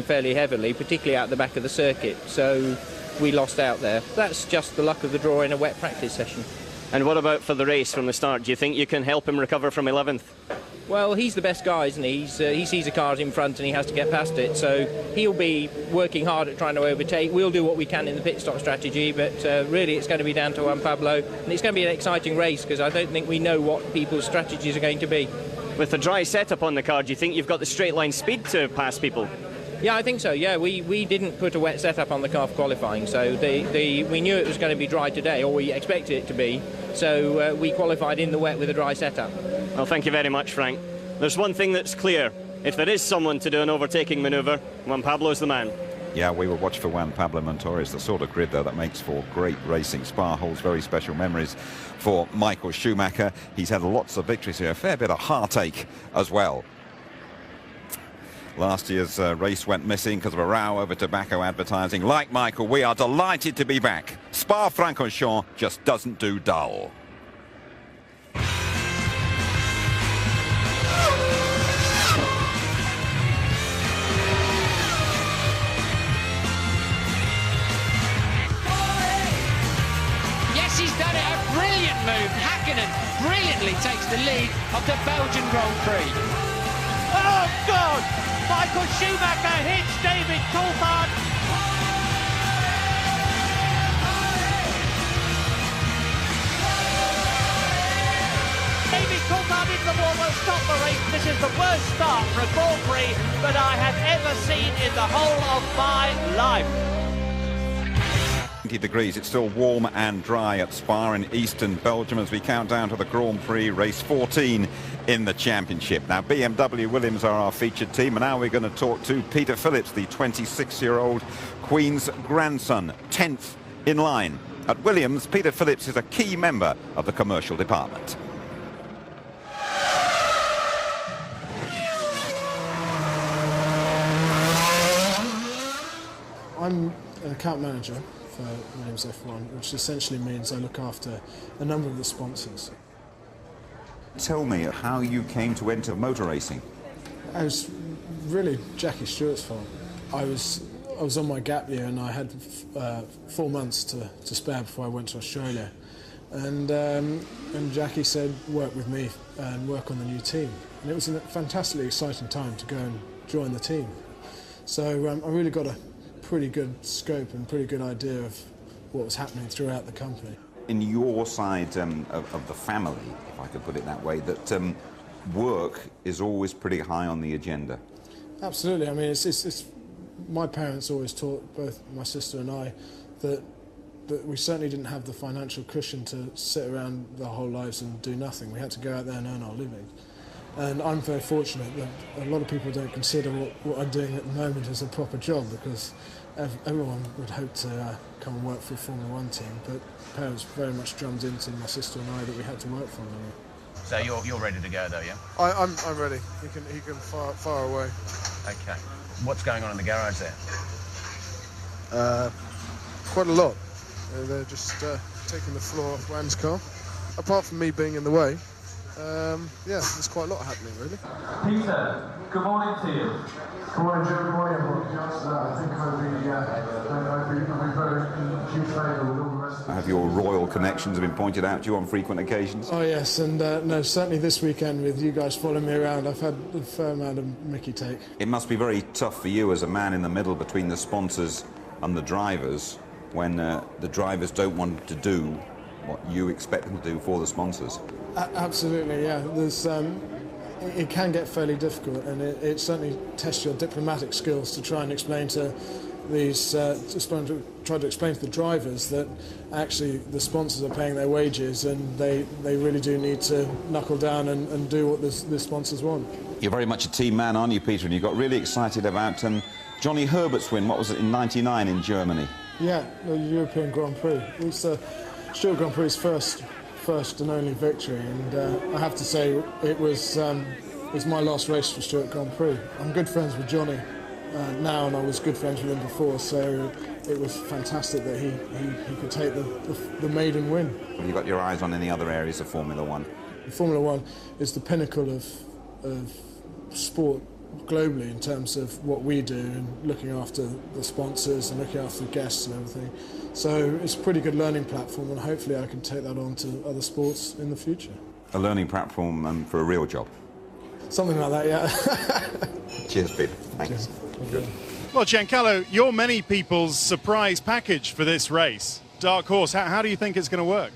fairly heavily, particularly out the back of the circuit, so we lost out there. That's just the luck of the draw in a wet practice session. And what about for the race from the start? Do you think you can help him recover from 11th? Well, he's the best guy, isn't he? He sees a car in front and he has to get past it, so he'll be working hard at trying to overtake. We'll do what we can in the pit stop strategy, but really it's going to be down to Juan Pablo, and it's going to be an exciting race because I don't think we know what people's strategies are going to be. With the dry setup on the car, do you think you've got the straight line speed to pass people? Yeah, I think so. Yeah, we didn't put a wet setup on the car for qualifying, so we knew it was going to be dry today, or we expected it to be, so we qualified in the wet with a dry setup. Well, thank you very much, Frank. There's one thing that's clear. If there is someone to do an overtaking manoeuvre, Juan Pablo's the man. Yeah, we will watch for Juan Pablo Montoya. It's the sort of grid, though, that makes for great racing. Spa holds very special memories for Michael Schumacher. He's had lots of victories here, a fair bit of heartache as well. Last year's race went missing because of a row over tobacco advertising. Like Michael, we are delighted to be back. Spa-Francorchamps just doesn't do dull. Yes, he's done it. A brilliant move. Hakkinen brilliantly takes the lead of the Belgian Grand Prix. Oh, God! Michael Schumacher hits David Coulthard. David Coulthard is the one that stopped the race. This is the worst start for a Grand Prix that I have ever seen in the whole of my life. 20 degrees. It's still warm and dry at Spa in eastern Belgium as we count down to the Grand Prix race 14 in the championship. Now, BMW Williams are our featured team, and now we're going to talk to Peter Phillips, the 26-year-old Queen's grandson, 10th in line. At Williams, Peter Phillips is a key member of the commercial department. I'm an account manager for Williams F1, which essentially means I look after a number of the sponsors. Tell me how you came to enter motor racing. It was really Jackie Stewart's fault. I was on my gap year and I had 4 months to spare before I went to Australia. And Jackie said, work with me and work on the new team. And it was a fantastically exciting time to go and join the team. So I really got a pretty good scope and pretty good idea of what was happening throughout the company. In your side of the family, if I could put it that way, that work is always pretty high on the agenda. Absolutely. I mean, it's my parents always taught, both my sister and I, that we certainly didn't have the financial cushion to sit around our whole lives and do nothing. We had to go out there and earn our living. And I'm very fortunate that a lot of people don't consider what I'm doing at the moment as a proper job, because everyone would hope to come and work for a Formula One team, but parents very much drummed into my sister and I that we had to work for them. So you're ready to go though, yeah? I'm ready. He can fire away. Okay. What's going on in the garage there? Quite a lot. They're just taking the floor off Juan's car. Apart from me being in the way, yeah, there's quite a lot happening, really. Peter, good morning to you. Good morning, Jim. Good morning, everyone. I think I'll be very in huge favour with all the rest of the... Have your royal connections been pointed out to you on frequent occasions? Oh, yes, and no, certainly this weekend with you guys following me around, I've had a fair amount of Mickey take. It must be very tough for you as a man in the middle between the sponsors and the drivers when the drivers don't want to do what you expect them to do for the sponsors. Absolutely, yeah. There's, it can get fairly difficult, and it certainly tests your diplomatic skills to try and explain to these, try to explain to the drivers that actually the sponsors are paying their wages and they really do need to knuckle down and do what the sponsors want. You're very much a team man, aren't you, Peter? And you got really excited about Johnny Herbert's win. What was it, in '99 in Germany? Yeah, the European Grand Prix. It was Stuart Grand Prix's first and only victory, and I have to say it was my last race for Stuart Grand Prix. I'm good friends with Johnny now, and I was good friends with him before, so it was fantastic that he could take the maiden win. Have you got your eyes on any other areas of Formula One? Formula One is the pinnacle of sport globally in terms of what we do and looking after the sponsors and looking after the guests and everything. So it's a pretty good learning platform, and hopefully I can take that on to other sports in the future. A learning platform for a real job. Something like that, yeah. Cheers, Pete. Thanks. Good. Well, Giancarlo, you're many people's surprise package for this race. Dark horse, how do you think it's going to work?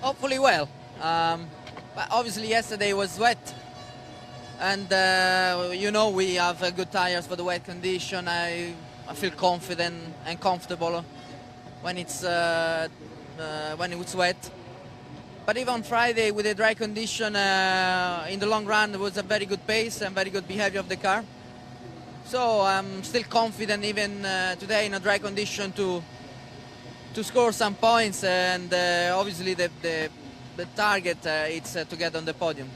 Hopefully well. But obviously yesterday was wet. And you know, we have good tires for the wet condition. I feel confident and comfortable when it's wet. But even on Friday with the dry condition, in the long run, there was a very good pace and very good behavior of the car. So I'm still confident even today in a dry condition to score some points, and obviously the target it's to get on the podium.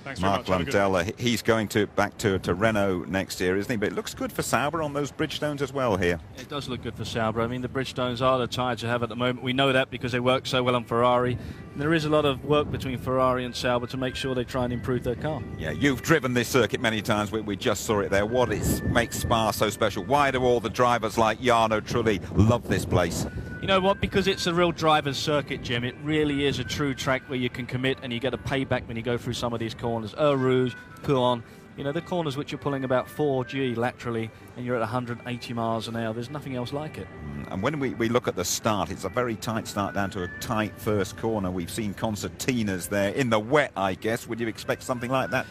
Thanks very Mark much. Lundell, he's going back to Renault next year, isn't he? But it looks good for Sauber on those Bridgestones as well here. It does look good for Sauber. I mean, the Bridgestones are the tyres you have at the moment. We know that because they work so well on Ferrari. And there is a lot of work between Ferrari and Sauber to make sure they try and improve their car. Yeah, you've driven this circuit many times. We just saw it there. What makes Spa so special? Why do all the drivers like Jarno Trulli love this place? You know what? Because it's a real driver's circuit, Jim. It really is a true track where you can commit and you get a payback when you go through some of these corners. Eau Rouge, Pouhon, you know, the corners which you're pulling about 4G laterally and you're at 180 miles an hour. There's nothing else like it. And when we look at the start, it's a very tight start down to a tight first corner. We've seen concertinas there in the wet, I guess. Would you expect something like that?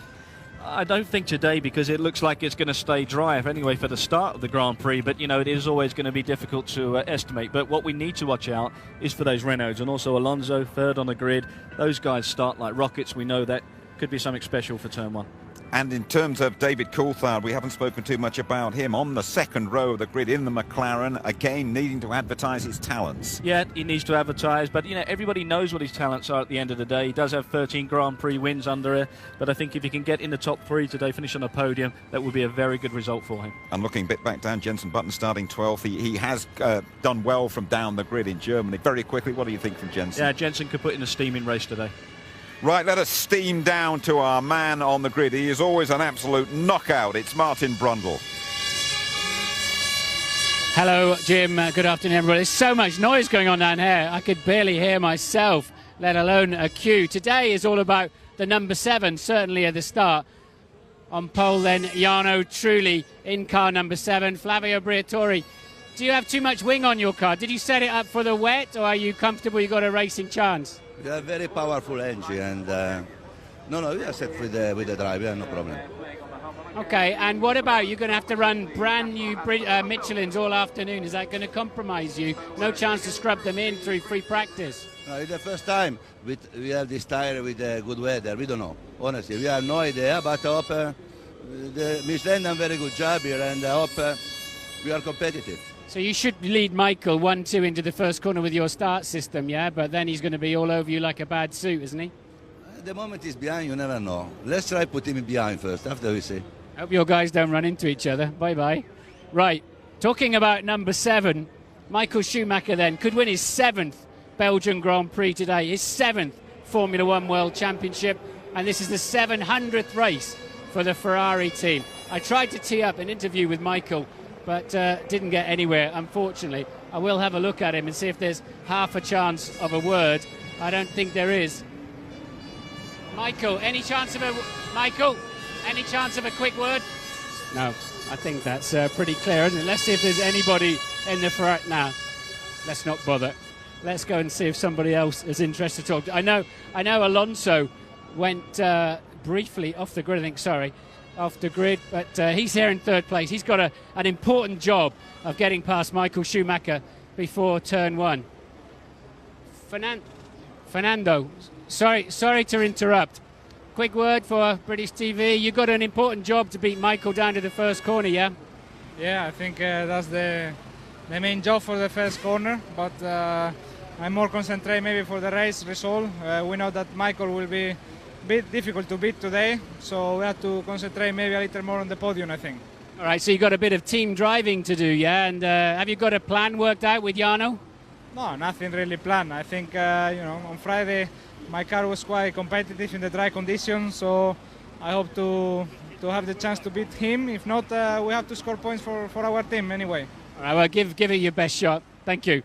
I don't think today, because it looks like it's going to stay dry anyway for the start of the Grand Prix, but you know, it is always going to be difficult to estimate. But what we need to watch out is for those Renaults, and also Alonso third on the grid. Those guys start like rockets. We know that could be something special for turn one. And in terms of David Coulthard, we haven't spoken too much about him. On the second row of the grid in the McLaren, again needing to advertise his talents. Yeah, he needs to advertise, but you know, everybody knows what his talents are at the end of the day. He does have 13 Grand Prix wins under it, but I think if he can get in the top three today, finish on a podium, that would be a very good result for him. And looking a bit back down, Jenson Button starting 12th. He has done well from down the grid in Germany. Very quickly, what do you think from Jenson? Yeah, Jenson could put in a steaming race today. Right, let us steam down to our man on the grid. He is always an absolute knockout. It's Martin Brundle. Hello, Jim. Good afternoon, everybody. There's so much noise going on down here. I could barely hear myself, let alone a cue. Today is all about the number 7, certainly at the start. On pole, then, Jarno Trulli in car number 7. Flavio Briatore, do you have too much wing on your car? Did you set it up for the wet, or are you comfortable you got a racing chance? We have very powerful engine, and no, we are set with the drive. We have no problem. Okay, and what about you're going to have to run brand new Michelins all afternoon? Is that going to compromise you? No chance to scrub them in through free practice? No, it's the first time we have this tire with good weather. We don't know. Honestly, we have no idea, but I hope the Michelin done a very good job here, and I hope we are competitive. So you should lead Michael 1-2 into the first corner with your start system, yeah? But then he's going to be all over you like a bad suit, isn't he? The moment he's behind, you never know. Let's try put him behind first, after we see. Hope your guys don't run into each other. Bye-bye. Right, talking about number 7, Michael Schumacher then could win his 7th Belgian Grand Prix today, his 7th Formula One World Championship, and this is the 700th race for the Ferrari team. I tried to tee up an interview with Michael, but didn't get anywhere, unfortunately. I will have a look at him and see if there's half a chance of a word. I don't think there is. Michael, any chance of a quick word? No, I think that's pretty clear, isn't it? Let's see if there's anybody in the Ferrari. Now, let's not bother. Let's go and see if somebody else is interested to talk to. I know Alonso went briefly off the grid, off the grid, but he's here in 3rd place. He's got an important job of getting past Michael Schumacher before turn 1. Fernando, sorry to interrupt. Quick word for British TV. You got an important job to beat Michael down to the first corner, yeah? Yeah, I think that's the main job for the first corner, but I'm more concentrated maybe for the race result. We know that Michael will be bit difficult to beat today, so we have to concentrate maybe a little more on the podium, I think. All right, so you got a bit of team driving to do, yeah? And have you got a plan worked out with Jarno? No, nothing really planned. I think on Friday my car was quite competitive in the dry conditions, so I hope to to have the chance to beat him. If not, we have to score points for our team anyway. All right, well, give it your best shot. Thank you.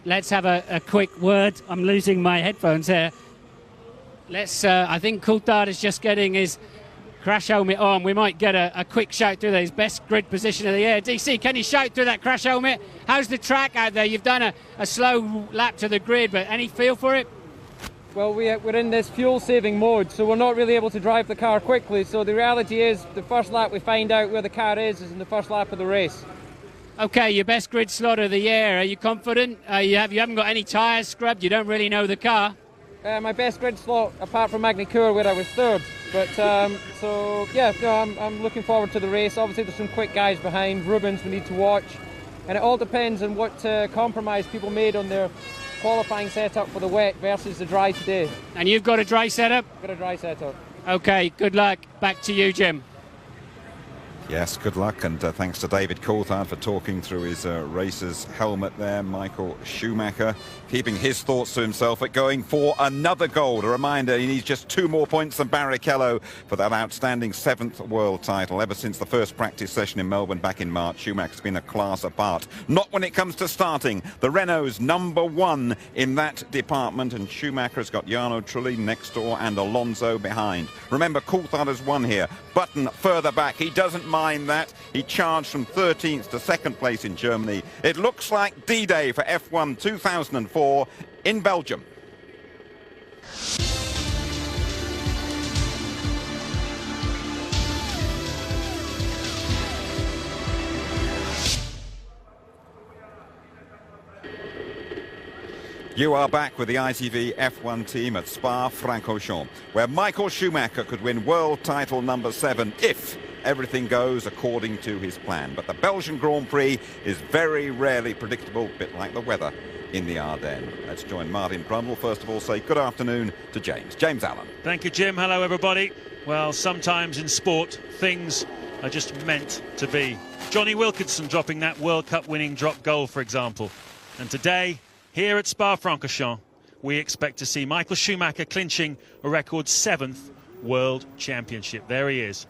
Let's have a quick word. I'm losing my headphones here. I think Coulthard is just getting his crash helmet on. We might get a quick shout through his best grid position of the year. DC, can you shout through that crash helmet? How's the track out there? You've done a slow lap to the grid, but any feel for it? Well, we're in this fuel-saving mode, so we're not really able to drive the car quickly. So the reality is, the first lap we find out where the car is in the first lap of the race. Okay, your best grid slot of the year. Are you confident? You haven't got any tyres scrubbed. You don't really know the car. My best grid slot, apart from Magny-Cours, where I was third. But so yeah, no, I'm looking forward to the race. Obviously, there's some quick guys behind. Rubens, we need to watch, and it all depends on what compromise people made on their qualifying setup for the wet versus the dry today. And you've got a dry setup? Got a dry setup. Okay, good luck. Back to you, Jim. Yes, good luck, and thanks to David Coulthard for talking through his racer's helmet there. Michael Schumacher keeping his thoughts to himself, but going for another gold. A reminder, he needs just 2 more points than Barrichello for that outstanding 7th world title. Ever since the first practice session in Melbourne back in March, Schumacher's been a class apart. Not when it comes to starting. The Renault's #1 in that department, and Schumacher's got Jarno Trulli next door and Alonso behind. Remember, Coulthard has won here. Button further back. He doesn't mind that. He charged from 13th to 2nd place in Germany. It looks like D-Day for F1 2004 in Belgium. You are back with the ITV F1 team at Spa-Francorchamps, where Michael Schumacher could win world title #7 if everything goes according to his plan. But the Belgian Grand Prix is very rarely predictable, a bit like the weather in the Ardennes. Let's join Martin Brundle. First of all, say good afternoon to James. James Allen. Thank you, Jim. Hello, everybody. Well, sometimes in sport, things are just meant to be. Johnny Wilkinson dropping that World Cup winning drop goal, for example. And today, here at Spa-Francorchamps, we expect to see Michael Schumacher clinching a record 7th World Championship. There he is.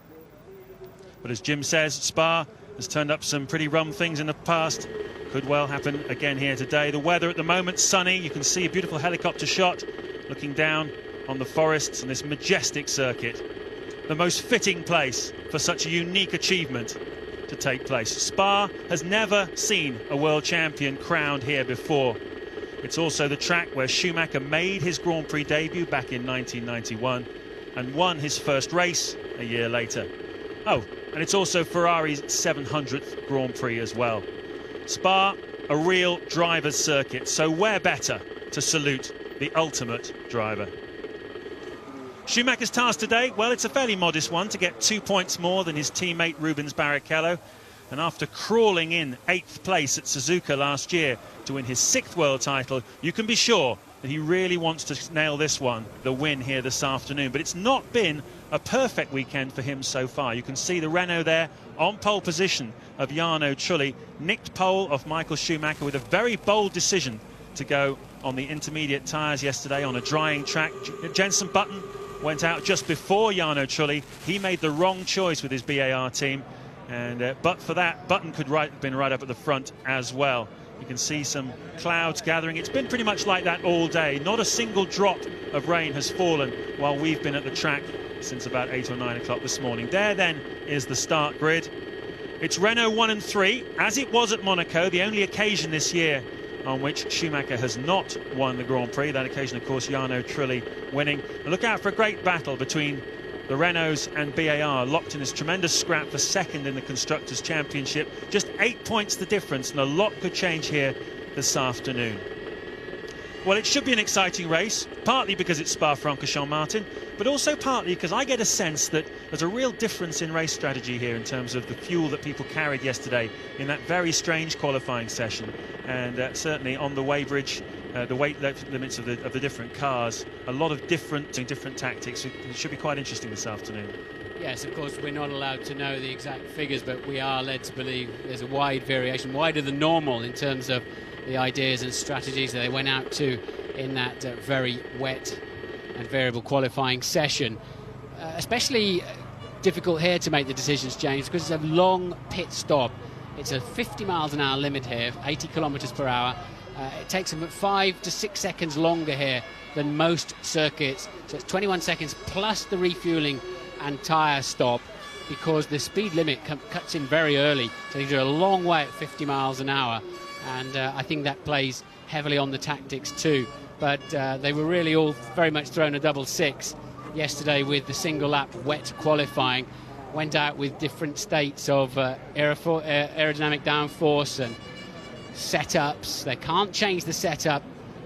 But as Jim says, Spa has turned up some pretty rum things in the past. Could well happen again here today. The weather at the moment, sunny. You can see a beautiful helicopter shot looking down on the forests and this majestic circuit. The most fitting place for such a unique achievement to take place. Spa has never seen a world champion crowned here before. It's also the track where Schumacher made his Grand Prix debut back in 1991 and won his first race a year later. Oh, and it's also Ferrari's 700th Grand Prix as well. Spa, a real driver's circuit, so where better to salute the ultimate driver. Schumacher's task today, well, it's a fairly modest one, to get 2 points more than his teammate Rubens Barrichello. And after crawling in 8th place at Suzuka last year to win his 6th world title, you can be sure that he really wants to nail this one, the win here this afternoon. But it's not been a perfect weekend for him so far. You can see the Renault there on pole position of Jarno Trulli, nicked pole of Michael Schumacher with a very bold decision to go on the intermediate tyres yesterday on a drying track. Jenson Button went out just before Jarno Trulli. He made the wrong choice with his BAR team, and but for that, Button could have been right up at the front as well. You can see some clouds gathering. It's been pretty much like that all day. Not a single drop of rain has fallen while we've been at the track since about 8 or 9 o'clock this morning. There then is the start grid. It's Renault 1 and 3, as it was at Monaco, the only occasion this year on which Schumacher has not won the Grand Prix. That occasion, of course, Jarno Trulli winning. And look out for a great battle between the Renaults and BAR, locked in this tremendous scrap for 2nd in the Constructors' Championship. Just 8 points the difference, and a lot could change here this afternoon. Well, it should be an exciting race, partly because it's Spa-Francorchamps, Martin, but also partly because I get a sense that there's a real difference in race strategy here in terms of the fuel that people carried yesterday in that very strange qualifying session. And certainly on the weighbridge, the weight limits of the different cars, a lot of different tactics. It should be quite interesting this afternoon. Yes, of course, we're not allowed to know the exact figures, but we are led to believe there's a wide variation, wider than normal in terms of the ideas and strategies that they went out to in that very wet and variable qualifying session. Especially difficult here to make the decisions, James, because it's a long pit stop. It's a 50 miles an hour limit here, 80 kilometres per hour. It takes them 5 to 6 seconds longer here than most circuits. So it's 21 seconds plus the refueling and tyre stop, because the speed limit cuts in very early. So these are a long way at 50 miles an hour. And I think that plays heavily on the tactics too. But they were really all very much thrown a double six yesterday with the single lap wet qualifying. Went out with different states of aerodynamic downforce and setups. They can't change the setup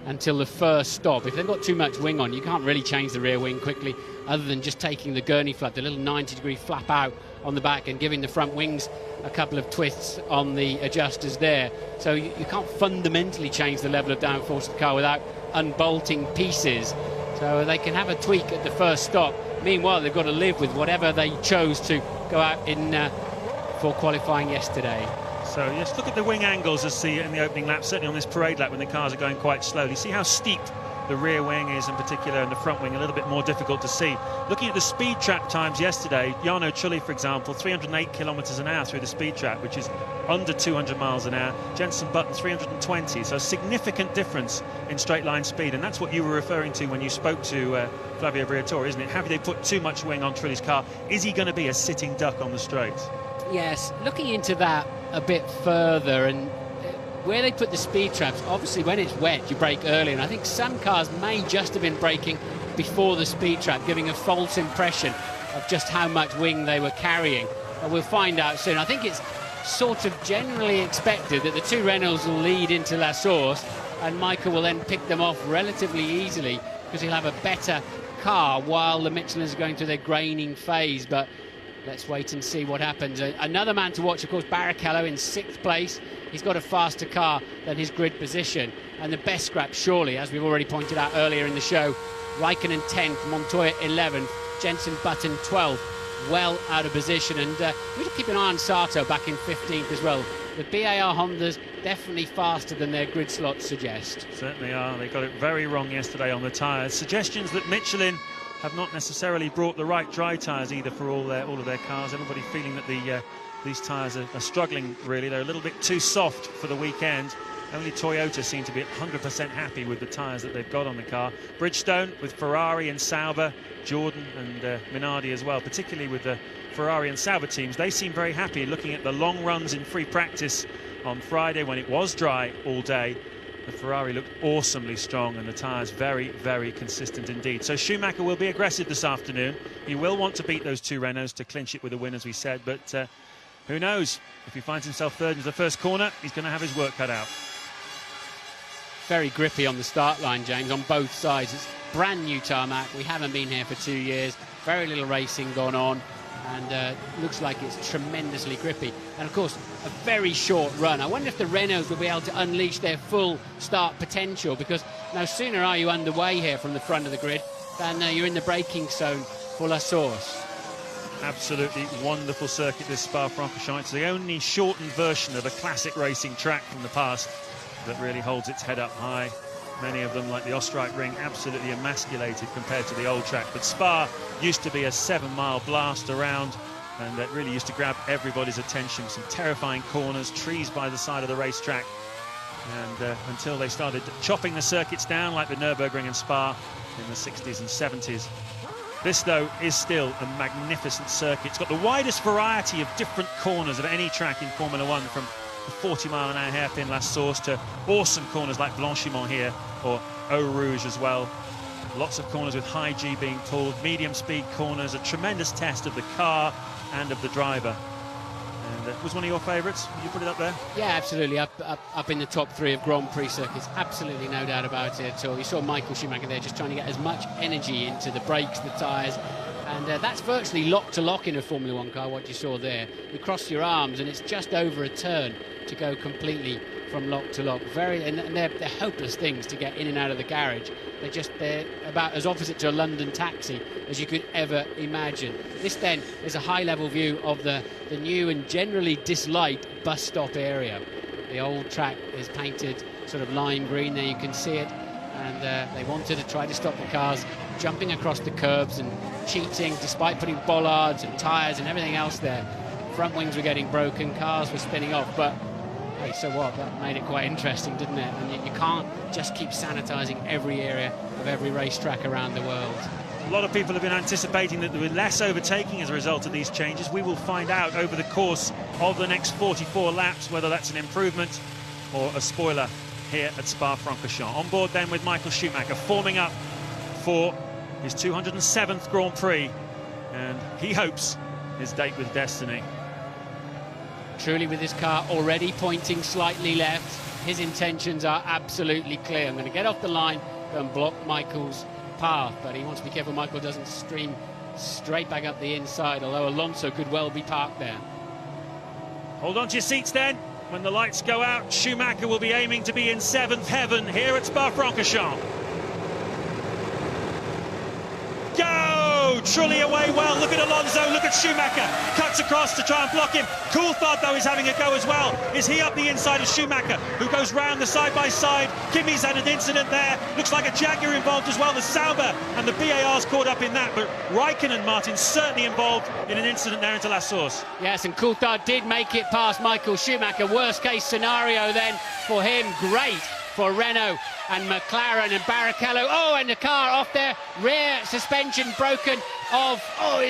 until the first stop. If they've got too much wing on, you can't really change the rear wing quickly, other than just taking the gurney flap, the little 90-degree flap out on the back, and giving the front wings a couple of twists on the adjusters there. So you can't fundamentally change the level of downforce of the car without unbolting pieces. So they can have a tweak at the first stop. Meanwhile, they've got to live with whatever they chose to go out in for qualifying yesterday. So just look at the wing angles as in the opening lap, certainly on this parade lap when the cars are going quite slowly. See how steep the rear wing is in particular, and the front wing a little bit more difficult to see. Looking at the speed trap times yesterday, Jarno Trulli, for example, 308 kilometres an hour through the speed trap, which is under 200 miles an hour. Jenson Button 320, so a significant difference in straight line speed, and that's what you were referring to when you spoke to Flavio Briatore, isn't it? Have they put too much wing on Trulli's car? Is he going to be a sitting duck on the straights? Yes, looking into that a bit further, and where they put the speed traps, obviously when it's wet you brake early, and I think some cars may just have been braking before the speed trap, giving a false impression of just how much wing they were carrying. But we'll find out soon. I think it's sort of generally expected that the two Renaults will lead into La Source, and Michael will then pick them off relatively easily because he'll have a better car while the Michelins are going through their graining phase. But let's wait and see what happens. Another man to watch, of course, Barrichello in 6th place. He's got a faster car than his grid position. And the best scrap, surely, as we've already pointed out earlier in the show, Raikkonen 10th, Montoya 11th, Jenson Button 12th, well out of position. And we should keep an eye on Sato back in 15th as well. The BAR Hondas definitely faster than their grid slots suggest. Certainly are. They got it very wrong yesterday on the tyres. Suggestions that Michelin have not necessarily brought the right dry tyres either for all of their cars. Everybody feeling that these tyres are struggling, really. They're a little bit too soft for the weekend. Only Toyota seem to be 100% happy with the tyres that they've got on the car. Bridgestone with Ferrari and Sauber, Jordan and Minardi as well, particularly with the Ferrari and Sauber teams. They seem very happy looking at the long runs in free practice on Friday when it was dry all day. The Ferrari looked awesomely strong, and the tyres very, very consistent indeed. So Schumacher will be aggressive this afternoon. He will want to beat those two Renaults to clinch it with a win, as we said, but who knows? If he finds himself third in the first corner, he's going to have his work cut out. Very grippy on the start line, James, on both sides. It's brand new tarmac. We haven't been here for 2 years. Very little racing gone on, and looks like it's tremendously grippy. And of course, a very short run. I wonder if the Renaults will be able to unleash their full start potential, because no sooner are you underway here from the front of the grid than you're in the braking zone for La Source. Absolutely wonderful circuit, this Spa-Francorchamps. It's the only shortened version of a classic racing track from the past that really holds its head up high. Many of them, like the Oostenrijk Ring, absolutely emasculated compared to the old track. But Spa used to be a 7-mile blast around, and that really used to grab everybody's attention. Some terrifying corners, trees by the side of the racetrack, and until they started chopping the circuits down like the Nürburgring and Spa in the 60s and 70s. This, though, is still a magnificent circuit. It's got the widest variety of different corners of any track in Formula One, from the 40-mile-an-hour hairpin La Source to awesome corners like Blanchimont here, or Eau Rouge as well. Lots of corners with high G being pulled, medium-speed corners, a tremendous test of the car and of the driver. And was one of your favourites? Would you put it up there? Yeah, absolutely. Up in the top 3 of Grand Prix circuits. Absolutely no doubt about it at all. You saw Michael Schumacher there just trying to get as much energy into the brakes, the tyres. And that's virtually lock-to-lock in a Formula One car, what you saw there. You cross your arms and it's just over a turn to go completely from lock to lock. And they're hopeless things to get in and out of the garage. They're about as opposite to a London taxi as you could ever imagine. This then is a high-level view of the new and generally disliked bus stop area. The old track is painted sort of lime green there, you can see it. And they wanted to try to stop the cars jumping across the curbs and cheating despite putting bollards and tyres and everything else there. Front wings were getting broken, cars were spinning off, but hey, so what? That made it quite interesting, didn't it? And you can't just keep sanitising every area of every racetrack around the world. A lot of people have been anticipating that there will be less overtaking as a result of these changes. We will find out over the course of the next 44 laps whether that's an improvement or a spoiler here at Spa-Francorchamps. On board then with Michael Schumacher, forming up for his 207th Grand Prix, and he hopes his date with destiny. Truly, with his car already pointing slightly left, his intentions are absolutely clear. I'm going to get off the line and block Michael's path, but he wants to be careful Michael doesn't stream straight back up the inside, although Alonso could well be parked there. Hold on to your seats then. When the lights go out, Schumacher will be aiming to be in 7th heaven here at Spa-Francorchamps. Go! Truly away well. Look at Alonso, look at Schumacher. Cuts across to try and block him. Coulthard, though, is having a go as well. Is he up the inside of Schumacher, who goes round the side-by-side? Kimi's had an incident there. Looks like a Jaguar involved as well. The Sauber and the BAR's caught up in that, but Raikkonen, Martin, certainly involved in an incident there into La Source. Yes, and Coulthard did make it past Michael Schumacher. Worst-case scenario then for him. Great for Renault and McLaren and Barrichello. Oh, and the car off there, rear suspension broken off. Oh,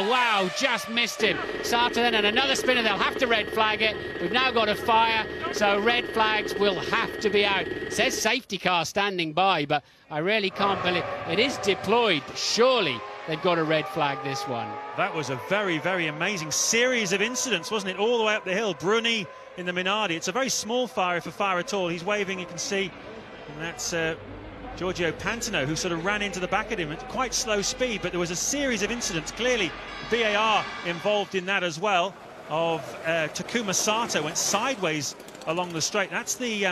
wow, just missed him. Sartre then, and another spinner. They'll have to red flag it. We've now got a fire, so red flags will have to be out. It says safety car standing by, but I really can't believe it is deployed. Surely they've got a red flag this one. That was a very, very amazing series of incidents, wasn't it? All the way up the hill. Bruni in the Minardi. It's a very small fire, if a fire at all. He's waving, you can see. And that's Giorgio Pantano, who sort of ran into the back of him at quite slow speed. But there was a series of incidents. Clearly, BAR involved in that as well. Of Takuma Sato went sideways along the straight. That's the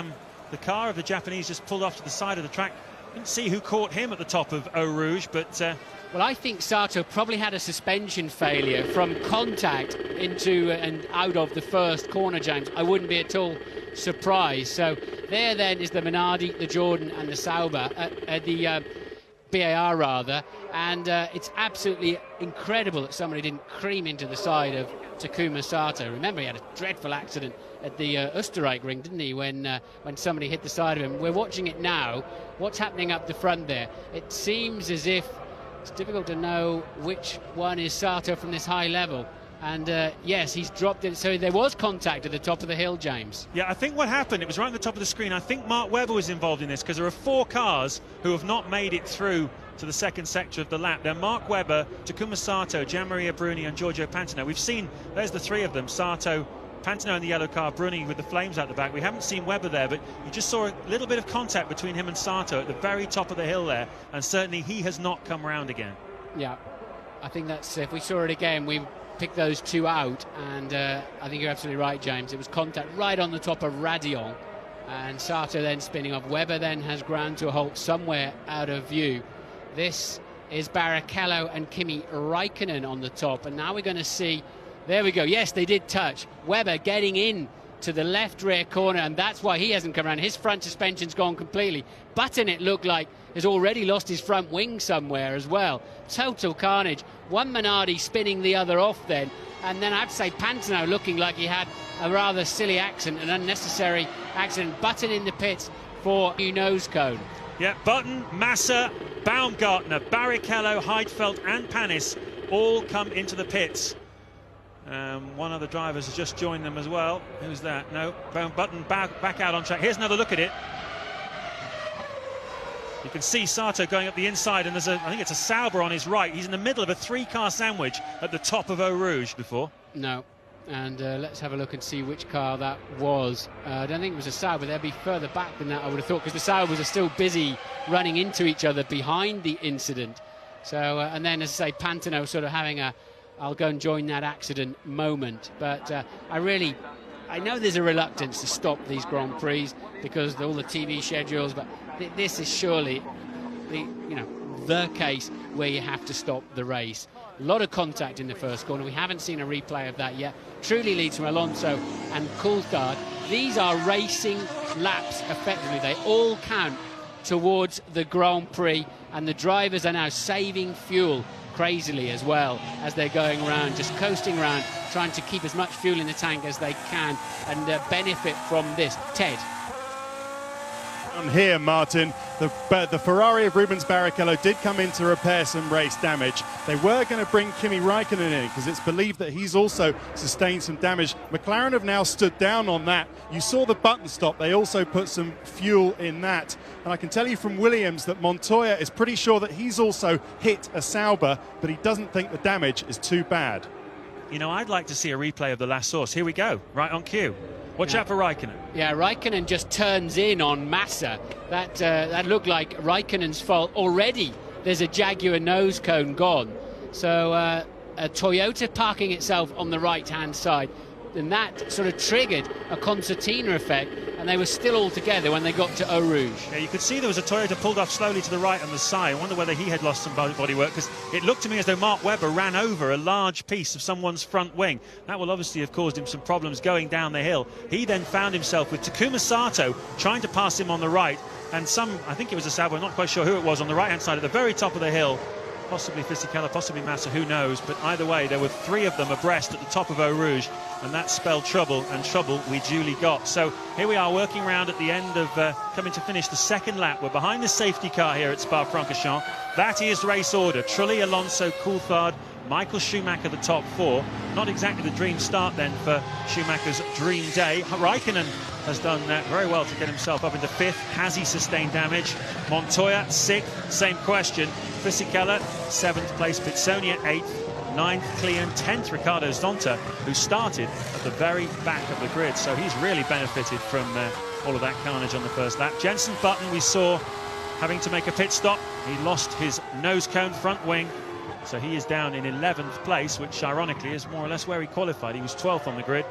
car of the Japanese just pulled off to the side of the track. Didn't see who caught him at the top of Eau Rouge, but... Well, I think Sato probably had a suspension failure from contact into and out of the first corner, James. I wouldn't be at all surprised. So there then is the Minardi, the Jordan and the Sauber, the BAR rather. And it's absolutely incredible that somebody didn't cream into the side of Takuma Sato. Remember, he had a dreadful accident at the Österreich ring, didn't he, when somebody hit the side of him. We're watching it now. What's happening up the front there? It seems as if it's difficult to know which one is Sato from this high level. And yes, he's dropped it. So there was contact at the top of the hill, James. Yeah, I think what happened, it was right at the top of the screen. I think Mark Webber was involved in this because there are 4 cars who have not made it through to the second sector of the lap. They're Mark Webber, Takuma Sato, Gianmaria Bruni and Giorgio Pantano. We've seen, there's the 3 of them, Sato, Pantano in the yellow car, Bruni with the flames out the back. We haven't seen Webber there, but you just saw a little bit of contact between him and Sato at the very top of the hill there, and certainly he has not come round again. Yeah, I think that's, if we saw it again, we pick those 2 out, and I think you're absolutely right, James. It was contact right on the top of Radion, and Sato then spinning off. Webber then has ground to a halt somewhere out of view. This is Barrichello and Kimi Raikkonen on the top, and now we're going to see, there we go, yes, they did touch. Webber getting in to the left rear corner, and that's why he hasn't come around. His front suspension's gone completely. Button, it looked like, has already lost his front wing somewhere as well. Total carnage. One Minardi spinning the other off then, and then I have to say Pantano looking like he had a rather silly accident, an unnecessary accident. Button in the pits for new nose cone. Yeah, Button, Massa, Baumgartner, Barrichello, Heidfeld and Panis all come into the pits. One of the drivers has just joined them as well. Who's that? No, Button back out on track. Here's another look at it. You can see Sato going up the inside, and there's I think it's a Sauber on his right. He's in the middle of a 3-car sandwich at the top of Eau Rouge before. No, and let's have a look and see which car that was. I don't think it was a Sauber. They'll be further back than that, I would have thought, because the Saubers are still busy running into each other behind the incident. So, and then, as I say, Pantano sort of having a I'll go and join that accident moment. But I know there's a reluctance to stop these Grand Prix because of all the TV schedules, but this is surely the case where you have to stop the race. A lot of contact in the first corner. We haven't seen a replay of that yet. Truly leads from Alonso and Coulthard. These are racing laps effectively. They all count towards the Grand Prix and the drivers are now saving fuel crazily as well as they're going around, just coasting around, trying to keep as much fuel in the tank as they can and benefit from this. Ted. Here, Martin, the Ferrari of Rubens Barrichello did come in to repair some race damage. They were going to bring Kimi Raikkonen in because it's believed that he's also sustained some damage. McLaren have now stood down on that. You saw the button stop. They also put some fuel in that. And I can tell you from Williams that Montoya is pretty sure that he's also hit a Sauber, but he doesn't think the damage is too bad. You know, I'd like to see a replay of the last source. Here we go, right on cue. Watch out for Raikkonen. Yeah, Raikkonen just turns in on Massa. That looked like Raikkonen's fault already. There's a Jaguar nose cone gone. So a Toyota parking itself on the right-hand side. And that sort of triggered a concertina effect, and they were still all together when they got to Eau Rouge. Yeah, you could see there was a Toyota pulled off slowly to the right on the side. I wonder whether he had lost some bodywork, because it looked to me as though Mark Webber ran over a large piece of someone's front wing. That will obviously have caused him some problems going down the hill. He then found himself with Takuma Sato trying to pass him on the right, and I think it was a Sauber, I'm not quite sure who it was, on the right-hand side at the very top of the hill. Possibly Fisichella, possibly Massa, who knows, but either way there were three of them abreast at the top of Eau Rouge, and that spelled trouble, and trouble we duly got. So here we are working round at the end of coming to finish the second lap. We're behind the safety car here at Spa-Francorchamps. That is race order: Trulli, Alonso, Coulthard, Michael Schumacher, the top four. Not exactly the dream start then for Schumacher's dream day. Raikkonen has done very well to get himself up into fifth. Has he sustained damage? Montoya, sixth, same question. Fisichella, seventh place. Pitsonia, eighth. Ninth, Cleon. 10th, Ricardo Zonta, who started at the very back of the grid. So he's really benefited from all of that carnage on the first lap. Jenson Button, we saw having to make a pit stop. He lost his nose cone front wing. So he is down in 11th place, which ironically is more or less where he qualified. He was 12th on the grid.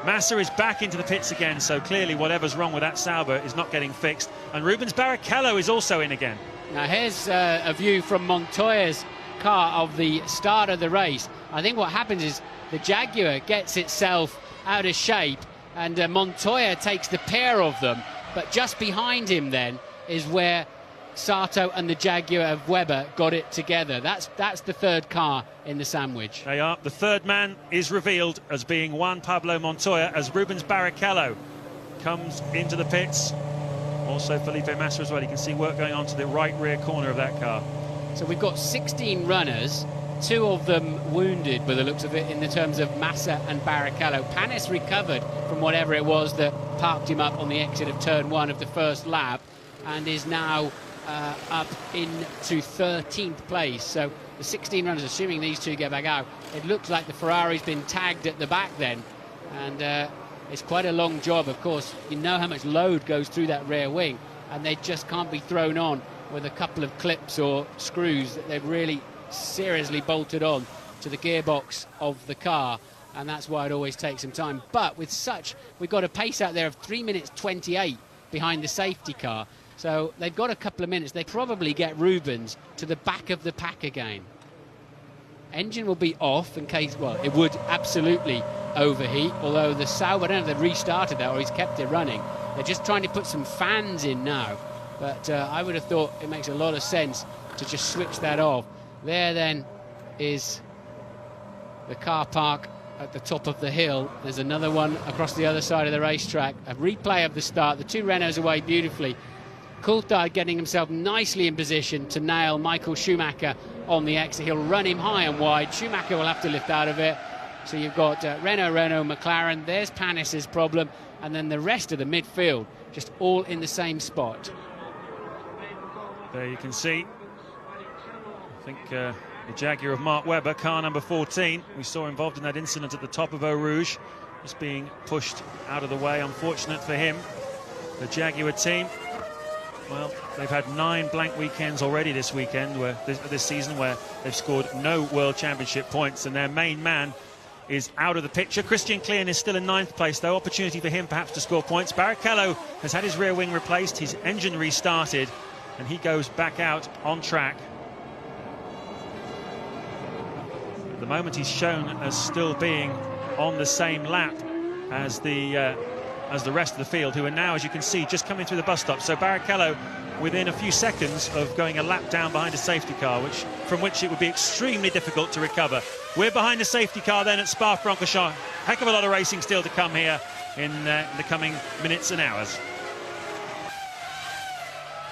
Massa is back into the pits again, so clearly whatever's wrong with that Sauber is not getting fixed. And Rubens Barrichello is also in again. Now here's a view from Montoya's car of the start of the race. I think what happens is the Jaguar gets itself out of shape, and Montoya takes the pair of them, but just behind him then is where Sato and the Jaguar of Webber got it together. That's the third car in the sandwich. They are. The third man is revealed as being Juan Pablo Montoya, as Rubens Barrichello comes into the pits. Also Felipe Massa as well. You can see work going on to the right rear corner of that car. So we've got 16 runners, 2 of them wounded by the looks of it in the terms of Massa and Barrichello. Panis recovered from whatever it was that parked him up on the exit of turn 1 of the first lap, and is now up into 13th place. So the 16 runners, assuming these two get back out, it looks like the Ferrari's been tagged at the back then, and it's quite a long job. Of course, you know how much load goes through that rear wing, and they just can't be thrown on with a couple of clips or screws that they've really seriously bolted on to the gearbox of the car, and that's why it always takes some time. But with such, we've got a pace out there of 3 minutes 28 behind the safety car. So they've got a couple of minutes. They probably get Rubens to the back of the pack again. Engine will be off in case, well, it would absolutely overheat, although the Sauber, I don't know if they've restarted that or he's kept it running. They're just trying to put some fans in now. But I would have thought it makes a lot of sense to just switch that off. There then is the car park at the top of the hill. There's another one across the other side of the racetrack. A replay of the start. The two Renaults away beautifully. Coulthard getting himself nicely in position to nail Michael Schumacher on the exit. He'll run him high and wide. Schumacher will have to lift out of it. So you've got Renault, McLaren. There's Panis's problem. And then the rest of the midfield just all in the same spot. There you can see, I think the Jaguar of Mark Webber, car number 14, we saw involved in that incident at the top of Eau Rouge, just being pushed out of the way. Unfortunate for him. The Jaguar team, well, they've had 9 blank weekends already this weekend, this season, where they've scored no World Championship points, and their main man is out of the picture. Christian Klein is still in 9th place, though. Opportunity for him perhaps to score points. Barrichello has had his rear wing replaced, his engine restarted, and he goes back out on track. At the moment he's shown as still being on the same lap as the as the rest of the field, who are now, as you can see, just coming through the bus stop. So Barrichello within a few seconds of going a lap down behind a safety car, from which it would be extremely difficult to recover. We're behind the safety car then at Spa-Francorchamps. Heck of a lot of racing still to come here in the coming minutes and hours.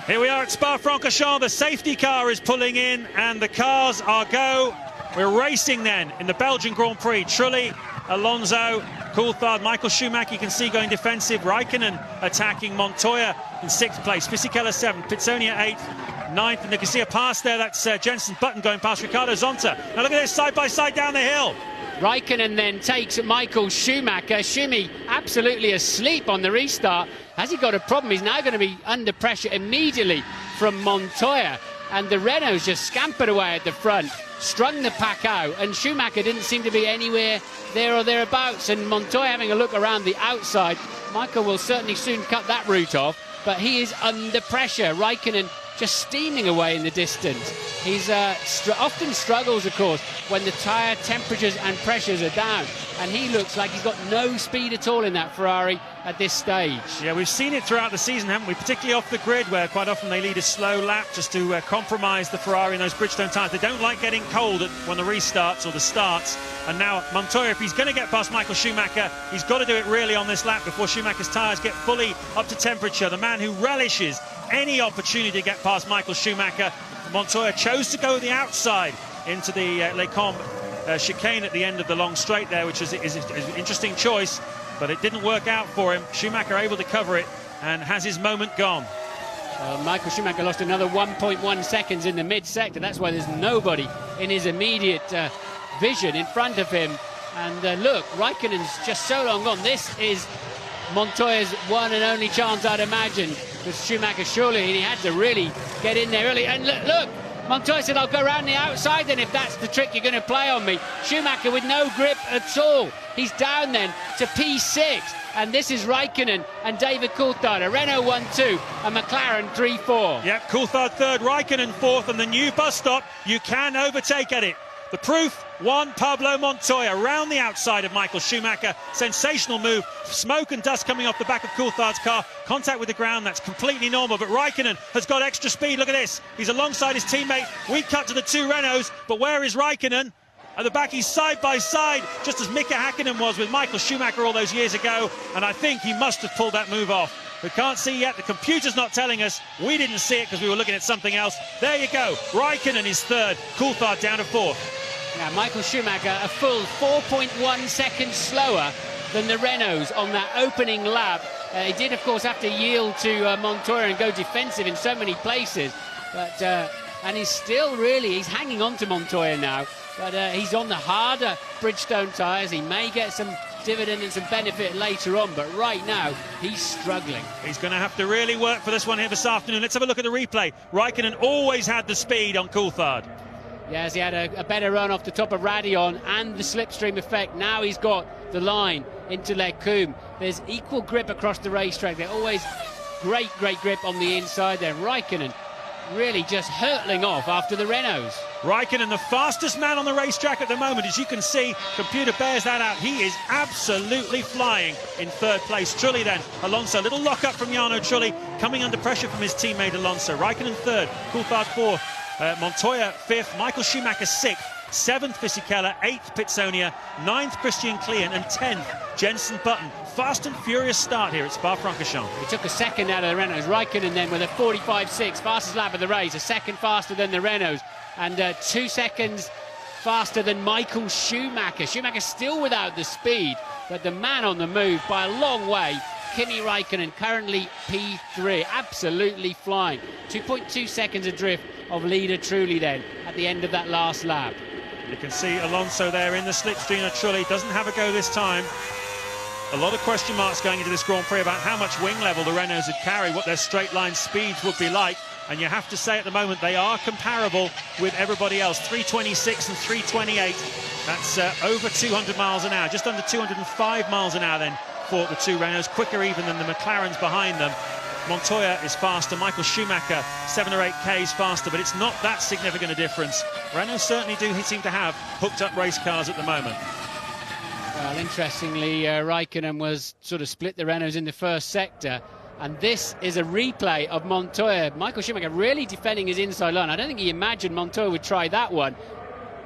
Here we are at Spa-Francorchamps. The safety car is pulling in and the cars are go. We're racing then in the Belgian Grand Prix. Trulli, Alonso, Coulthard, Michael Schumacher, you can see going defensive. Raikkonen attacking. Montoya in 6th place. Fisichella 7th. Pitsonia 8th. 9th. And you can see a pass there. That's Jenson Button going past Ricardo Zonta. Now look at this, side by side down the hill. Raikkonen then takes Michael Schumacher. Schumi absolutely asleep on the restart. Has he got a problem? He's now going to be under pressure immediately from Montoya. And the Renaults just scampered away at the front, strung the pack out, and Schumacher didn't seem to be anywhere there or thereabouts. And Montoya having a look around the outside. Michael will certainly soon cut that route off, but he is under pressure. Raikkonen just steaming away in the distance. He's often struggles, of course, when the tyre temperatures and pressures are down, and he looks like he's got no speed at all in that Ferrari at this stage. Yeah, we've seen it throughout the season, haven't we? Particularly off the grid, where quite often they lead a slow lap just to compromise the Ferrari in those Bridgestone tyres. They don't like getting cold when the restarts or the starts. And now Montoya, if he's going to get past Michael Schumacher, he's got to do it really on this lap before Schumacher's tyres get fully up to temperature. The man who relishes any opportunity to get past Michael Schumacher. Montoya chose to go the outside into the Les Combes chicane at the end of the long straight there, which is an interesting choice, but it didn't work out for him. Schumacher able to cover it and has his moment gone. Michael Schumacher lost another 1.1 seconds in the mid-sector. That's why there's nobody in his immediate vision in front of him. And look, Raikkonen's just so long gone. This is Montoya's one and only chance, I'd imagine, because Schumacher surely he had to really get in there early. And look, Montoya said, I'll go around the outside then if that's the trick you're going to play on me. Schumacher with no grip at all. He's down then to P6. And this is Raikkonen and David Coulthard. A Renault 1-2, a McLaren 3-4. Yep, Coulthard 3rd, Raikkonen 4th, and the new bus stop, you can overtake at it. The proof, Juan Pablo Montoya round the outside of Michael Schumacher. Sensational move. Smoke and dust coming off the back of Coulthard's car. Contact with the ground, that's completely normal. But Raikkonen has got extra speed. Look at this. He's alongside his teammate. We cut to the two Renaults, but where is Raikkonen? At the back, he's side by side, just as Mika Häkkinen was with Michael Schumacher all those years ago. And I think he must have pulled that move off. We can't see yet. The computer's not telling us. We didn't see it because we were looking at something else. There you go. Raikkonen is 3rd. Coulthard down to 4th. Now, Michael Schumacher a full 4.1 seconds slower than the Renaults on that opening lap. He did, of course, have to yield to Montoya and go defensive in so many places. But and he's still he's hanging on to Montoya now. But he's on the harder Bridgestone tyres. He may get some dividend and some benefit later on, but right now he's struggling. He's going to have to really work for this one here this afternoon. Let's have a look at the replay. Raikkonen always had the speed on Coulthard. Yes, he had a better run off the top of Radion and the slipstream effect. Now he's got the line into Les Combes. There's equal grip across the racetrack. They're always great grip on the inside there. Raikkonen really just hurtling off after the Renaults. Raikkonen, the fastest man on the racetrack at the moment. As you can see, computer bears that out. He is absolutely flying in 3rd place. Trulli then, Alonso, little lock up from Jarno Trulli, coming under pressure from his teammate Alonso. Raikkonen 3rd, Coulthard 4th. Montoya 5th, Michael Schumacher 6th, 7th Fisichella, 8th Pitsonia, 9th Christian Klein, and 10th Jenson Button. Fast and furious start here at Spa-Francorchamps. He took a second out of the Renaults. Raikkonen then with a 45.6, fastest lap of the race, a second faster than the Renaults, and 2 seconds faster than Michael Schumacher. Schumacher still without the speed, but the man on the move by a long way. Kimi Raikkonen currently P3, absolutely flying. 2.2 seconds adrift of leader Trulli then at the end of that last lap. You can see Alonso there in the slipstream of Trulli. Doesn't have a go this time. A lot of question marks going into this Grand Prix about how much wing level the Renaults would carry, what their straight line speeds would be like. And you have to say at the moment they are comparable with everybody else. 326 and 328. That's over 200 miles an hour, just under 205 miles an hour then for the two Renaults, quicker even than the McLarens behind them. Montoya is faster, Michael Schumacher 7 or 8 Ks faster, but it's not that significant a difference. Renault certainly do seem to have hooked up race cars at the moment. Well, interestingly, Raikkonen was sort of split the Renaults in the first sector. And this is a replay of Montoya. Michael Schumacher really defending his inside line. I don't think he imagined Montoya would try that one.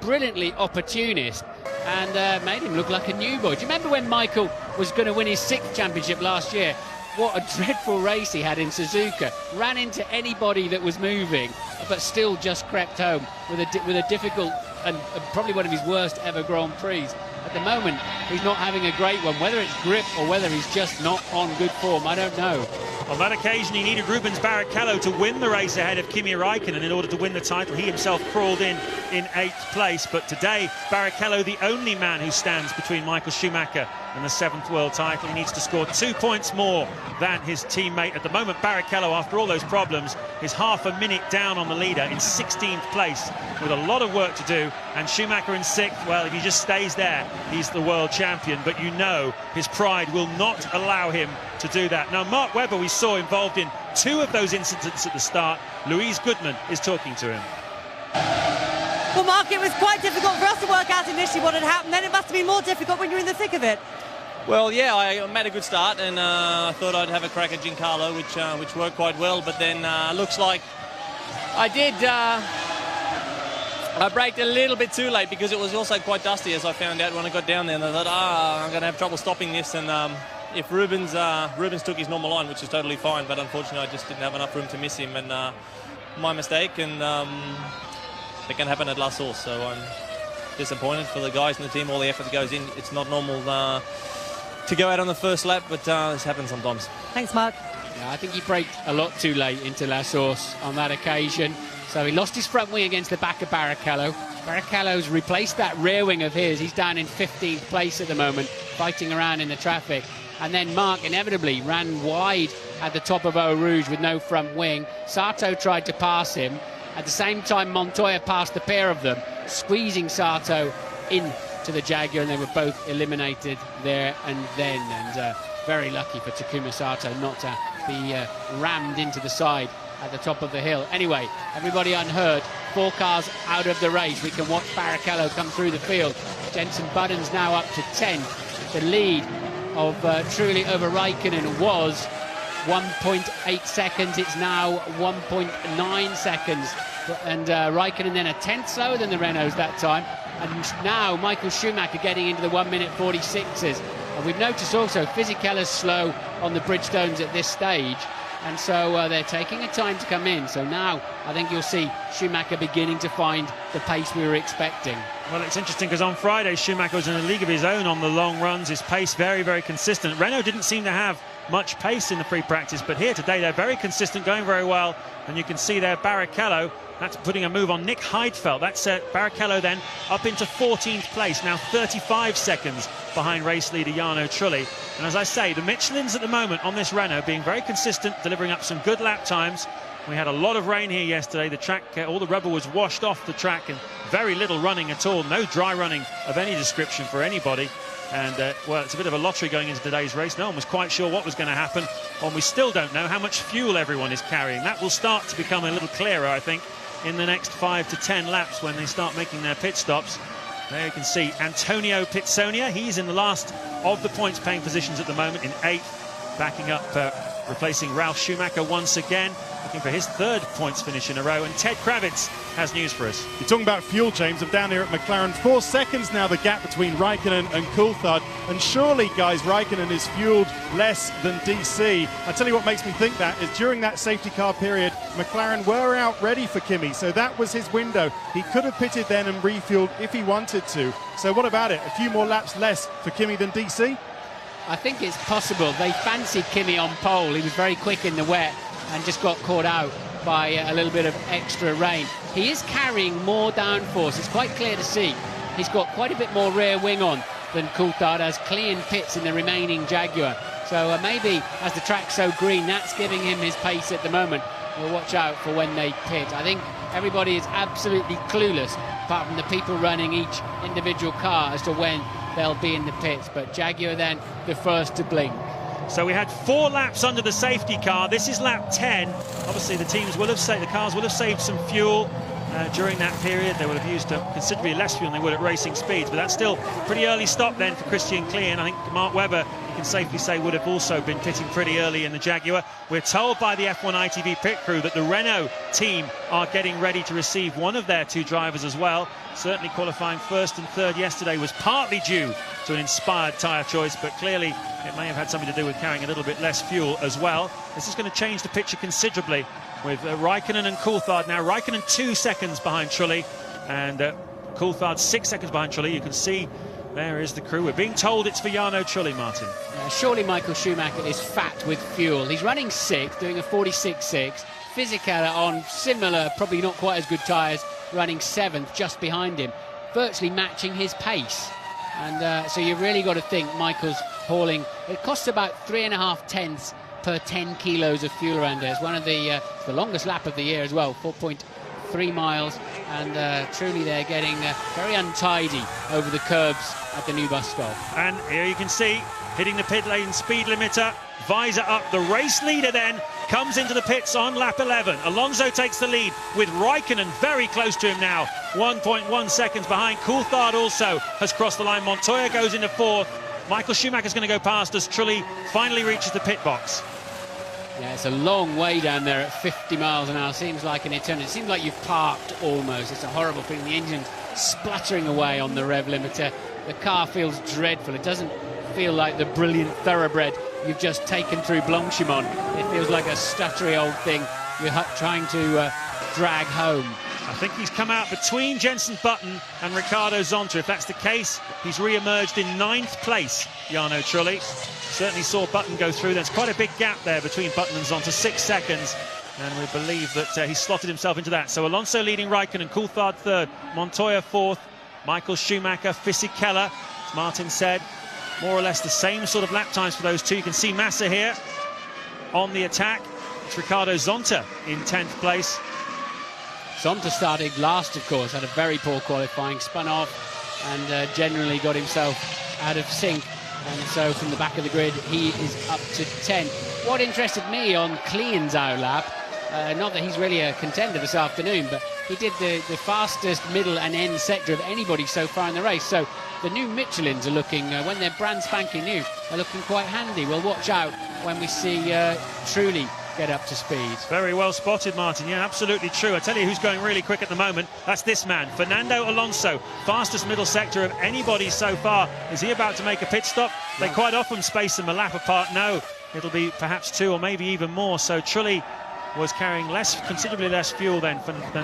Brilliantly opportunist and made him look like a new boy. Do you remember when Michael was going to win his 6th championship last year? What a dreadful race he had in Suzuka. Ran into anybody that was moving, but still just crept home with a difficult and probably one of his worst ever Grand Prix. At the moment, he's not having a great one. Whether it's grip or whether he's just not on good form, I don't know. On that occasion, he needed Rubens Barrichello to win the race ahead of Kimi Raikkonen in order to win the title. He himself crawled in 8th place. But today, Barrichello, the only man who stands between Michael Schumacher and the 7th world title. He needs to score 2 points more than his teammate. At the moment, Barrichello, after all those problems, is half a minute down on the leader in 16th place with a lot of work to do. And Schumacher in 6th, well, if he just stays there, he's the world champion. But you know his pride will not allow him to do that. Now, Mark Webber we saw involved in 2 of those incidents at the start. Louise Goodman is talking to him. Well, Mark, it was quite difficult for us to work out initially what had happened. Then it must have been more difficult when you're in the thick of it. Well, yeah, I made a good start, and I thought I'd have a crack at Giancarlo, which worked quite well. But then looks like I did. I braked a little bit too late because it was also quite dusty, as I found out when I got down there. And I thought, I'm going to have trouble stopping this. And if Rubens took his normal line, which is totally fine, but unfortunately I just didn't have enough room to miss him, and my mistake. And it can happen at La Source, so I'm disappointed for the guys in the team. All the effort that goes in, it's not normal to go out on the first lap, but this happens sometimes. Thanks, Mark. Yeah, I think he braked a lot too late into La Source on that occasion. So he lost his front wing against the back of Barrichello. Barrichello's replaced that rear wing of his. He's down in 15th place at the moment, fighting around in the traffic. And then Mark inevitably ran wide at the top of Eau Rouge with no front wing. Sato tried to pass him. At the same time, Montoya passed the pair of them, squeezing Sato into the Jaguar, and they were both eliminated there and then. And very lucky for Takuma Sato not to be rammed into the side at the top of the hill. Anyway, everybody unhurt. 4 cars out of the race. We can watch Barrichello come through the field. Jenson Button's now up to 10. The lead of Trulli over Raikkonen was 1.8 seconds. It's now 1.9 seconds. And Raikkonen then a tenth slower than the Renaults that time. And now Michael Schumacher getting into the 1 minute 46s. And we've noticed also Fisichella's slow on the Bridgestones at this stage. And so they're taking a time to come in. So now I think you'll see Schumacher beginning to find the pace we were expecting. Well, it's interesting because on Friday, Schumacher was in a league of his own on the long runs. His pace very, very consistent. Renault didn't seem to have much pace in the free practice, but here today they're very consistent, going very well. And you can see there Barrichello, that's putting a move on Nick Heidfeld. That's Barrichello then up into 14th place, now 35 seconds behind race leader Jarno Trulli. And as I say, the Michelins at the moment on this Renault being very consistent, delivering up some good lap times. We had a lot of rain here yesterday. The track, all the rubber was washed off the track and very little running at all. No dry running of any description for anybody. And, well, it's a bit of a lottery going into today's race. No one was quite sure what was going to happen. And we still don't know how much fuel everyone is carrying. That will start to become a little clearer, I think, in the next 5 to 10 laps when they start making their pit stops. There you can see Antonio Pizzonia. He's in the last of the points-paying positions at the moment in 8th, backing up, replacing Ralf Schumacher once again, looking for his 3rd points finish in a row. And Ted Kravitz has news for us. You're talking about fuel, James. I'm down here at McLaren. 4 seconds now, the gap between Raikkonen and Coulthard. And surely, guys, Raikkonen is fueled less than DC. I tell you what makes me think that is during that safety car period, McLaren were out ready for Kimi. So that was his window. He could have pitted then and refueled if he wanted to. So what about it? A few more laps less for Kimi than DC? I think it's possible. They fancied Kimi on pole. He was very quick in the wet and just got caught out by a little bit of extra rain. He is carrying more downforce. It's quite clear to see. He's got quite a bit more rear wing on than Coulthard has clean pits in the remaining Jaguar. So maybe as the track's so green, that's giving him his pace at the moment. We'll watch out for when they pit. I think everybody is absolutely clueless, apart from the people running each individual car, as to when they'll be in the pits. But Jaguar then the first to blink. So we had 4 laps under the safety car. This is lap 10. Obviously the teams will have saved, the cars will have saved some fuel. during that period. They would have used considerably less fuel than they would at racing speeds, but that's still a pretty early stop then for Christian Klee, and I think Mark Webber, you can safely say, would have also been pitting pretty early in the Jaguar. We're told by the F1 ITV pit crew that the Renault team are getting ready to receive one of their 2 drivers as well. Certainly qualifying first and third yesterday was partly due to an inspired tyre choice, but clearly it may have had something to do with carrying a little bit less fuel as well. This is going to change the picture considerably with Raikkonen and Coulthard now. Raikkonen 2 seconds behind Trulli, and Coulthard 6 seconds behind Trulli. You can see there is the crew. We're being told it's for Jarno Trulli, Martin. Surely Michael Schumacher is fat with fuel. He's running 6th, doing a 46.6. Fisichella on similar, probably not quite as good tyres, running 7th, just behind him, virtually matching his pace. And so you've really got to think Michael's hauling. It costs about 3.5 tenths per 10 kilos of fuel around there. It's one of the longest lap of the year as well, 4.3 miles, and truly they're getting very untidy over the curbs at the new bus stop. And here you can see, hitting the pit lane speed limiter, visor up. The race leader then comes into the pits on lap 11. Alonso takes the lead with Raikkonen very close to him now, 1.1 seconds behind. Coulthard also has crossed the line. Montoya goes into 4th. Michael Schumacher's going to go past as Trulli finally reaches the pit box. Yeah, it's a long way down there at 50 miles an hour. Seems like an eternity. It seems like you've parked almost. It's a horrible feeling. The engine splattering away on the rev limiter. The car feels dreadful. It doesn't feel like the brilliant thoroughbred you've just taken through Blanchimont. It feels like a stuttery old thing you're trying to drag home. I think he's come out between Jenson Button and Ricardo Zonta. If that's the case, he's re-emerged in 9th place, Jarno Trulli. Certainly saw Button go through. There's quite a big gap there between Button and Zonta, 6 seconds. And we believe that he's slotted himself into that. So Alonso leading Raikkonen, Coulthard 3rd, Montoya 4th, Michael Schumacher, Fisichella, as Martin said, more or less the same sort of lap times for those 2. You can see Massa here on the attack. It's Ricardo Zonta in 10th place. Zonta started last, of course, had a very poor qualifying, spun off and generally got himself out of sync. And so from the back of the grid, he is up to 10. What interested me on Klean's lap, not that he's really a contender this afternoon, but he did the fastest middle and end sector of anybody so far in the race. So the new Michelins are looking, when they're brand spanking new, are looking quite handy. We'll watch out when we see Trulli get up to speed. Very well spotted, Martin. Yeah, absolutely true. I tell you who's going really quick at the moment. That's this man, Fernando Alonso. Fastest middle sector of anybody so far. Is he about to make a pit stop? They quite often space them a lap apart. No, it'll be perhaps 2 or maybe even more. So Trulli was carrying considerably less fuel than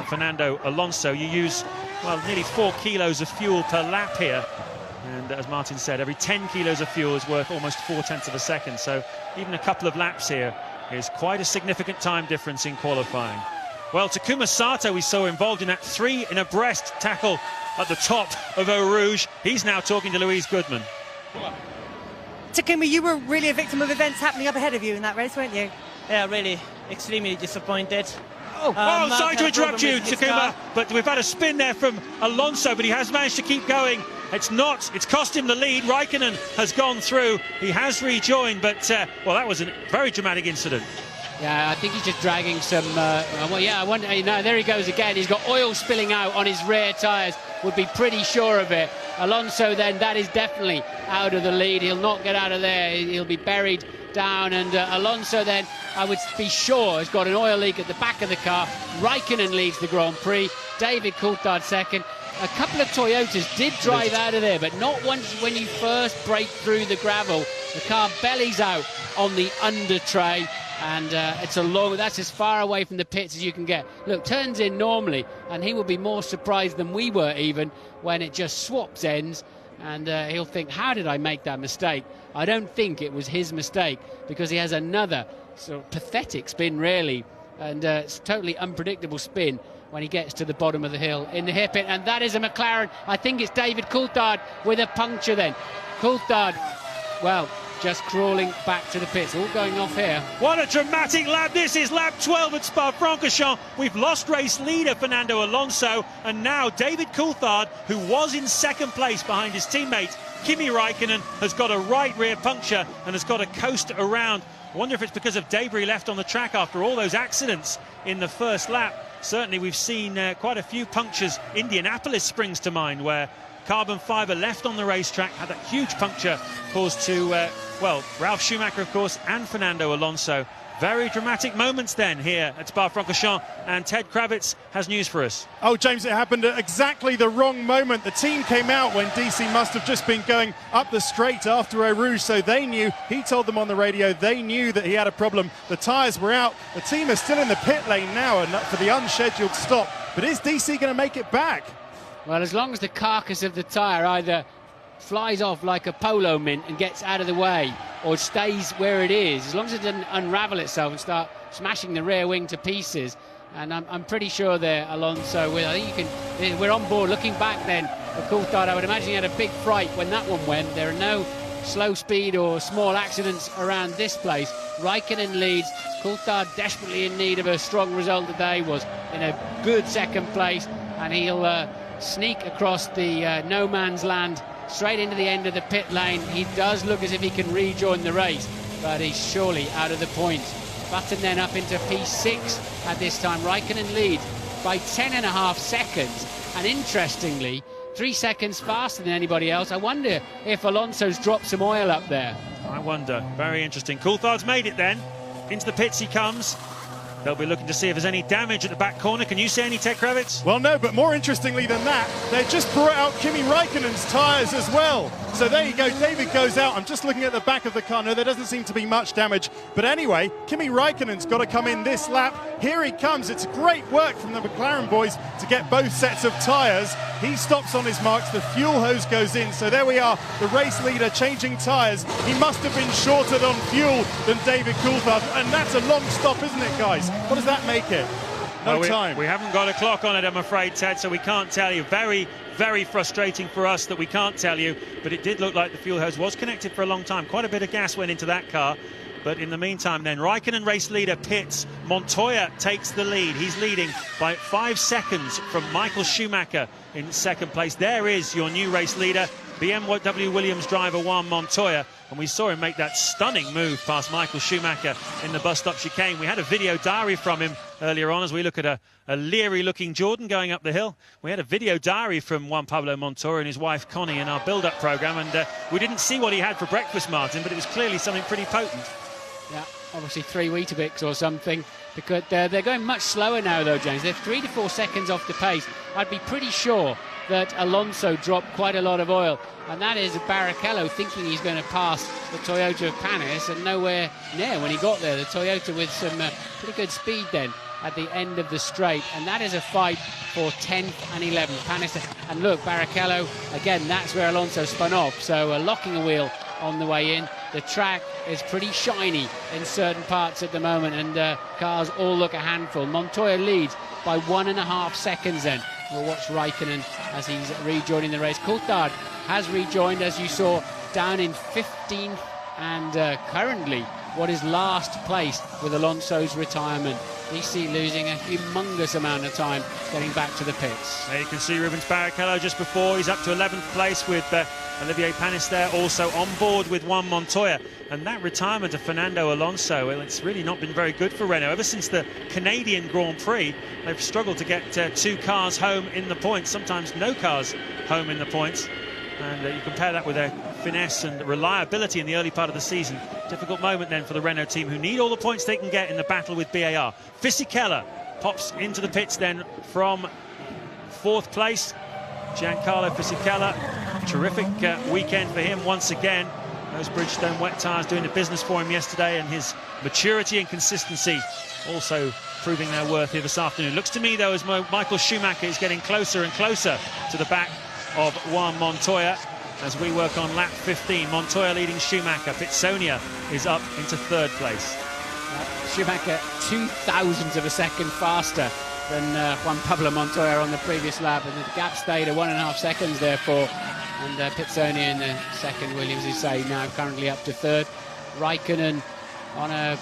Fernando Alonso. You use, well, nearly 4 kilos of fuel per lap here. And as Martin said, every 10 kilos of fuel is worth almost 4/10 of a second. So even a couple of laps here is quite a significant time difference in qualifying. Well, Takuma Sato we saw involved in that 3 in a breast tackle at the top of Eau Rouge. He's now talking to Louise Goodman. Takuma, you were really a victim of events happening up ahead of you in that race, weren't you? Yeah, really extremely disappointed. Sorry to interrupt you, Takuma, but we've had a spin there from Alonso, but he has managed to keep going. It's cost him the lead. Raikkonen has gone through. He has rejoined, but, well, that was a very dramatic incident. Yeah, I think he's just dragging some, I wonder, no, there he goes again. He's got oil spilling out on his rear tyres, would be pretty sure of it. Alonso then, that is definitely out of the lead. He'll not get out of there. He'll be buried down, and Alonso then, I would be sure, has got an oil leak at the back of the car. Raikkonen leads the Grand Prix. David Coulthard second. A couple of Toyotas did drive out of there, but not once when you first break through the gravel. The car bellies out on the under tray, and that's as far away from the pits as you can get. Look, turns in normally, and he will be more surprised than we were even when it just swaps ends, and he'll think, how did I make that mistake? I don't think it was his mistake, because he has another sort of pathetic spin, really, and it's totally unpredictable spin when he gets to the bottom of the hill in the hairpin, and that is a McLaren. I think it's David Coulthard with a puncture then. Coulthard, well, just crawling back to the pits, all going off here. What a dramatic lap. This is lap 12 at Spa-Francorchamps. We've lost race leader Fernando Alonso, and now David Coulthard, who was in second place behind his teammate Kimi Raikkonen, has got a right rear puncture and has got to coast around I wonder if it's because of debris left on the track after all those accidents in the first lap. Certainly we've seen quite a few punctures. Indianapolis springs to mind, where carbon fibre left on the racetrack had that huge puncture caused to, well, Ralf Schumacher, of course, and Fernando Alonso. Very dramatic moments then here at Spa-Francorchamps, and Ted Kravitz has news for us. Oh, James, it happened at exactly the wrong moment. The team came out when DC must have just been going up the straight after Eau Rouge, so they knew, he told them on the radio, they knew that he had a problem. The tyres were out. The team is still in the pit lane now for the unscheduled stop. But is DC going to make it back? Well, as long as the carcass of the tyre either flies off like a polo mint and gets out of the way, or stays where it is, as long as it doesn't unravel itself and start smashing the rear wing to pieces. And I'm pretty sure there, Alonso, I think you can, we're on board. Looking back then, for Coulthard, I would imagine he had a big fright when that one went. There are no slow speed or small accidents around this place. Raikkonen leads. Coulthard desperately in need of a strong result today, was in a good second place, and he'll sneak across the no man's land straight into the end of the pit lane. He does look as if he can rejoin the race, but he's surely out of the points. Button then up into P6 at this time. Raikkonen leads by 10.5 seconds, and interestingly 3 seconds faster than anybody else. I wonder if Alonso's dropped some oil up there. I wonder. Very interesting. Coulthard's made it then. Into the pits he comes. They'll be looking to see if there's any damage at the back corner. Can you see any, Ted Kravitz? Well, no, but more interestingly than that, they just brought out Kimi Raikkonen's tyres as well. So there you go, David goes out. I'm just looking at the back of the car. No, there doesn't seem to be much damage. But anyway, Kimi Raikkonen's got to come in this lap. Here he comes. It's great work from the McLaren boys to get both sets of tyres. He stops on his marks. The fuel hose goes in. So there we are, the race leader changing tyres. He must have been shorter on fuel than David Coulthard. And that's a long stop, isn't it, guys? What does that make it? No time. We haven't got a clock on it, I'm afraid, Ted, so we can't tell you. Very, very frustrating for us that we can't tell you, but it did look like the fuel hose was connected for a long time. Quite a bit of gas went into that car. But in the meantime then, Raikkonen race leader pits. Montoya takes the lead. He's leading by 5 seconds from Michael Schumacher in second place. There is your new race leader, BMW Williams driver Juan Montoya. And we saw him make that stunning move past Michael Schumacher in the bus stop chicane. We had a video diary from him earlier on as we look at a leery-looking Jordan going up the hill. We had a video diary from Juan Pablo Montoya and his wife Connie in our build-up programme, and we didn't see what he had for breakfast, Martin, but it was clearly something pretty potent. Yeah, obviously 3 Weetabix or something, because they're going much slower now though, James. They're 3 to 4 seconds off the pace. I'd be pretty sure that Alonso dropped quite a lot of oil, and that is Barrichello thinking he's going to pass the Toyota of Panis, and nowhere near when he got there. The Toyota with some pretty good speed then at the end of the straight, and that is a fight for 10th and 11th. Panis, and look, Barrichello, again, that's where Alonso spun off, so locking a wheel on the way in. The track is pretty shiny in certain parts at the moment, and cars all look a handful. Montoya leads by 1.5 seconds then. We'll watch Raikkonen as he's rejoining the race. Coulthard has rejoined, as you saw, down in 15th, and currently what is last place with Alonso's retirement. DC losing a humongous amount of time getting back to the pits. There you can see Rubens Barrichello just before. He's up to 11th place with Olivier Panis there, also on board with Juan Montoya. And that retirement of Fernando Alonso, well, it's really not been very good for Renault. Ever since the Canadian Grand Prix, they've struggled to get 2 cars home in the points, sometimes no cars home in the points. And you compare that with their finesse and reliability in the early part of the season. Difficult moment then for the Renault team, who need all the points they can get in the battle with BAR. Fisichella pops into the pits then from 4th place. Giancarlo Fisichella, terrific weekend for him once again. Those Bridgestone wet tyres doing the business for him yesterday, and his maturity and consistency also proving their worth here this afternoon. Looks to me though as Michael Schumacher is getting closer and closer to the back of Juan Montoya as we work on lap 15. Montoya leading Schumacher. Pitsonia is up into 3rd place. Schumacher 0.002 of a second faster than Juan Pablo Montoya on the previous lap, and the gap stayed at 1.5 seconds therefore. And Pitsonia in the second, Williams, you say, now currently up to 3rd. Raikkonen on a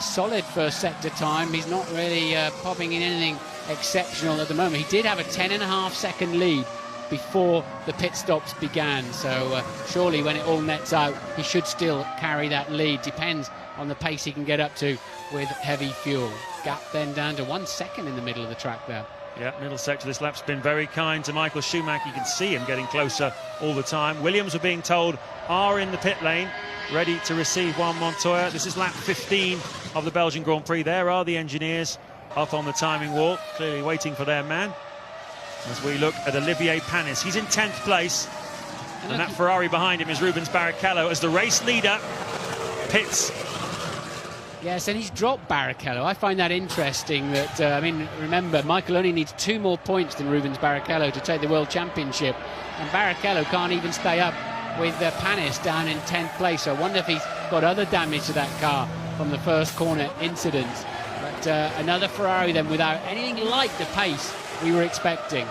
solid first sector time. He's not really popping in anything exceptional at the moment. He did have a 10.5 second lead before the pit stops began, so surely when it all nets out he should still carry that lead. Depends on the pace he can get up to with heavy fuel. Gap then down to 1 second in the middle of the track there. Yeah, middle sector of this lap's been very kind to Michael Schumacher. You can see him getting closer all the time. Williams, we're being told, are in the pit lane, ready to receive Juan Montoya. This is lap 15 of the Belgian Grand Prix. There are the engineers up on the timing wall, clearly waiting for their man. As we look at Olivier Panis, he's in 10th place. And that Ferrari behind him is Rubens Barrichello as the race leader pits. Yes, and he's dropped Barrichello. I find that interesting that, I mean, remember, Michael only needs 2 more points than Rubens Barrichello to take the World Championship. And Barrichello can't even stay up with Panis down in 10th place. So I wonder if he's got other damage to that car from the first corner incident. But another Ferrari then without anything like the pace we were expecting.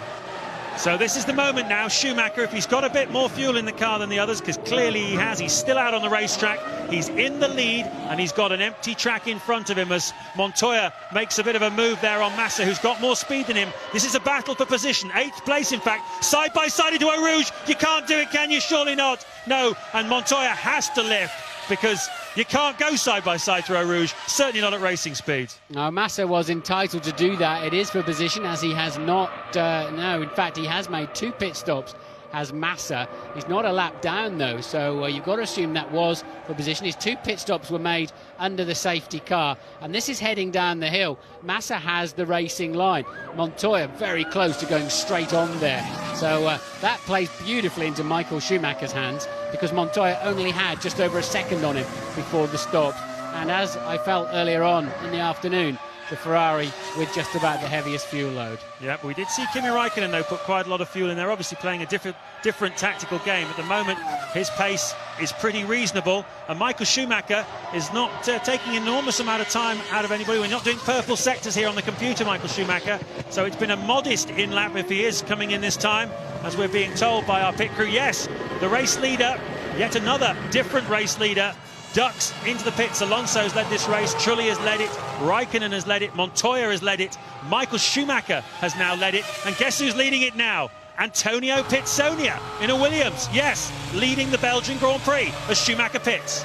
So this is the moment now. Schumacher, if he's got a bit more fuel in the car than the others, because clearly he has, he's still out on the racetrack. He's in the lead, and he's got an empty track in front of him as Montoya makes a bit of a move there on Massa, who's got more speed than him. This is a battle for position. 8th place, in fact. Side by side into Eau Rouge. You can't do it, can you? Surely not. No, and Montoya has to lift, because you can't go side by side through Eau Rouge, certainly not at racing speeds. Now, Massa was entitled to do that. It is for position, as he has not, no, in fact, he has made 2 pit stops as Massa. He's not a lap down, though, so you've got to assume that was for position. His 2 pit stops were made under the safety car, and this is heading down the hill. Massa has the racing line. Montoya very close to going straight on there. So that plays beautifully into Michael Schumacher's hands, because Montoya only had just over a second on him before the stop. And as I felt earlier on in the afternoon, the Ferrari with just about the heaviest fuel load. Yeah, we did see Kimi Raikkonen, though, put quite a lot of fuel in there, obviously playing a different tactical game. At the moment, his pace is pretty reasonable, and Michael Schumacher is not taking an enormous amount of time out of anybody. We're not doing purple sectors here on the computer, Michael Schumacher, so it's been a modest in-lap if he is coming in this time, as we're being told by our pit crew. Yes, the race leader, yet another different race leader, ducks into the pits. Alonso's led this race, Trulli has led it, Raikkonen has led it, Montoya has led it, Michael Schumacher has now led it, and guess who's leading it now? Antonio Pizzonia in a Williams, yes, leading the Belgian Grand Prix as Schumacher pits.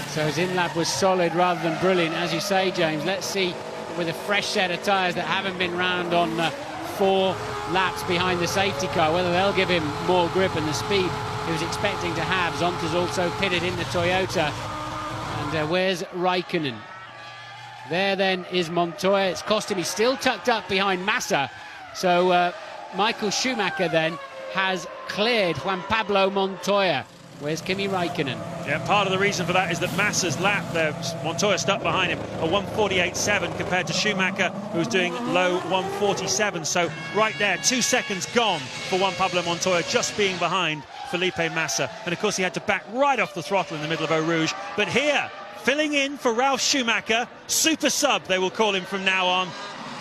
So his in-lap was solid rather than brilliant, as you say, James. Let's see, with a fresh set of tyres that haven't been round on 4 laps behind the safety car, whether they'll give him more grip and the speed he was expecting to have. Zonta's also pitted in the Toyota. And where's Raikkonen? There then is Montoya. It's cost him. He's still tucked up behind Massa. So Michael Schumacher then has cleared Juan Pablo Montoya. Where's Kimi Raikkonen? Yeah, part of the reason for that is that Massa's lap there, Montoya stuck behind him, a 1:48.7 compared to Schumacher, who's doing low 1:47. So right there, 2 seconds gone for Juan Pablo Montoya, just being behind Felipe Massa. And of course he had to back right off the throttle in the middle of Eau Rouge. But here, filling in for Ralf Schumacher, super sub they will call him from now on,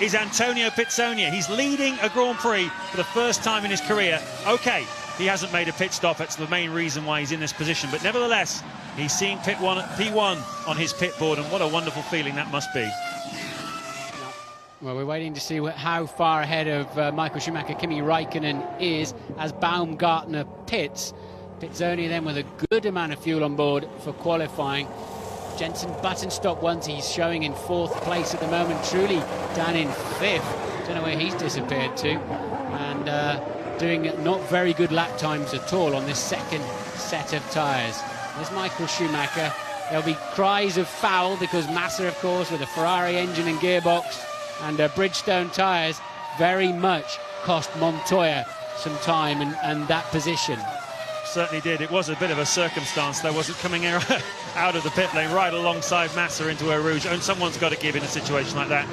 is Antonio Pizzonia. He's leading a Grand Prix for the first time in his career. Okay, he hasn't made a pit stop. That's the main reason why he's in this position. But nevertheless, he's seeing P1 on his pit board, and what a wonderful feeling that must be. Well, we're waiting to see how far ahead of Michael Schumacher Kimi Raikkonen is as Baumgartner pits. Pizzonia then with a good amount of fuel on board for qualifying. Jenson Button stopped once. He's showing in 4th place at the moment. Trulli down in 5th. Don't know where he's disappeared to. And doing not very good lap times at all on this second set of tyres. There's Michael Schumacher. There'll be cries of foul because Massa, of course, with a Ferrari engine and gearbox and Bridgestone tyres, very much cost Montoya some time and that position. Certainly did. It was a bit of a circumstance, though, wasn't coming out of the pit lane right alongside Massa into Eau Rouge, and someone's got to give in a situation like that,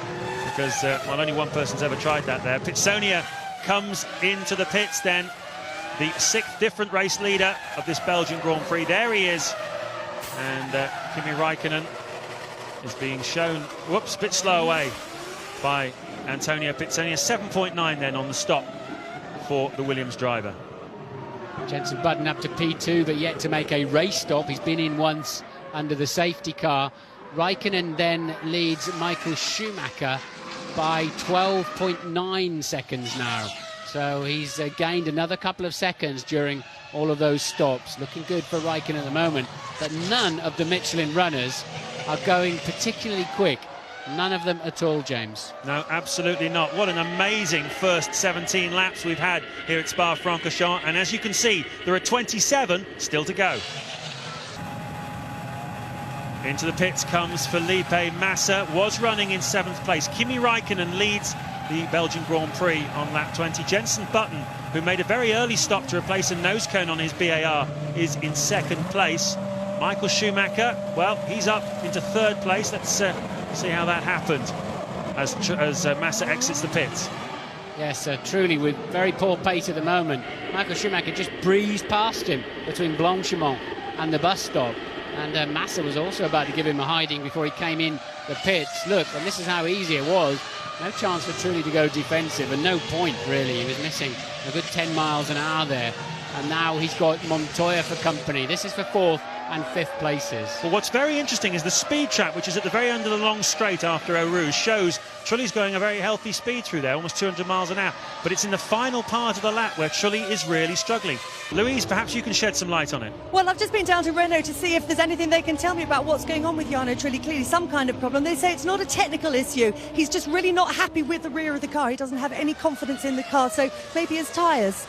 because well, only one person's ever tried that there. Pizzonia comes into the pits then, the 6th different race leader of this Belgian Grand Prix. There he is, and Kimi Raikkonen is being shown, whoops, a bit slow away by Antonio Pizzonia. 7.9 then on the stop for the Williams driver. Jenson Button up to P2, but yet to make a race stop. He's been in once under the safety car. Raikkonen then leads Michael Schumacher by 12.9 seconds now. So he's gained another couple of seconds during all of those stops. Looking good for Raikkonen at the moment, but none of the Michelin runners are going particularly quick. None of them at all, James. No, absolutely not. What an amazing first 17 laps we've had here at Spa-Francorchamps, and as you can see, there are 27 still to go. Into the pits comes Felipe Massa, was running in 7th place. Kimi Raikkonen leads the Belgian Grand Prix on lap 20. Jenson Button, who made a very early stop to replace a nose cone on his BAR, is in 2nd place. Michael Schumacher, well, he's up into 3rd place. Let's see how that happened as Massa exits the pits. Yes, truly with very poor pace at the moment. Michael Schumacher just breezed past him between Blanchimont and the bus stop. And Massa was also about to give him a hiding before he came in the pits. Look, and this is how easy it was. No chance for Trulli to go defensive, and no point, really. He was missing a good 10 miles an hour there. And now he's got Montoya for company. This is for 4th and 5th places. Well, what's very interesting is the speed trap, which is at the very end of the long straight after Eau Rouge, shows Trulli's going a very healthy speed through there, almost 200 miles an hour. But it's in the final part of the lap where Trulli is really struggling. Louise, perhaps you can shed some light on it. Well, I've just been down to Renault to see if there's anything they can tell me about what's going on with Jarno Trulli. Clearly some kind of problem. They say it's not a technical issue. He's just really not happy with the rear of the car. He doesn't have any confidence in the car, so maybe his tyres.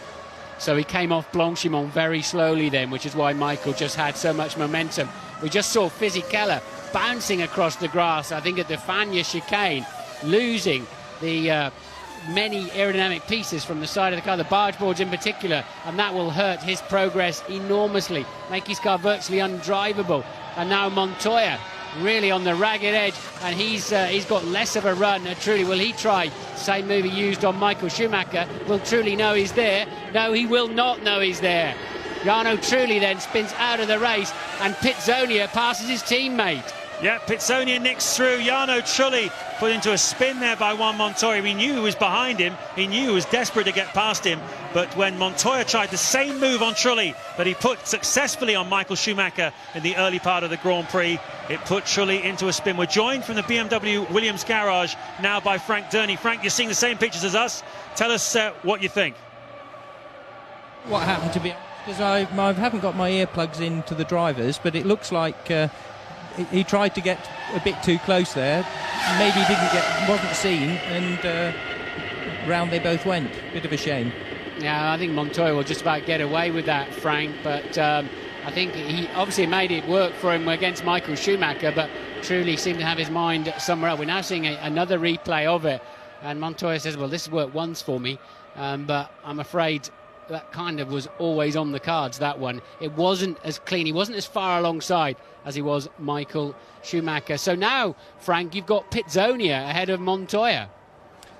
So he came off Blanchimont very slowly then, which is why Michael just had so much momentum. We just saw Fisichella bouncing across the grass, I think at the Fagnes chicane, losing the many aerodynamic pieces from the side of the car, the barge boards in particular, and that will hurt his progress enormously, make his car virtually undrivable. And now Montoya really on the ragged edge, and he's got less of a run. Trulli, will he try the same move he used on Michael Schumacher? Will Trulli know he's there? No, he will not know he's there. Jarno Trulli then spins out of the race, and Pitzonia passes his teammate. Yeah, Pitzonia nicks through. Jarno Trulli put into a spin there by Juan Montoya. He knew he was behind him. He knew he was desperate to get past him. But when Montoya tried the same move on Trulli that he put successfully on Michael Schumacher in the early part of the Grand Prix, it put Trulli into a spin. We're joined from the BMW Williams garage now by Frank Durney. Frank, you're seeing the same pictures as us. Tell us what you think. What happened, to be honest, because I haven't got my earplugs into the drivers, but it looks like he tried to get a bit too close there. Maybe wasn't seen, and round they both went. Bit of a shame. Yeah, I think Montoya will just about get away with that, Frank, but I think he obviously made it work for him against Michael Schumacher, but Trulli seemed to have his mind somewhere else. We're now seeing another replay of it, and Montoya says, well, this has worked once for me, but I'm afraid that kind of was always on the cards, that one. It wasn't as clean. He wasn't as far alongside as he was Michael Schumacher. So now, Frank, you've got Pitzonia ahead of Montoya.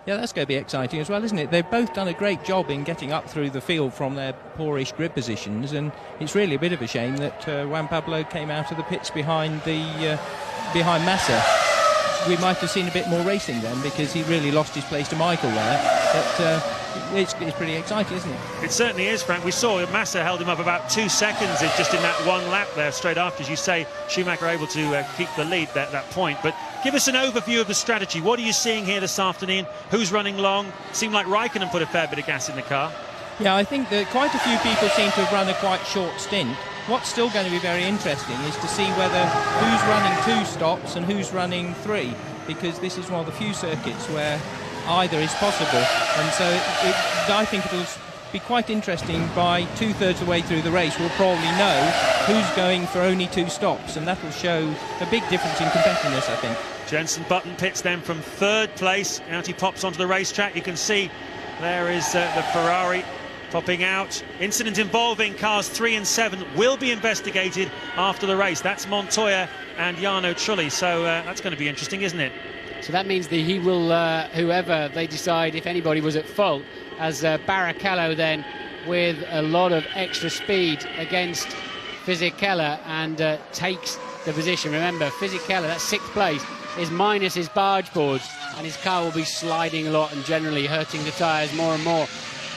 Yeah, that's going to be exciting as well, isn't it? They've both done a great job in getting up through the field from their poorish grid positions, and it's really a bit of a shame that Juan Pablo came out of the pits behind Massa. We might have seen a bit more racing then, because he really lost his place to Michael there. But it's pretty exciting, isn't it? It certainly is, Frank. We saw Massa held him up about 2 seconds just in that one lap there, straight after, as you say, Schumacher able to keep the lead at that point. But give us an overview of the strategy. What are you seeing here this afternoon? Who's running long? Seemed like Raikkonen put a fair bit of gas in the car. Yeah, I think that quite a few people seem to have run a quite short stint. What's still going to be very interesting is to see whether who's running 2 stops and who's running 3, because this is one of the few circuits where either is possible, and so I think it'll be quite interesting. By 2/3 of the way through the race we'll probably know who's going for only 2 stops, and that will show a big difference in competitiveness, I think. Jenson Button pits then from 3rd place. Out he pops onto the racetrack. You can see there is the Ferrari popping out. Incident involving cars 3 and 7 will be investigated after the race. That's Montoya and Jarno Trulli, so that's going to be interesting, isn't it? So that means that he will, whoever they decide, if anybody was at fault, as Barrichello then with a lot of extra speed against Fisichella and takes the position. Remember, Fisichella, that's 6th place, is minus his barge boards, and his car will be sliding a lot and generally hurting the tyres more and more.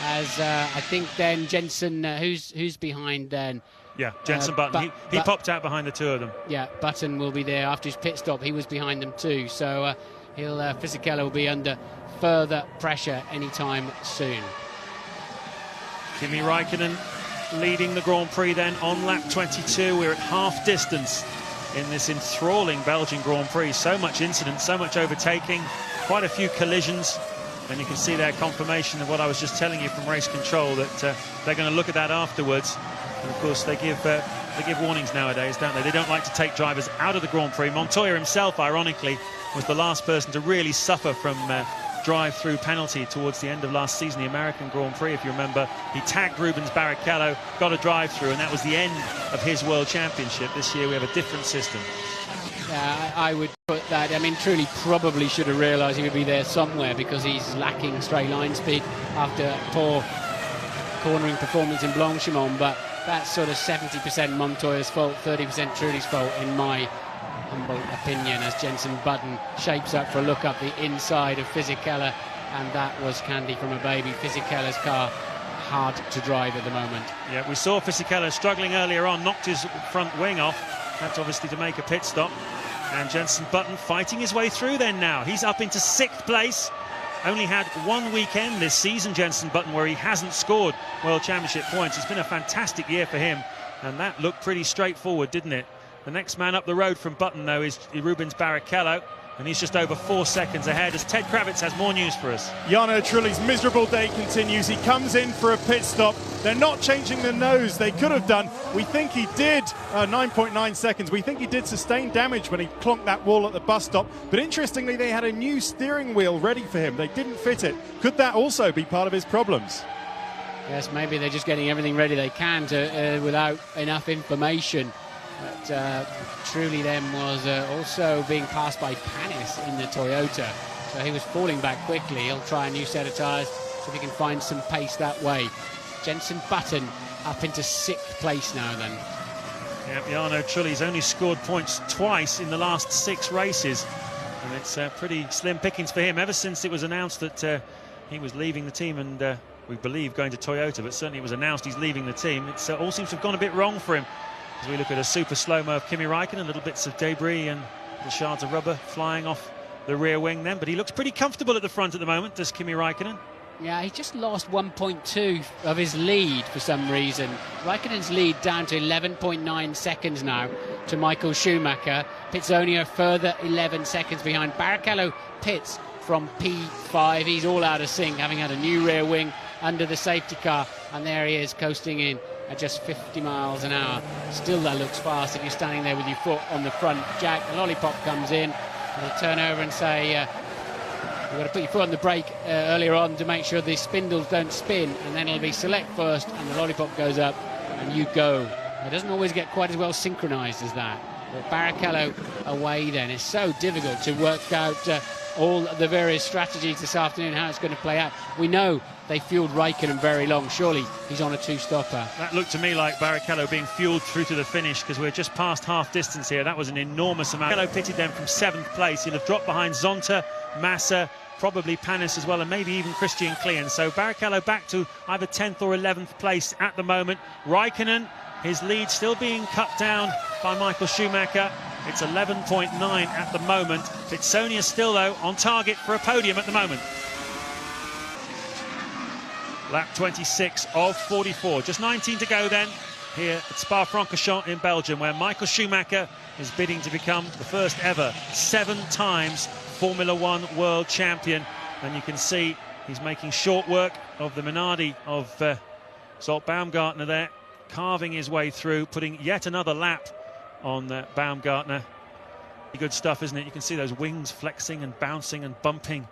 As I think then Jenson, who's behind then? Yeah, Jenson Button. He popped out behind the 2 of them. Yeah, Button will be there after his pit stop. He was behind them too. So Fisichella will be under further pressure anytime soon. Kimi Raikkonen leading the Grand Prix then on lap 22. We're at half distance in this enthralling Belgian Grand Prix. So much incident, so much overtaking, quite a few collisions. And you can see their confirmation of what I was just telling you from race control, that they're going to look at that afterwards. And of course they give warnings nowadays, don't they? They don't like to take drivers out of the Grand Prix. Montoya himself, ironically, was the last person to really suffer from drive-through penalty towards the end of last season, the American Grand Prix, if you remember. He tagged Rubens Barrichello, got a drive-through, and that was the end of his World Championship. This year we have a different system. Yeah, I would put that. I mean, Trulli probably should have realised he would be there somewhere, because he's lacking straight line speed after a poor cornering performance in Blanchimont. But that's sort of 70% Montoya's fault, 30% Trulli's fault, in my humble opinion, as Jenson Button shapes up for a look up the inside of Fisichella, and that was candy from a baby. Fisichella's car hard to drive at the moment. Yeah, we saw Fisichella struggling earlier on, knocked his front wing off. That's obviously to make a pit stop. And Jenson Button fighting his way through then now. He's up into 6th place. Only had one weekend this season, Jenson Button, where he hasn't scored World Championship points. It's been a fantastic year for him. And that looked pretty straightforward, didn't it? The next man up the road from Button, though, is Rubens Barrichello. And he's just over 4 seconds ahead, as Ted Kravitz has more news for us. Jarno Trulli's miserable day continues. He comes in for a pit stop. They're not changing the nose. They could have done. We think he did 9.9 seconds. We think he did sustain damage when he clonked that wall at the bus stop. But interestingly, they had a new steering wheel ready for him. They didn't fit it. Could that also be part of his problems? Yes, maybe they're just getting everything ready they can to, without enough information. But Trulli then was also being passed by Panis in the Toyota. So he was falling back quickly. He'll try a new set of tyres, so if he can find some pace that way. Jenson Button up into 6th place now then. Yeah, Jarno Trulli's only scored points twice in the last 6 races. And it's pretty slim pickings for him ever since it was announced that he was leaving the team, and we believe going to Toyota, but certainly it was announced he's leaving the team. It all seems to have gone a bit wrong for him. As we look at a super slow-mo of Kimi Räikkönen, little bits of debris and little shards of rubber flying off the rear wing then. But he looks pretty comfortable at the front at the moment, does Kimi Räikkönen. Yeah, he just lost 1.2 of his lead for some reason. Räikkönen's lead down to 11.9 seconds now to Michael Schumacher. Pizzonia further 11 seconds behind. Barrichello pits from P5. He's all out of sync, having had a new rear wing under the safety car. And there he is, coasting in at just 50 miles an hour. Still, that looks fast if you're standing there with your foot on the front jack. The lollipop comes in, and he'll turn over and say, you've got to put your foot on the brake earlier on to make sure the spindles don't spin, and then it'll be select first, and the lollipop goes up, and you go. It doesn't always get quite as well synchronised as that. But Barrichello away then. It's so difficult to work out all the various strategies this afternoon, how it's going to play out. We know they fueled Räikkönen very long. Surely he's on a 2-stopper. That looked to me like Barrichello being fueled through to the finish, because we're just past half distance here. That was an enormous amount. Barrichello pitted them from 7th place. He'll have dropped behind Zonta, Massa, probably Panis as well, and maybe even Christian Klien. So Barrichello back to either 10th or 11th place at the moment. Räikkönen, his lead still being cut down by Michael Schumacher. It's 11.9 at the moment. Pizzonia still, though, on target for a podium at the moment. Lap 26 of 44. Just 19 to go then here at Spa-Francorchamps in Belgium, where Michael Schumacher is bidding to become the first ever 7 times Formula One world champion. And you can see he's making short work of the Minardi of Zolt Baumgartner there, carving his way through, putting yet another lap on Baumgartner. Good stuff, isn't it? You can see those wings flexing and bouncing and bumping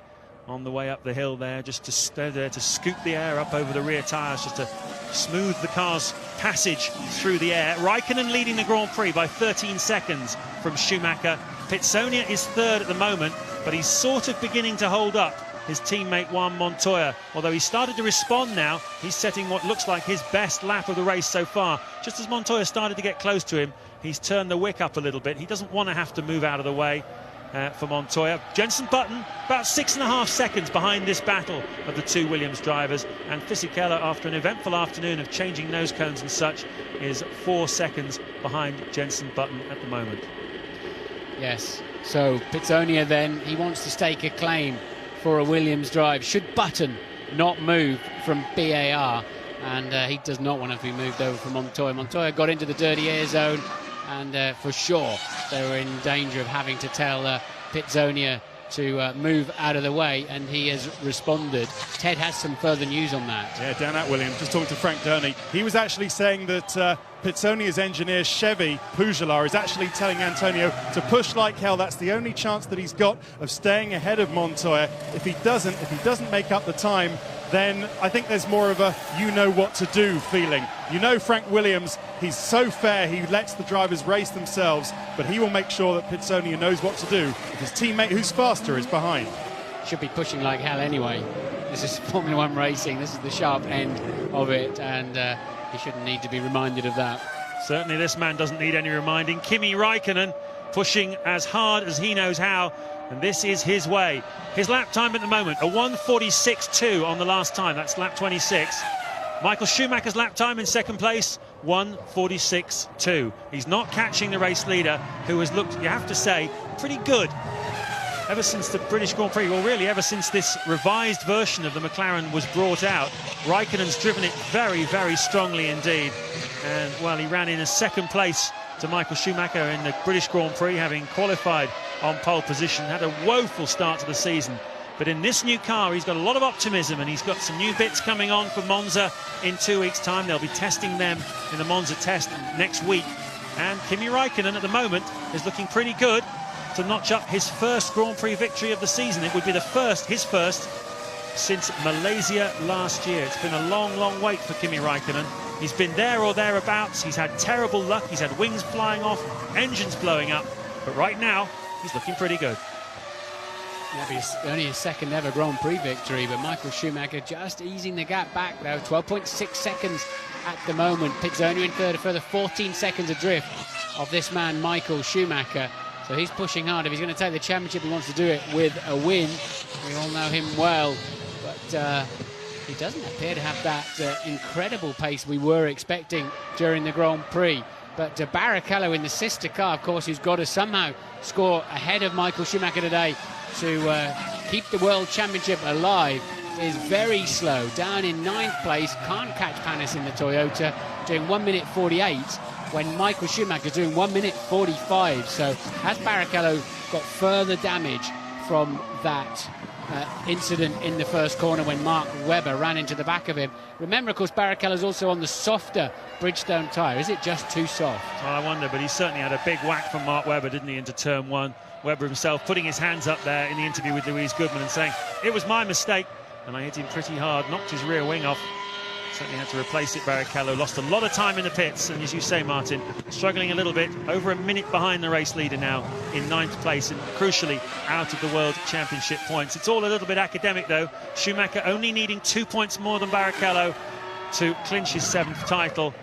on the way up the hill there, just to stay there to scoop the air up over the rear tyres, just to smooth the car's passage through the air. Räikkönen leading the Grand Prix by 13 seconds from Schumacher. Pizzonia is 3rd at the moment, but he's sort of beginning to hold up his teammate Juan Montoya. Although he started to respond now, he's setting what looks like his best lap of the race so far. Just as Montoya started to get close to him, he's turned the wick up a little bit. He doesn't want to have to move out of the way for Montoya. Jenson Button about 6.5 seconds behind this battle of the 2 Williams drivers, and Fisichella, after an eventful afternoon of changing nose cones and such, is 4 seconds behind Jenson Button at the moment. Yes, so Pizzonia then, he wants to stake a claim for a Williams drive. Should Button not move from BAR, and he does not want to be moved over from Montoya. Montoya got into the dirty air zone, and for sure they were in danger of having to tell Pizzonia to move out of the way, and he has responded. Ted has some further news on that. Yeah, Dan Atwilliam, just talking to Frank Durney. He was actually saying that Pizzonia's engineer, Chevy Pujolar, is actually telling Antonio to push like hell. That's the only chance that he's got of staying ahead of Montoya. If he doesn't make up the time, then I think there's more of a you-know-what-to-do feeling. You know Frank Williams, he's so fair, he lets the drivers race themselves, but he will make sure that Pizzonia knows what to do if his teammate who's faster is behind. Should be pushing like hell anyway. This is Formula One racing, this is the sharp end of it, and he shouldn't need to be reminded of that. Certainly this man doesn't need any reminding. Kimi Raikkonen pushing as hard as he knows how, and this is his way. His lap time at the moment, a 1:46.2 on the last time, that's lap 26. Michael Schumacher's lap time in second place, 1:46.2. He's not catching the race leader, who has looked, you have to say, pretty good ever since the British Grand Prix. Well, really, ever since this revised version of the McLaren was brought out. Raikkonen's driven it very, very strongly indeed. And, well, he ran in a second place to Michael Schumacher in the British Grand Prix, having qualified on pole position. Had a woeful start to the season. But in this new car, he's got a lot of optimism, and he's got some new bits coming on for Monza in 2 weeks' time. They'll be testing them in the Monza test next week. And Kimi Raikkonen, at the moment, is looking pretty good to notch up his first Grand Prix victory of the season. It would be his first since Malaysia last year. It's been a long, long wait for Kimi Raikkonen. He's been there or thereabouts. He's had terrible luck. He's had wings flying off, engines blowing up. But right now, he's looking pretty good. Maybe only his second ever Grand Prix victory, but Michael Schumacher just easing the gap back though. 12.6 seconds at the moment. Pizzonia in third, a further 14 seconds adrift of this man, Michael Schumacher. So he's pushing hard. If he's going to take the championship, he wants to do it with a win. We all know him well, but he doesn't appear to have that incredible pace we were expecting during the Grand Prix. But Barrichello in the sister car, of course, who's got to somehow score ahead of Michael Schumacher today to keep the World Championship alive, is very slow. Down in 9th place, can't catch Panis in the Toyota, doing 1:48, when Michael Schumacher's doing 1:45. So has Barrichello got further damage from that incident in the first corner when Mark Webber ran into the back of him? Remember, of course, Barrichello's also on the softer Bridgestone tyre. Is it just too soft? Well, I wonder, but he certainly had a big whack from Mark Webber, didn't he, into turn one. Webber himself putting his hands up there in the interview with Louise Goodman and saying, it was my mistake, and I hit him pretty hard, knocked his rear wing off. Certainly had to replace it, Barrichello. Lost a lot of time in the pits, and as you say, Martin, struggling a little bit, over a minute behind the race leader now in 9th place, and crucially out of the World Championship points. It's all a little bit academic, though. Schumacher only needing 2 points more than Barrichello to clinch his 7th title,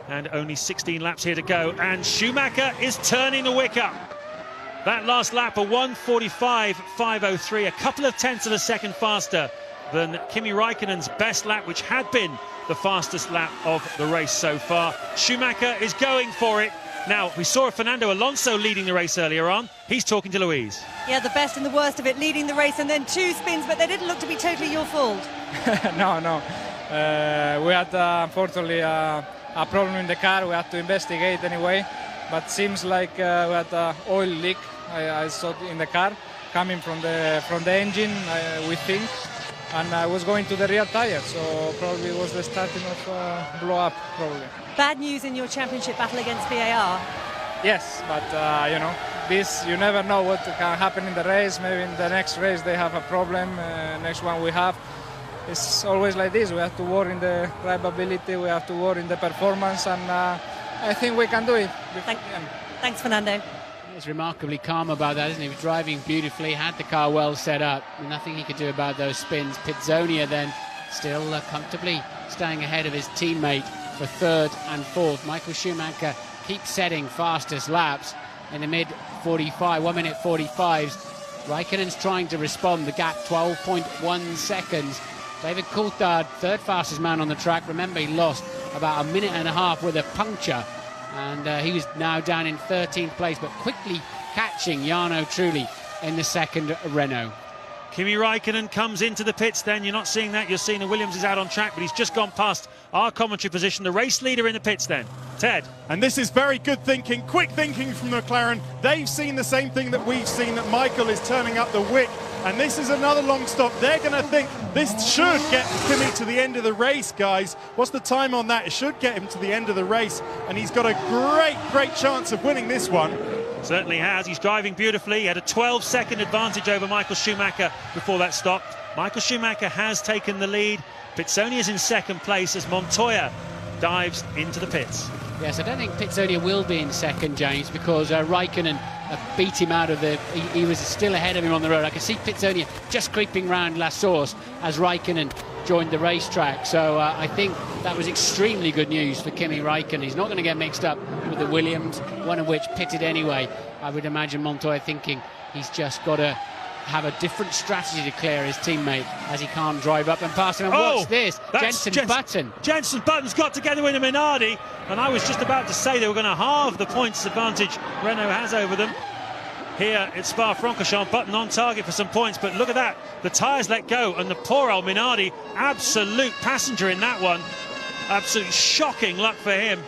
and only 16 laps here to go, and Schumacher is turning the wick up. That last lap, a 1:45.503, a couple of tenths of a second faster than Kimi Raikkonen's best lap, which had been the fastest lap of the race so far. Schumacher is going for it. Now, we saw Fernando Alonso leading the race earlier on. He's talking to Louise. Yeah, the best and the worst of it, leading the race and then 2 spins, but they didn't look to be totally your fault. No. We had, unfortunately, a problem in the car. We had to investigate anyway. But seems like we had an oil leak, I saw in the car, coming from the engine, we think. And I was going to the rear tire, so probably it was the starting of blow up, probably. Bad news in your championship battle against VAR. Yes, but this, you never know what can happen in the race. Maybe in the next race they have a problem, next one we have. It's always like this. We have to work in the drivability, we have to work in the performance, and I think we can do it. Thanks, Fernando. He's remarkably calm about that, isn't he? He was driving beautifully, had the car well set up. Nothing he could do about those spins. Pizzonia then still comfortably staying ahead of his teammate for 3rd and 4th. Michael Schumacher keeps setting fastest laps in the mid-45, 1:45s. Raikkonen's trying to respond. The gap 12.1 seconds. David Coulthard, 3rd fastest man on the track. Remember, he lost about a minute and a half with a puncture. And he was now down in 13th place, but quickly catching Jarno Trulli in the 2nd Renault. Kimi Raikkonen comes into the pits then. You're not seeing that. You're seeing the Williams is out on track, but he's just gone past our commentary position. The race leader in the pits then. Ted. And this is very good thinking, quick thinking from McLaren. They've seen the same thing that we've seen, that Michael is turning up the wick. And this is another long stop. They're going to think this should get Kimi to the end of the race, guys. What's the time on that? It should get him to the end of the race. And he's got a great chance of winning this one. Certainly has. He's driving beautifully. He had a 12-second advantage over Michael Schumacher before that stopped. Michael Schumacher has taken the lead. Pitsonia is in second place as Montoya dives into the pits. Yes, I don't think Pitsonia will be in second, James, because Raikkonen beat him out of the... He was still ahead of him on the road. I can see Pitsonia just creeping round La Source as Raikkonen joined the racetrack. So I think that was extremely good news for Kimi Raikkonen. He's not going to get mixed up with the Williams, one of which pitted anyway. I would imagine Montoya thinking he's just got to have a different strategy to clear his teammate, as he can't drive up and pass him. And what's this? Jenson Button. Jenson Button's got together with a Minardi, and I was just about to say they were going to halve the points advantage Renault has over them. Here at Spa-Francorchamps, Button on target for some points, but look at that. The tyres let go, and the poor old Minardi, absolute passenger in that one. Absolutely shocking luck for him.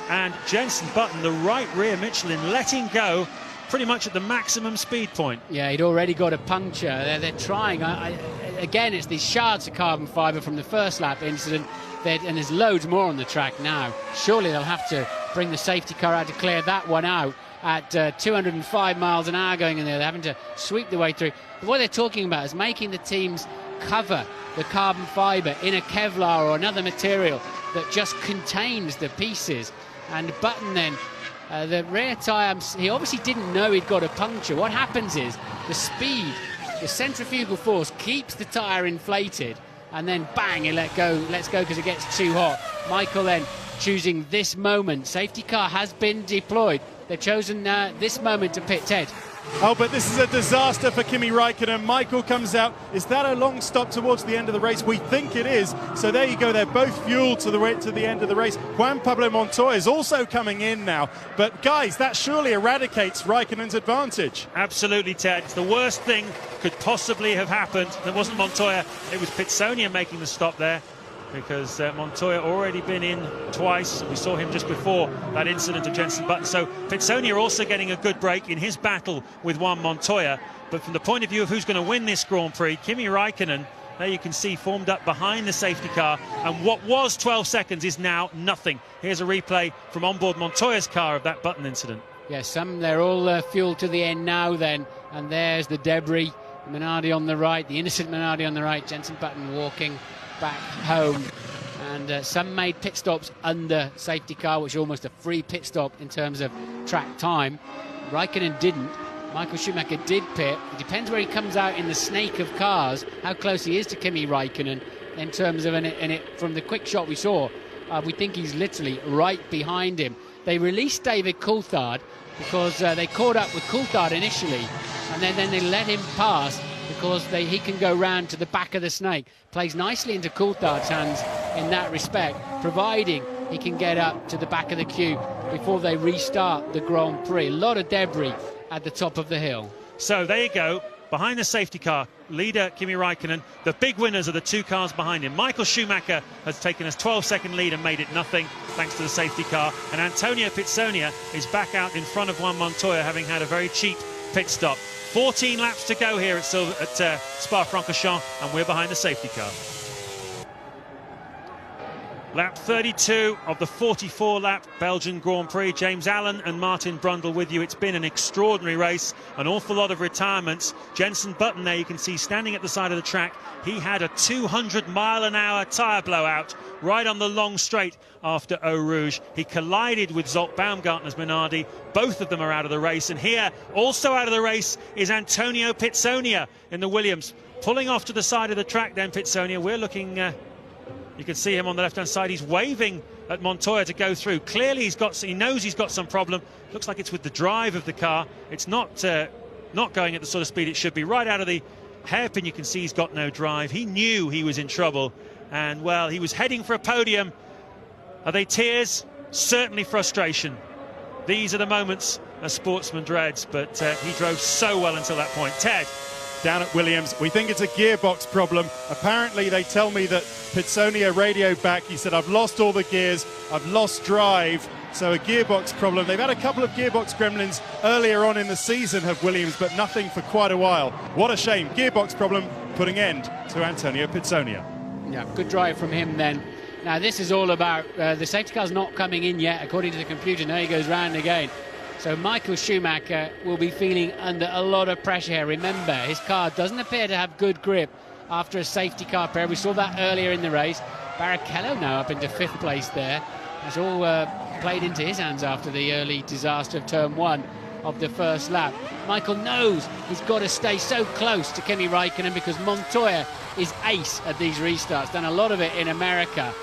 And Jenson Button, the right rear Michelin, letting go pretty much at the maximum speed point. Yeah, he'd already got a puncture. They're trying. Again, it's these shards of carbon fibre from the first lap incident, and there's loads more on the track now. Surely they'll have to bring the safety car out to clear that one out at 205 miles an hour going in there. They're having to sweep the way through. But what they're talking about is making the teams cover the carbon fibre in a Kevlar or another material that just contains the pieces. And Button then, the rear tyre, he obviously didn't know he'd got a puncture. What happens is the speed, the centrifugal force keeps the tyre inflated, and then bang, it lets go because it gets too hot. Michael then choosing this moment. Safety car has been deployed. They've chosen this moment to pit. Ted. Oh, but this is a disaster for Kimi Raikkonen. Michael comes out. Is that a long stop towards the end of the race? We think it is. So there you go. They're both fueled to the end of the race. Juan Pablo Montoya is also coming in now. But guys, that surely eradicates Raikkonen's advantage. Absolutely, Ted. It's the worst thing could possibly have happened. It wasn't Montoya. It was Pitsonia making the stop there, because Montoya already been in twice. We saw him just before that incident of Jenson Button. So Pitsonia also getting a good break in his battle with Juan Montoya. But from the point of view of who's going to win this Grand Prix, Kimi Raikkonen, there you can see formed up behind the safety car. And what was 12 seconds is now nothing. Here's a replay from onboard Montoya's car of that Button incident. Yes, they're all fueled to the end now then. And there's the debris. Minardi on the right, the innocent Minardi on the right. Jenson Button walking back home, and some made pit stops under safety car, which is almost a free pit stop in terms of track time. Raikkonen didn't. Michael Schumacher did pit. It depends where he comes out in the snake of cars, how close he is to Kimi Raikkonen in terms of from the quick shot we saw. We think he's literally right behind him. They released David Coulthard because they caught up with Coulthard initially, and then they let him pass because he can go round to the back of the snake. Plays nicely into Coulthard's hands in that respect, providing he can get up to the back of the queue before they restart the Grand Prix. A lot of debris at the top of the hill. So there you go. Behind the safety car, leader Kimi Raikkonen. The big winners are the two cars behind him. Michael Schumacher has taken a 12-second lead and made it nothing thanks to the safety car. And Antonio Pitsonia is back out in front of Juan Montoya, having had a very cheap pit stop. 14 laps to go here at Spa-Francorchamps, and we're behind the safety car. Lap 32 of the 44-lap Belgian Grand Prix. James Allen and Martin Brundle with you. It's been an extraordinary race, an awful lot of retirements. Jenson Button there, you can see standing at the side of the track. He had a 200-mile-an-hour tyre blowout right on the long straight after Eau Rouge. He collided with Zolt Baumgartner's Minardi. Both of them are out of the race. And here, also out of the race, is Antonio Pitsonia in the Williams. Pulling off to the side of the track then, Pitsonia. We're looking... You can see him on the left-hand side. He's waving at Montoya to go through. Clearly, he knows he's got some problem. Looks like it's with the drive of the car. It's not going at the sort of speed it should be. Right out of the hairpin, you can see he's got no drive. He knew he was in trouble. And, well, he was heading for a podium. Are they tears? Certainly frustration. These are the moments a sportsman dreads. But he drove so well until that point. Ted. down at Williams. We think it's a gearbox problem. Apparently, they tell me that Pitsonia radioed back. He said, I've lost all the gears, I've lost drive. So a gearbox problem. They've had a couple of gearbox gremlins earlier on in the season, have Williams, but nothing for quite a while. What a shame. Gearbox problem putting end to Antonio Pitsonia. Yeah, good drive from him then. Now this is all about the safety car's not coming in yet, according to the computer. Now he goes round again. So Michael Schumacher will be feeling under a lot of pressure here. Remember, his car doesn't appear to have good grip after a safety car pair. We saw that earlier in the race. Barrichello now up into 5th place there. It's all played into his hands after the early disaster of turn 1 of the first lap. Michael knows he's got to stay so close to Kimi Raikkonen because Montoya is ace at these restarts, done a lot of it in America,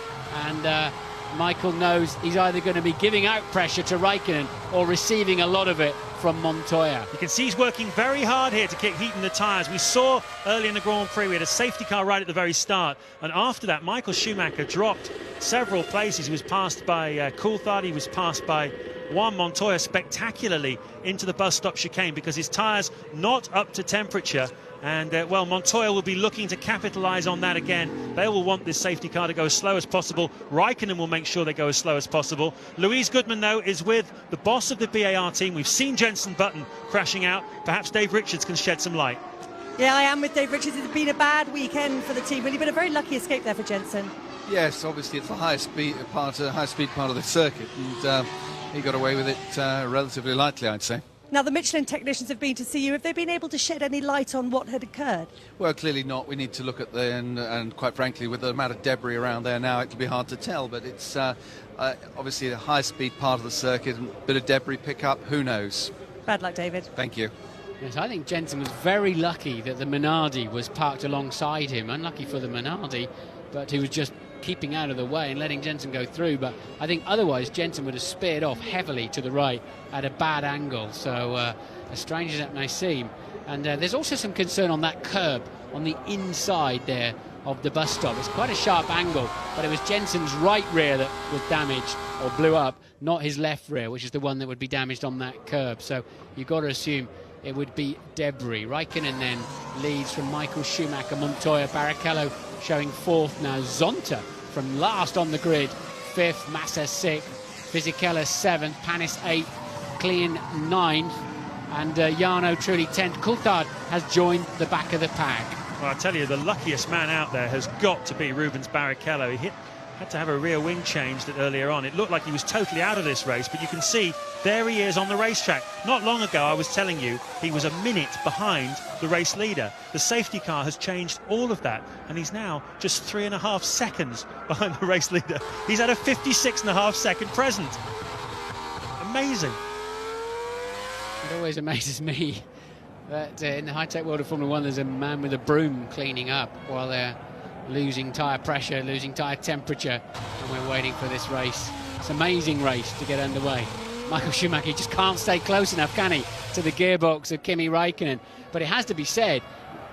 and Michael knows he's either going to be giving out pressure to Raikkonen or receiving a lot of it from Montoya. You can see he's working very hard here to keep heating the tyres. We saw early in the Grand Prix, we had a safety car right at the very start, and after that Michael Schumacher dropped several places. He was passed by Coulthard, he was passed by Juan Montoya spectacularly into the bus stop chicane because his tyres not up to temperature. And, well, Montoya will be looking to capitalise on that again. They will want this safety car to go as slow as possible. Raikkonen will make sure they go as slow as possible. Louise Goodman, though, is with the boss of the BAR team. We've seen Jenson Button crashing out. Perhaps Dave Richards can shed some light. Yeah, I am with Dave Richards. It's been a bad weekend for the team. Really been a very lucky escape there for Jenson. Yes, obviously it's the high-speed part of the circuit. And he got away with it relatively lightly, I'd say. Now, the Michelin technicians have been to see you. Have they been able to shed any light on what had occurred? Well, clearly not. We need to look at and quite frankly, with the amount of debris around there now, it'll be hard to tell. But it's obviously a high-speed part of the circuit, a bit of debris pickup, who knows? Bad luck, David. Thank you. Yes, I think Jenson was very lucky that the Minardi was parked alongside him. Unlucky for the Minardi, but he was just keeping out of the way and letting Jenson go through. But I think otherwise Jenson would have speared off heavily to the right at a bad angle. So as strange as that may seem. And there's also some concern on that curb on the inside there of the bus stop. It's quite a sharp angle, but it was Jenson's right rear that was damaged or blew up, not his left rear, which is the one that would be damaged on that curb. So you've got to assume it would be debris. Raikkonen then leads from Michael Schumacher, Montoya, Barrichello showing 4th now. Zonta from last on the grid, 5th, Massa 6th, Fisichella 7th, Panis 8th, Klein 9th, and Jarno Trulli 10th. Coulthard has joined the back of the pack. Well, I tell you, the luckiest man out there has got to be Rubens Barrichello. He had to have a rear wing changed earlier on. It looked like he was totally out of this race, but you can see there he is on the racetrack. Not long ago, I was telling you, he was a minute behind the race leader. The safety car has changed all of that, and he's now just 3.5 seconds behind the race leader. He's at a 56.5 second present. Amazing. It always amazes me that in the high-tech world of Formula 1, there's a man with a broom cleaning up while they're losing tyre pressure, losing tyre temperature, and we're waiting for this race. It's an amazing race to get underway. Michael Schumacher just can't stay close enough, can he, to the gearbox of Kimi Raikkonen. But it has to be said,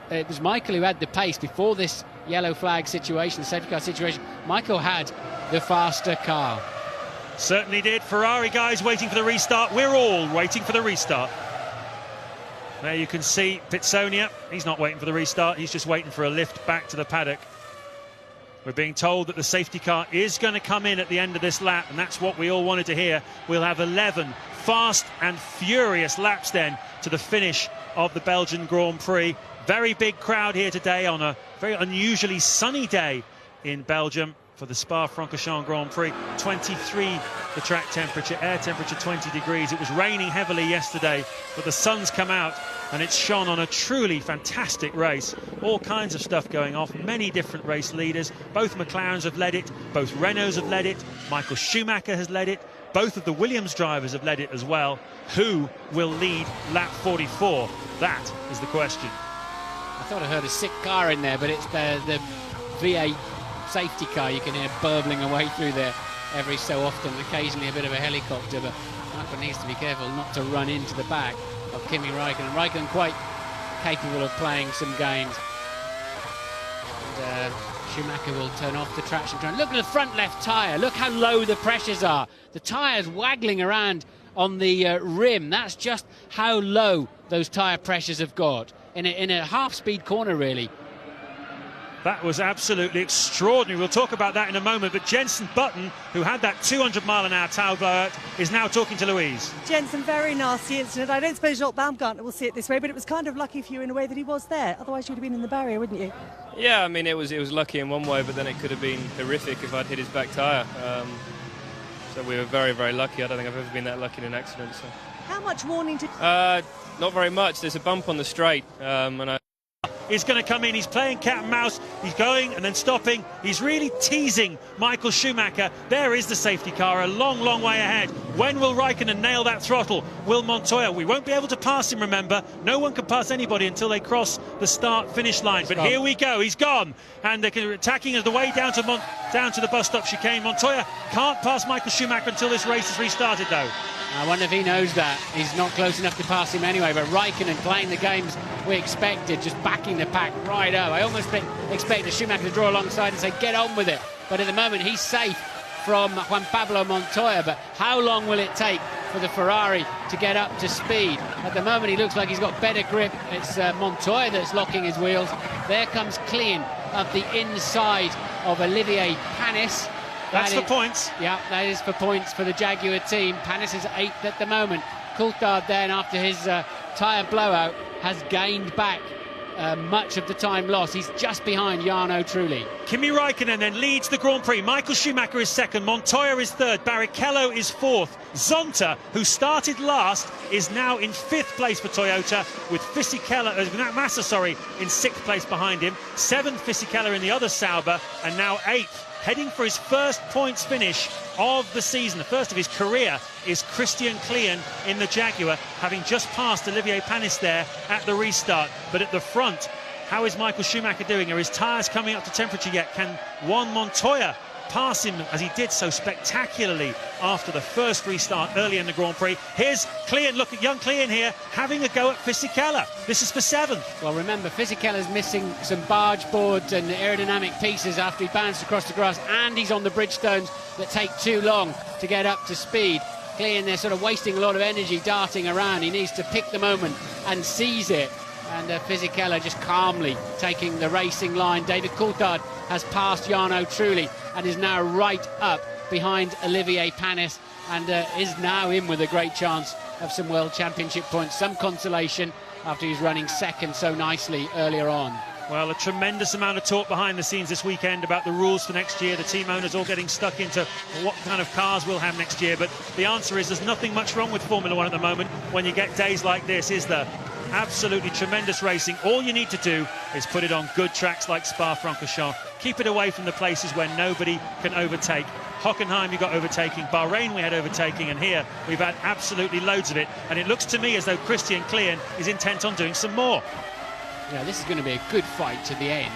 it was Michael who had the pace before this yellow flag situation, the safety car situation. Michael had the faster car. Certainly did. Ferrari guys waiting for the restart. We're all waiting for the restart. There you can see Pitsonia. He's not waiting for the restart. He's just waiting for a lift back to the paddock. We're being told that the safety car is going to come in at the end of this lap, and that's what we all wanted to hear. We'll have 11 fast and furious laps then to the finish of the Belgian Grand Prix. Very big crowd here today on a very unusually sunny day in Belgium for the Spa-Francorchamps Grand Prix. 23 the track temperature, air temperature 20 degrees. It was raining heavily yesterday, but the sun's come out and it's shone on a truly fantastic race. All kinds of stuff going off, many different race leaders. Both McLarens have led it, both Renaults have led it, Michael Schumacher has led it, both of the Williams drivers have led it as well. Who will lead lap 44? That is the question. I thought I heard a sick car in there, but it's the V8 safety car. You can hear burbling away through there every so often, occasionally a bit of a helicopter, but Michael needs to be careful not to run into the back of Kimi Raikkonen. Raikkonen quite capable of playing some games. And Schumacher will turn off the traction control. Look at the front left tyre. Look how low the pressures are. The tyre's waggling around on the rim. That's just how low those tyre pressures have got. in a half-speed corner, really. That was absolutely extraordinary. We'll talk about that in a moment. But Jenson Button, who had that 200-mile-an-hour tail blowout, is now talking to Louise. Jenson, very nasty incident. I don't suppose Jock Baumgartner will see it this way, but it was kind of lucky for you in a way that he was there. Otherwise, you would have been in the barrier, wouldn't you? Yeah, I mean, it was lucky in one way, but then it could have been horrific if I'd hit his back tyre. So we were very, very lucky. I don't think I've ever been that lucky in an accident. So. How much warning did... Not very much. There's a bump on the straight, and is going to come in. He's playing cat and mouse. He's going and then stopping. He's really teasing Michael Schumacher. There is the safety car, a long, long way ahead. When will Raikkonen nail that throttle? Will Montoya? We won't be able to pass him, remember. No one can pass anybody until they cross the start-finish line. But here we go. He's gone. And they're attacking as the way down to the bus stop chicane. Montoya can't pass Michael Schumacher until this race has restarted, though. I wonder if he knows that. He's not close enough to pass him anyway, but Raikkonen playing the games we expected, just backing the pack right up. I almost expected Schumacher to draw alongside and say, get on with it. But at the moment, he's safe from Juan Pablo Montoya. But how long will it take for the Ferrari to get up to speed? At the moment, he looks like he's got better grip. It's Montoya that's locking his wheels. There comes Klein up the inside of Olivier Panis. That's for points. Yeah, that is for points for the Jaguar team. Panis is 8th at the moment. Coulthard then, after his tyre blowout, has gained back much of the time lost. He's just behind Jarno Trulli. Kimi Raikkonen then leads the Grand Prix. Michael Schumacher is 2nd. Montoya is 3rd. Barrichello is 4th. Zonta, who started last, is now in 5th place for Toyota, with Massa in 6th place behind him. 7th Fisichella in the other Sauber, and now 8th. Heading for his first points finish of the season, the first of his career, is Christian Klein in the Jaguar, having just passed Olivier Panis there at the restart. But at the front, how is Michael Schumacher doing? Are his tyres coming up to temperature yet? Can Juan Montoya pass him as he did so spectacularly after the first restart early in the Grand Prix? Here's Klein, look at young Klein here, having a go at Fisichella. This is for 7th. Well, remember, Fisichella's missing some barge boards and aerodynamic pieces after he bounced across the grass, and he's on the Bridgestones that take too long to get up to speed. Klein, they're sort of wasting a lot of energy darting around. He needs to pick the moment and seize it. And Fisichella just calmly taking the racing line. David Coulthard has passed Jarno Trulli and is now right up behind Olivier Panis, and is now in with a great chance of some World Championship points. Some consolation after he's running 2nd so nicely earlier on. Well, a tremendous amount of talk behind the scenes this weekend about the rules for next year. The team owners all getting stuck into what kind of cars we'll have next year. But the answer is there's nothing much wrong with Formula One at the moment when you get days like this, is there? Absolutely tremendous racing. All you need to do is put it on good tracks like Spa-Francorchamps. Keep it away from the places where nobody can overtake. Hockenheim, you got overtaking. Bahrain, we had overtaking. And here, we've had absolutely loads of it. And it looks to me as though Christian Klein is intent on doing some more. Yeah, this is going to be a good fight to the end.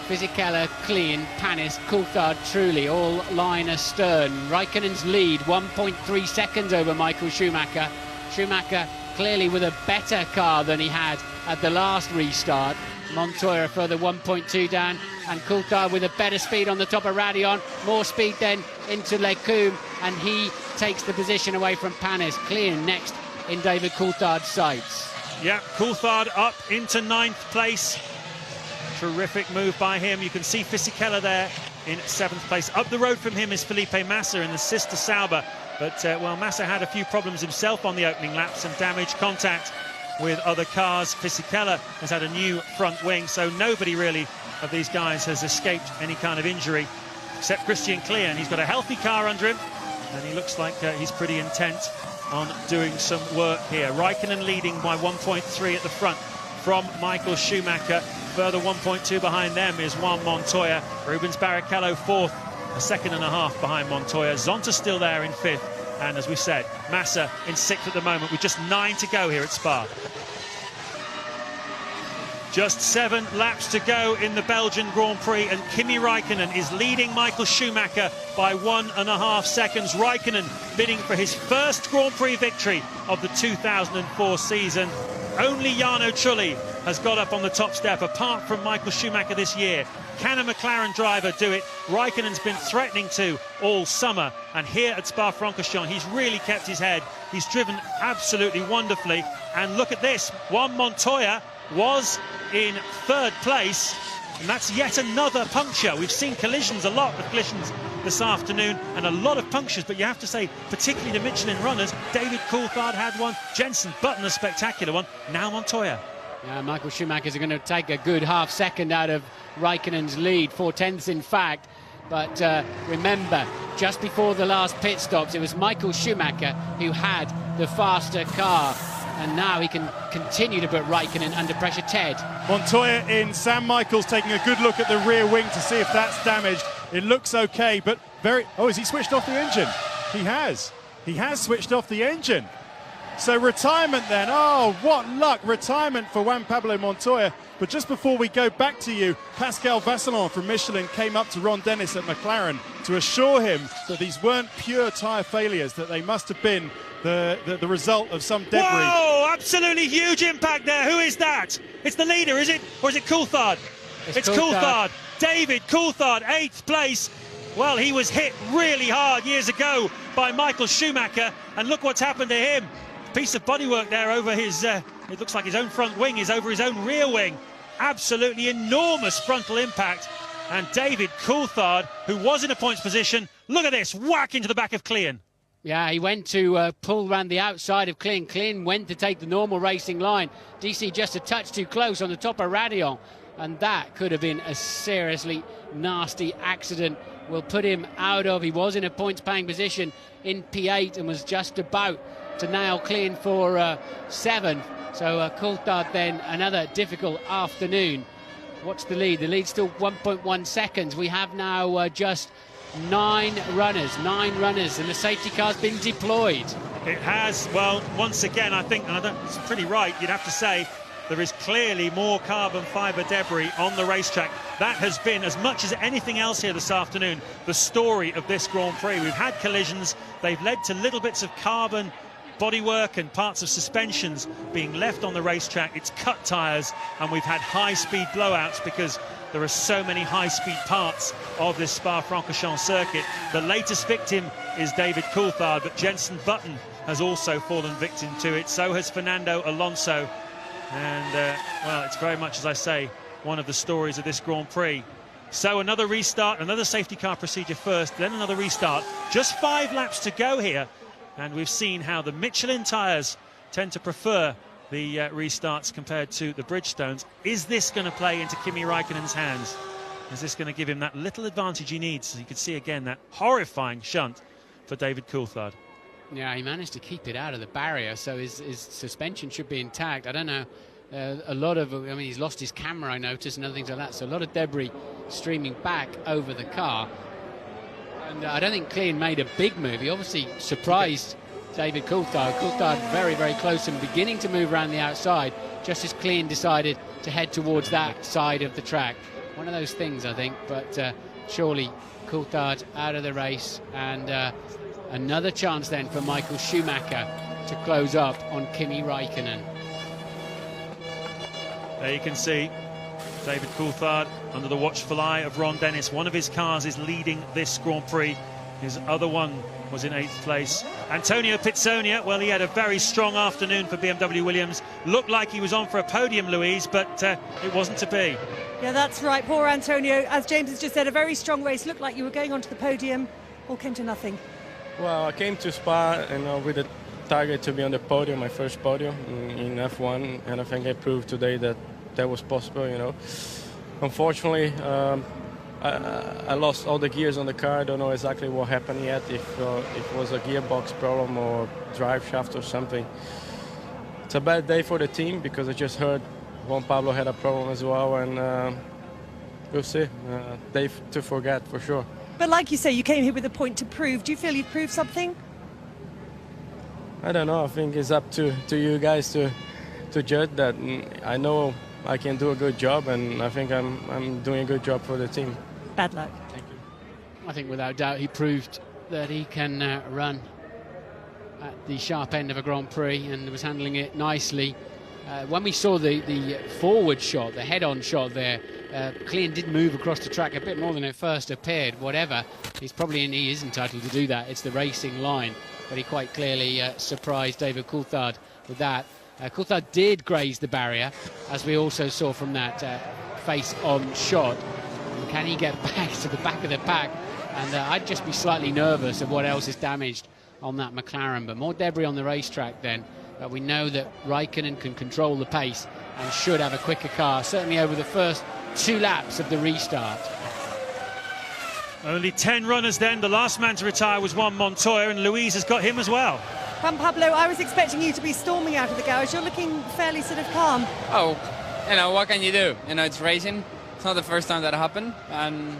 Fisichella, Klein, Panis, Coulthard, Trulli, all line astern. Raikkonen's lead, 1.3 seconds over Michael Schumacher. Schumacher clearly with a better car than he had at the last restart. Montoya a further 1.2 down, and Coulthard with a better speed on the top of Raidillon. More speed then into Lecombe, and he takes the position away from Panis. Klein next in David Coulthard's sights. Yeah, Coulthard up into 9th place. Terrific move by him. You can see Fisichella there in 7th place. Up the road from him is Felipe Massa in the sister Sauber. But, well, Massa had a few problems himself on the opening lap, some damage, contact with other cars. Fisichella has had a new front wing, so nobody really of these guys has escaped any kind of injury, except Christian Klein. He's got a healthy car under him, and he looks like he's pretty intent on doing some work here. Raikkonen leading by 1.3 at the front from Michael Schumacher. Further 1.2 behind them is Juan Montoya. Rubens Barrichello 4th. A second and a half behind Montoya. Zonta still there in 5th. And as we said, Massa in 6th at the moment with just 9 to go here at Spa. Just 7 laps to go in the Belgian Grand Prix, and Kimi Raikkonen is leading Michael Schumacher by 1.5 seconds. Raikkonen bidding for his first Grand Prix victory of the 2004 season. Only Jarno Trulli has got up on the top step, apart from Michael Schumacher this year. Can a McLaren driver do it? Raikkonen's been threatening to all summer, and here at Spa-Francorchamps, he's really kept his head. He's driven absolutely wonderfully, and look at this. Juan Montoya was in third place, and that's yet another puncture. We've seen collisions, a lot of collisions this afternoon, and a lot of punctures, but you have to say, particularly the Michelin runners, David Coulthard had one, Jenson Button a spectacular one, now Montoya. Yeah, Michael Schumacher's going to take a good half second out of Raikkonen's lead, 4/10 in fact. But remember, just before the last pit stops, it was Michael Schumacher who had the faster car. And now he can continue to put Raikkonen under pressure. Ted. Montoya in, Sam Michaels taking a good look at the rear wing to see if that's damaged. It looks okay, but very... Oh, has he switched off the engine? He has. He has switched off the engine. So retirement then. Oh, what luck. Retirement for Juan Pablo Montoya. But just before we go back to you, Pascal Vasselon from Michelin came up to Ron Dennis at McLaren to assure him that these weren't pure tyre failures, that they must have been the result of some debris. Whoa, absolutely huge impact there. Who is that? It's the leader, is it? Or is it Coulthard? It's Coulthard. David Coulthard, 8th place. Well, he was hit really hard years ago by Michael Schumacher, and look what's happened to him. Piece of bodywork there over his, it looks like his own front wing is over his own rear wing. Absolutely enormous frontal impact. And David Coulthard, who was in a points position, look at this, whack into the back of Klein. Yeah, he went to pull around the outside of Klein. Klein went to take the normal racing line. DC just a touch too close on the top of Radion. And that could have been a seriously nasty accident. Will put him out of, he was in a points-paying position in P8 and was just about to nail Klein for 7th. So Coulthard then, another difficult afternoon. What's the lead? The lead's still 1.1 seconds. We have now just 9 runners, and the safety car's been deployed. It has. Well, once again, I think, and it's pretty right, you'd have to say, there is clearly more carbon fibre debris on the racetrack. That has been, as much as anything else here this afternoon, the story of this Grand Prix. We've had collisions. They've led to little bits of carbon bodywork and parts of suspensions being left on the racetrack. It's cut tyres, and we've had high-speed blowouts because there are so many high-speed parts of this Spa-Francorchamps circuit. The latest victim is David Coulthard, but Jenson Button has also fallen victim to it. So has Fernando Alonso. And, well, it's very much, as I say, one of the stories of this Grand Prix. So another restart, another safety car procedure first, then another restart. Just 5 laps to go here. And we've seen how the Michelin tyres tend to prefer the restarts compared to the Bridgestones. Is this going to play into Kimi Raikkonen's hands? Is this going to give him that little advantage he needs? As you can see again, that horrifying shunt for David Coulthard. Yeah, he managed to keep it out of the barrier, so his suspension should be intact. I don't know, a lot of, I mean, he's lost his camera, I noticed, and other things like that, so a lot of debris streaming back over the car. And I don't think Klein made a big move. He obviously surprised David Coulthard. Coulthard very, very close and beginning to move around the outside, just as Klein decided to head towards that side of the track. One of those things, I think, but surely Coulthard out of the race, and another chance then for Michael Schumacher to close up on Kimi Raikkonen. There you can see David Coulthard under the watchful eye of Ron Dennis. One of his cars is leading this Grand Prix. His other one was in 8th place. Antonio Pizzonia, well, he had a very strong afternoon for BMW Williams. Looked like he was on for a podium, Louise, but it wasn't to be. Yeah, that's right. Poor Antonio. As James has just said, a very strong race. Looked like you were going onto the podium. All came to nothing. Well, I came to Spa with a target to be on the podium, my first podium in F1, and I think I proved today that that was possible, you know. Unfortunately, I lost all the gears on the car. I don't know exactly what happened yet, if it was a gearbox problem or drive shaft or something. It's a bad day for the team because I just heard Juan Pablo had a problem as well, and we'll see. Day to forget for sure. But like you say, you came here with a point to prove. Do you feel you've proved something? I don't know. I think it's up to you guys to judge that. I know I can do a good job, and I think I'm doing a good job for the team. Bad luck. Thank you. I think without doubt he proved that he can run at the sharp end of a Grand Prix and was handling it nicely. when we saw the forward shot, the head-on shot there, Klein did move across the track a bit more than it first appeared. Whatever, he is entitled to do that. It's the racing line, but he quite clearly surprised David Coulthard with that. Coulthard did graze the barrier, as we also saw from that face-on shot. Can he get back to the back of the pack? And I'd just be slightly nervous of what else is damaged on that McLaren, but more debris on the racetrack then. But we know that Raikkonen can control the pace and should have a quicker car, certainly over the first 2 laps of the restart. Only 10 runners then. The last man to retire was Juan Montoya, and Louise has got him as well. Juan Pablo, I was expecting you to be storming out of the garage. You're looking fairly sort of calm. Oh, what can you do? It's racing. It's not the first time that happened, and,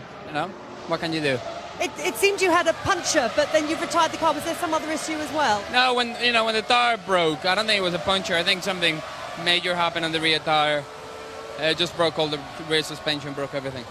what can you do? It seemed you had a puncture, but then you've retired the car. Was there some other issue as well? No, when the tire broke, I don't think it was a puncture. I think something major happened on the rear tire. It just broke all the rear suspension, broke everything.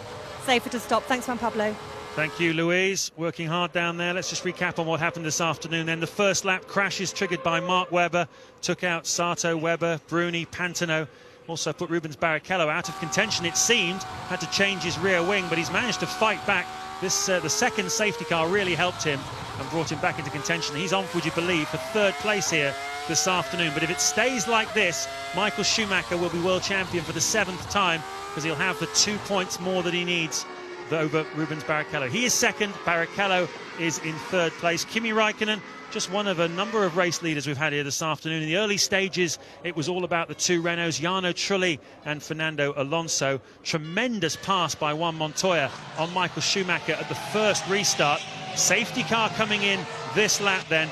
Safer to stop. Thanks, Juan Pablo. Thank you, Louise. Working hard down there. Let's just recap on what happened this afternoon. Then the first lap crashes triggered by Mark Webber took out Sato, Webber, Bruni, Pantano. Also put Rubens Barrichello out of contention, it seemed. Had to change his rear wing, but he's managed to fight back. The second safety car really helped him and brought him back into contention. He's on, would you believe, for 3rd place here this afternoon. But if it stays like this, Michael Schumacher will be world champion for the 7th time, because he'll have the 2 points more that he needs over Rubens Barrichello. He is 2nd, Barrichello is in 3rd place. Kimi Raikkonen, just one of a number of race leaders we've had here this afternoon. In the early stages, it was all about the 2 Renaults, Jarno Trulli and Fernando Alonso. Tremendous pass by Juan Montoya on Michael Schumacher at the first restart. Safety car coming in this lap then.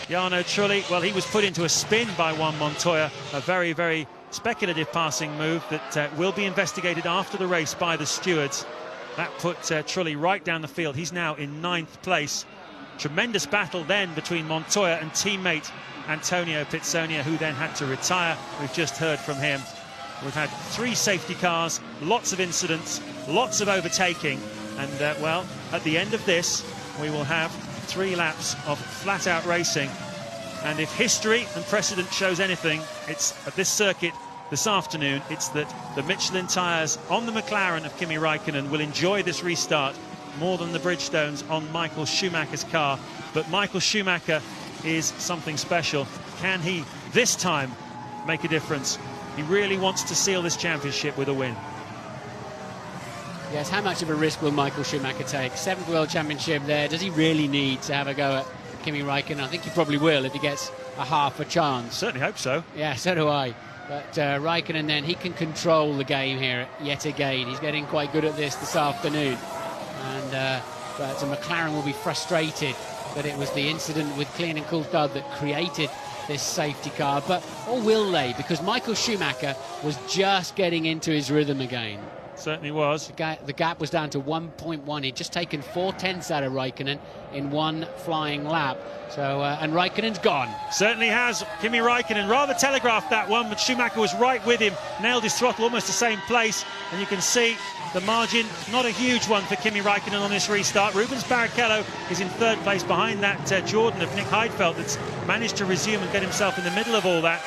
Jarno Trulli, well, he was put into a spin by Juan Montoya. A very, very speculative passing move that will be investigated after the race by the stewards. That put Trulli right down the field. He's now in 9th place. Tremendous battle then between Montoya and teammate Antonio Pizzonia, who then had to retire. We've just heard from him. We've had 3 safety cars, lots of incidents, lots of overtaking, and well, at the end of this, we will have 3 laps of flat-out racing. And if history and precedent shows anything, it's at this circuit this afternoon, it's that the Michelin tyres on the McLaren of Kimi Raikkonen will enjoy this restart more than the Bridgestones on Michael Schumacher's car. But Michael Schumacher is something special. Can he this time make a difference? He really wants to seal this championship with a win. Yes, how much of a risk will Michael Schumacher take? 7th World Championship there. Does he really need to have a go at Kimi Raikkonen? I think he probably will if he gets a half a chance. Certainly hope so. Yeah, so do I. But Raikkonen then, he can control the game here yet again. He's getting quite good at this afternoon. And but McLaren will be frustrated that it was the incident with Klein and Coulthard that created this safety car. But or will they? Because Michael Schumacher was just getting into his rhythm again. Certainly was. The gap was down to 1.1. He'd just taken 4/10 out of Raikkonen in one flying lap. So, and Raikkonen's gone. Certainly has. Kimi Raikkonen rather telegraphed that one, but Schumacher was right with him, nailed his throttle almost the same place. And you can see the margin, not a huge one for Kimi Raikkonen on this restart. Rubens Barrichello is in 3rd place behind that Jordan of Nick Heidfeld that's managed to resume and get himself in the middle of all that.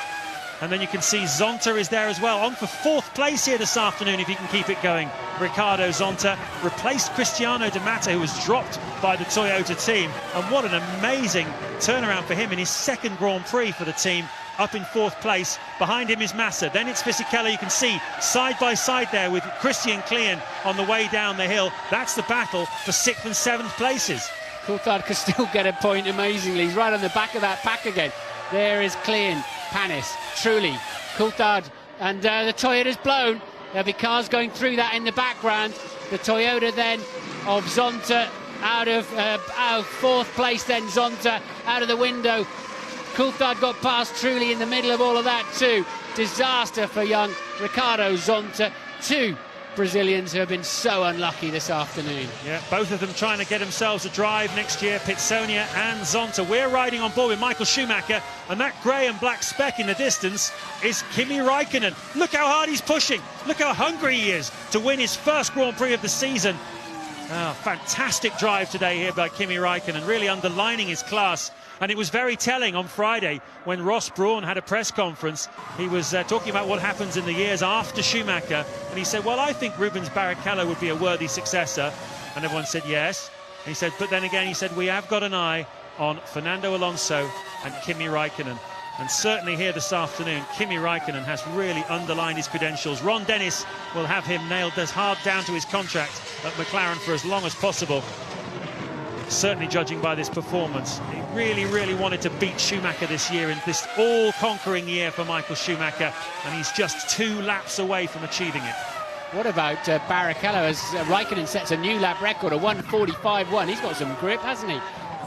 And then you can see Zonta is there as well, on for 4th place here this afternoon if he can keep it going. Ricardo Zonta replaced Cristiano Di Matta, who was dropped by the Toyota team. And what an amazing turnaround for him in his 2nd Grand Prix for the team, up in 4th place. Behind him is Massa, then it's Fisichella. You can see side by side there with Christian Klein on the way down the hill. That's the battle for 6th and 7th places. Coulthard could still get a point amazingly. He's right on the back of that pack again. There is Klein, Panis, Trulli, Coulthard, and the Toyota's blown. There'll be cars going through that in the background. The Toyota then of Zonta out of 4th place, then Zonta out of the window. Coulthard got past Trulli in the middle of all of that too. Disaster for young Ricardo Zonta. 2 Brazilians who have been so unlucky this afternoon. Yeah, both of them trying to get themselves a drive next year, Pizzonia and Zonta. We're riding on board with Michael Schumacher, and that grey and black speck in the distance is Kimi Raikkonen. Look how hard he's pushing. Look how hungry he is to win his 1st Grand Prix of the season. Oh, fantastic drive today here by Kimi Raikkonen, really underlining his class And it was very telling on Friday when Ross Brawn had a press conference. He was talking about what happens in the years after Schumacher, and he said, well, I think Rubens Barrichello would be a worthy successor. And everyone said yes. And he said, but then again, he said, we have got an eye on Fernando Alonso and Kimi Raikkonen. And certainly here this afternoon, Kimi Raikkonen has really underlined his credentials. Ron Dennis will have him nailed as hard down to his contract at McLaren for as long as possible. Certainly judging by this performance, he really, really wanted to beat Schumacher this year in this all-conquering year for Michael Schumacher, and he's just 2 laps away from achieving it. What about Barrichello as Raikkonen sets a new lap record, a 1:45.1. He's got some grip, hasn't he?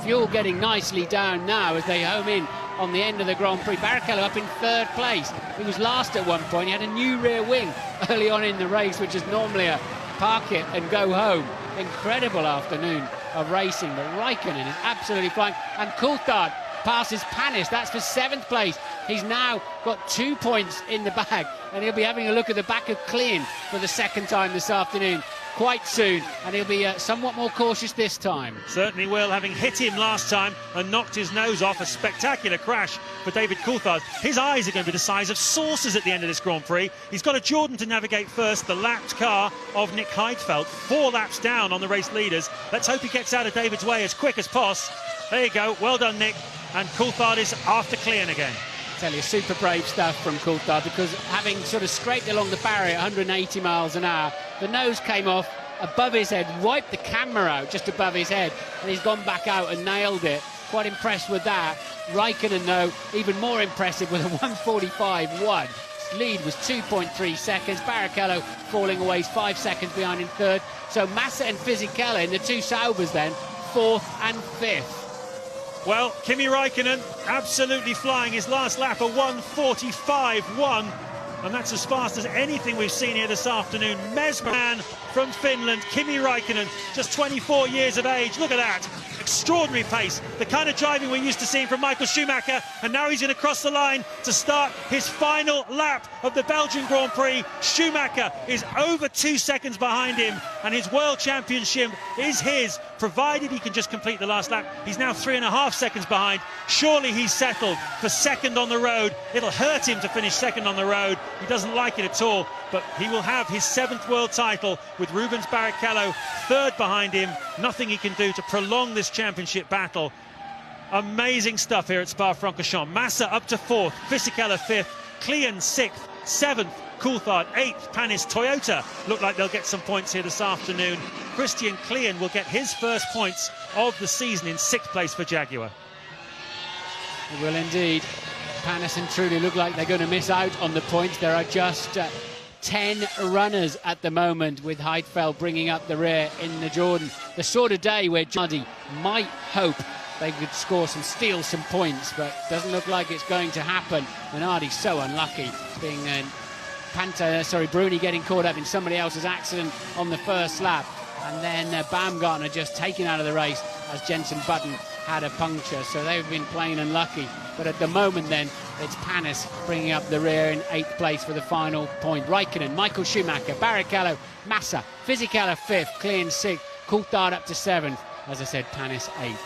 Fuel getting nicely down now as they home in on the end of the Grand Prix. Barrichello up in 3rd place. He was last at one point. He had a new rear wing early on in the race, which is normally a park it and go home. Incredible afternoon of racing, but Raikkonen is absolutely flying. And Coulthard passes Panis. That's for 7th place. He's now got 2 points in the bag, and he'll be having a look at the back of Klein for the 2nd time this afternoon quite soon, and he'll be somewhat more cautious this time. Certainly will, having hit him last time and knocked his nose off. A spectacular crash for David Coulthard. His eyes are going to be the size of saucers at the end of this Grand Prix. He's got a Jordan to navigate first, the lapped car of Nick Heidfeld, 4 laps down on the race leaders. Let's hope he gets out of David's way as quick as possible. There you go, well done, Nick. And Coulthard is after Klein again. I tell you, super brave stuff from Coulthard, because having sort of scraped along the barrier at 180 miles an hour, the nose came off above his head, wiped the camera out just above his head, and he's gone back out and nailed it. Quite impressed with that. Raikkonen, though, even more impressive with a 1:45.1. Lead was 2.3 seconds. Barrichello falling away 5 seconds behind in 3rd. So Massa and Fisichella in the 2 Saubers then, 4th and 5th. Well, Kimi Raikkonen absolutely flying. His last lap, a 1:45.1. And that's as fast as anything we've seen here this afternoon. Mesman from Finland, Kimi Raikkonen, just 24 years of age. Look at that. Extraordinary pace. The kind of driving we're used to seeing from Michael Schumacher. And now he's going to cross the line to start his final lap of the Belgian Grand Prix. Schumacher is over 2 seconds behind him, and his World Championship is his, provided he can just complete the last lap. He's now 3.5 seconds behind. Surely he's settled for 2nd on the road. It'll hurt him to finish 2nd on the road. He doesn't like it at all, but he will have his 7th world title with Rubens Barrichello 3rd behind him. Nothing he can do to prolong this championship battle. Amazing stuff here at Spa-Francorchamps. Massa up to 4th, Fisichella 5th, Klein 6th, 7th, Coulthard 8th, Panis. Toyota look like they'll get some points here this afternoon. Christian Klein will get his first points of the season in 6th place for Jaguar. It will indeed. Panis and Trulli look like they're going to miss out on the points. There are just 10 runners at the moment, with Heidfeld bringing up the rear in the Jordan. The sort of day where Jardy might hope they could score some, steal some points, but doesn't look like it's going to happen. Minardi's so unlucky, being Bruni getting caught up in somebody else's accident on the first lap, and then Baumgartner just taken out of the race as Jenson Button had a puncture. So they've been plain unlucky. But at the moment then, it's Panis bringing up the rear in 8th place for the final point. Raikkonen, Michael Schumacher, Barrichello, Massa, Fisichella 5th, Klein 6th, Coulthard up to 7th. As I said, Panis 8th.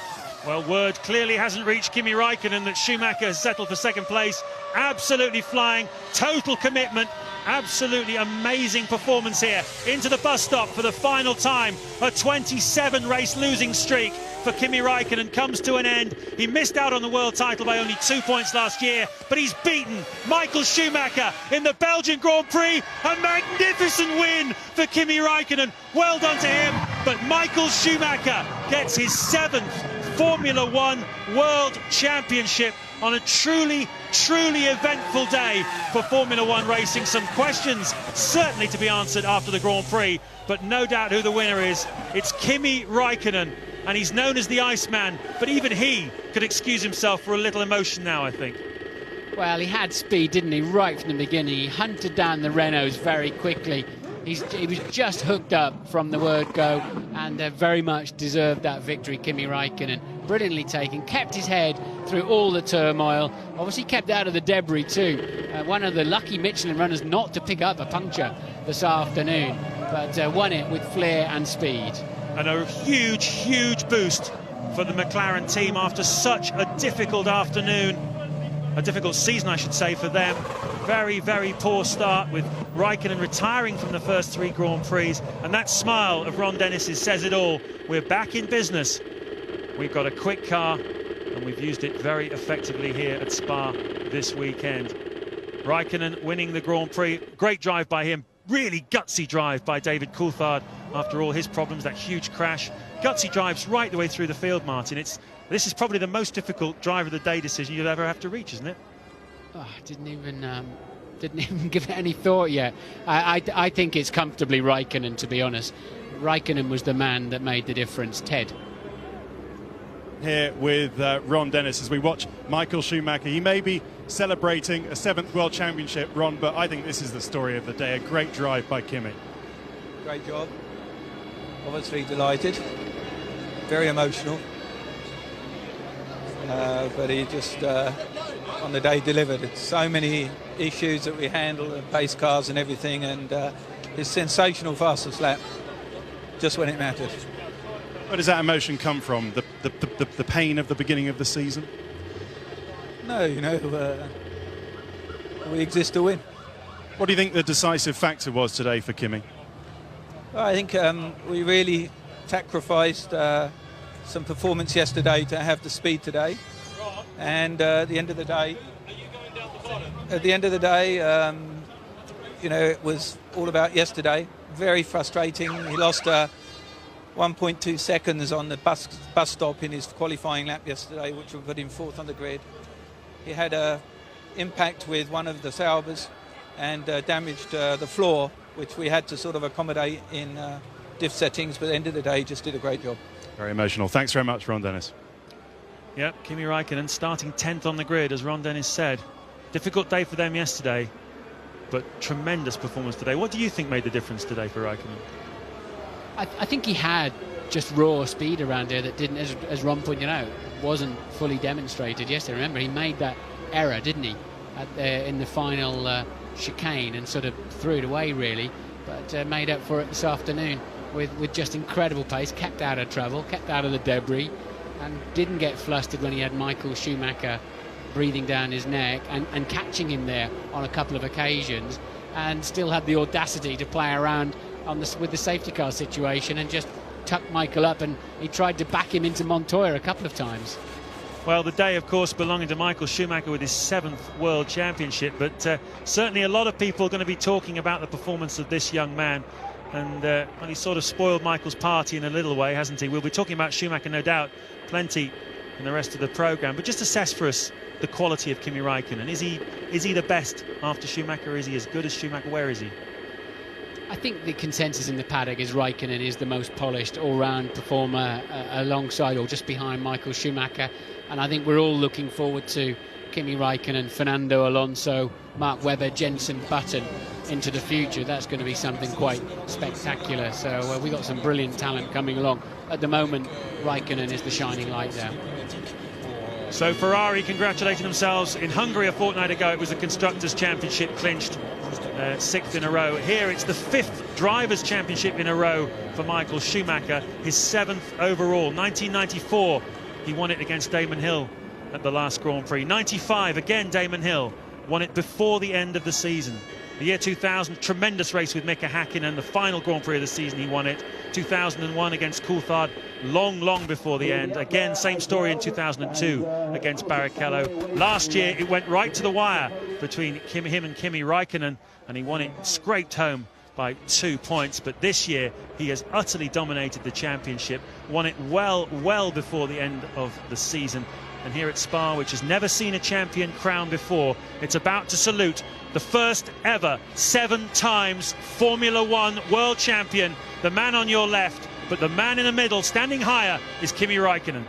Well, word clearly hasn't reached Kimi Raikkonen that Schumacher has settled for 2nd place. Absolutely flying, total commitment, absolutely amazing performance here. Into the bus stop for the final time. A 27 race losing streak for Kimi Raikkonen comes to an end. He missed out on the world title by only 2 points last year, but he's beaten Michael Schumacher in the Belgian Grand Prix. A magnificent win for Kimi Raikkonen. Well done to him, but Michael Schumacher gets his 7th Formula One World Championship on a truly eventful day for Formula One racing. Some questions certainly to be answered after the Grand Prix, but no doubt who the winner is. It's Kimi Raikkonen, and he's known as the Iceman, but even he could excuse himself for a little emotion now, I think. Well, he had speed, didn't he, right from the beginning. He hunted down the Renaults very quickly. He was just hooked up from the word go, and very much deserved that victory, Kimi Raikkonen. Brilliantly taken, kept his head through all the turmoil, obviously kept out of the debris too. One of the lucky Michelin runners not to pick up a puncture this afternoon, but won it with flair and speed. And a huge boost for the McLaren team after such a difficult afternoon, a difficult season, I should say, for them. Very, very poor start with Raikkonen retiring from the first 3 Grand Prix, and that smile of Ron Dennis's says it all. We're back in business. We've got a quick car, and we've used it very effectively here at Spa this weekend. Raikkonen winning the Grand Prix. Great drive by him. Really gutsy drive by David Coulthard after all his problems, that huge crash. Gutsy drives right the way through the field, Martin. This is probably the most difficult driver of the day decision you'll ever have to reach, isn't it? Oh, I didn't even give it any thought yet. I think it's comfortably Raikkonen, to be honest. Raikkonen was the man that made the difference. Ted. Here with Ron Dennis as we watch Michael Schumacher. He may be celebrating a 7th World Championship, Ron, but I think this is the story of the day. A great drive by Kimi. Great job. Obviously delighted. Very emotional. But he just, on the day, delivered. It's so many issues that we handle, and pace cars and everything, and it's sensational fastest lap, just when it matters. Where does that emotion come from? The pain of the beginning of the season? No, you know, we exist to win. What do you think the decisive factor was today for Kimi? Well, I think we really sacrificed some performance yesterday to have the speed today, and at the end of the day, you know, it was all about yesterday. Very frustrating. He lost 1.2 seconds on the bus stop in his qualifying lap yesterday, which would put him 4th on the grid. He had a impact with one of the Saubers and damaged the floor, which we had to sort of accommodate in diff settings, but at the end of the day, he just did a great job. Very emotional. Thanks very much, Ron Dennis. Yep, Kimi Raikkonen starting 10th on the grid, as Ron Dennis said. Difficult day for them yesterday, but tremendous performance today. What do you think made the difference today for Raikkonen? I think he had just raw speed around here that didn't, as Ron pointed out, wasn't fully demonstrated yesterday. Remember, he made that error, didn't he, in the final chicane, and sort of threw it away, really, but made up for it this afternoon with just incredible pace, kept out of trouble, kept out of the debris, and didn't get flustered when he had Michael Schumacher breathing down his neck and catching him there on a couple of occasions, and still had the audacity to play around with the safety car situation and just tuck Michael up, and he tried to back him into Montoya a couple of times. Well, the day, of course, belonging to Michael Schumacher with his 7th World Championship, but certainly a lot of people are going to be talking about the performance of this young man, and well, he sort of spoiled Michael's party in a little way, hasn't he? We'll be talking about Schumacher, no doubt, plenty in the rest of the programme, but just assess for us the quality of Kimi Raikkonen. Is he the best after Schumacher? Is he as good as Schumacher? Where is he? I think the consensus in the paddock is Raikkonen is the most polished all-round performer alongside or just behind Michael Schumacher, and I think we're all looking forward to Kimi Raikkonen, Fernando Alonso, Mark Webber, Jenson Button into the future. That's going to be something quite spectacular. So we've got some brilliant talent coming along. At the moment, Raikkonen is the shining light there. So Ferrari congratulating themselves. In Hungary a fortnight ago, it was the Constructors' Championship clinched, 6th in a row. Here it's the 5th Drivers' Championship in a row for Michael Schumacher, his 7th overall. 1994, he won it against Damon Hill at the last Grand Prix. 95, again Damon Hill, won it before the end of the season. The year 2000, tremendous race with Mika Häkkinen, the final Grand Prix of the season he won it. 2001 against Coulthard, long before the end. Again, same story in 2002 against Barrichello. Last year it went right to the wire between him and Kimi Raikkonen, and he won it, scraped home by 2 points. But this year he has utterly dominated the championship, won it well before the end of the season. And here at Spa, which has never seen a champion crown before, it's about to salute the first ever 7 times Formula One world champion, the man on your left, but the man in the middle, standing higher, is Kimi Raikkonen.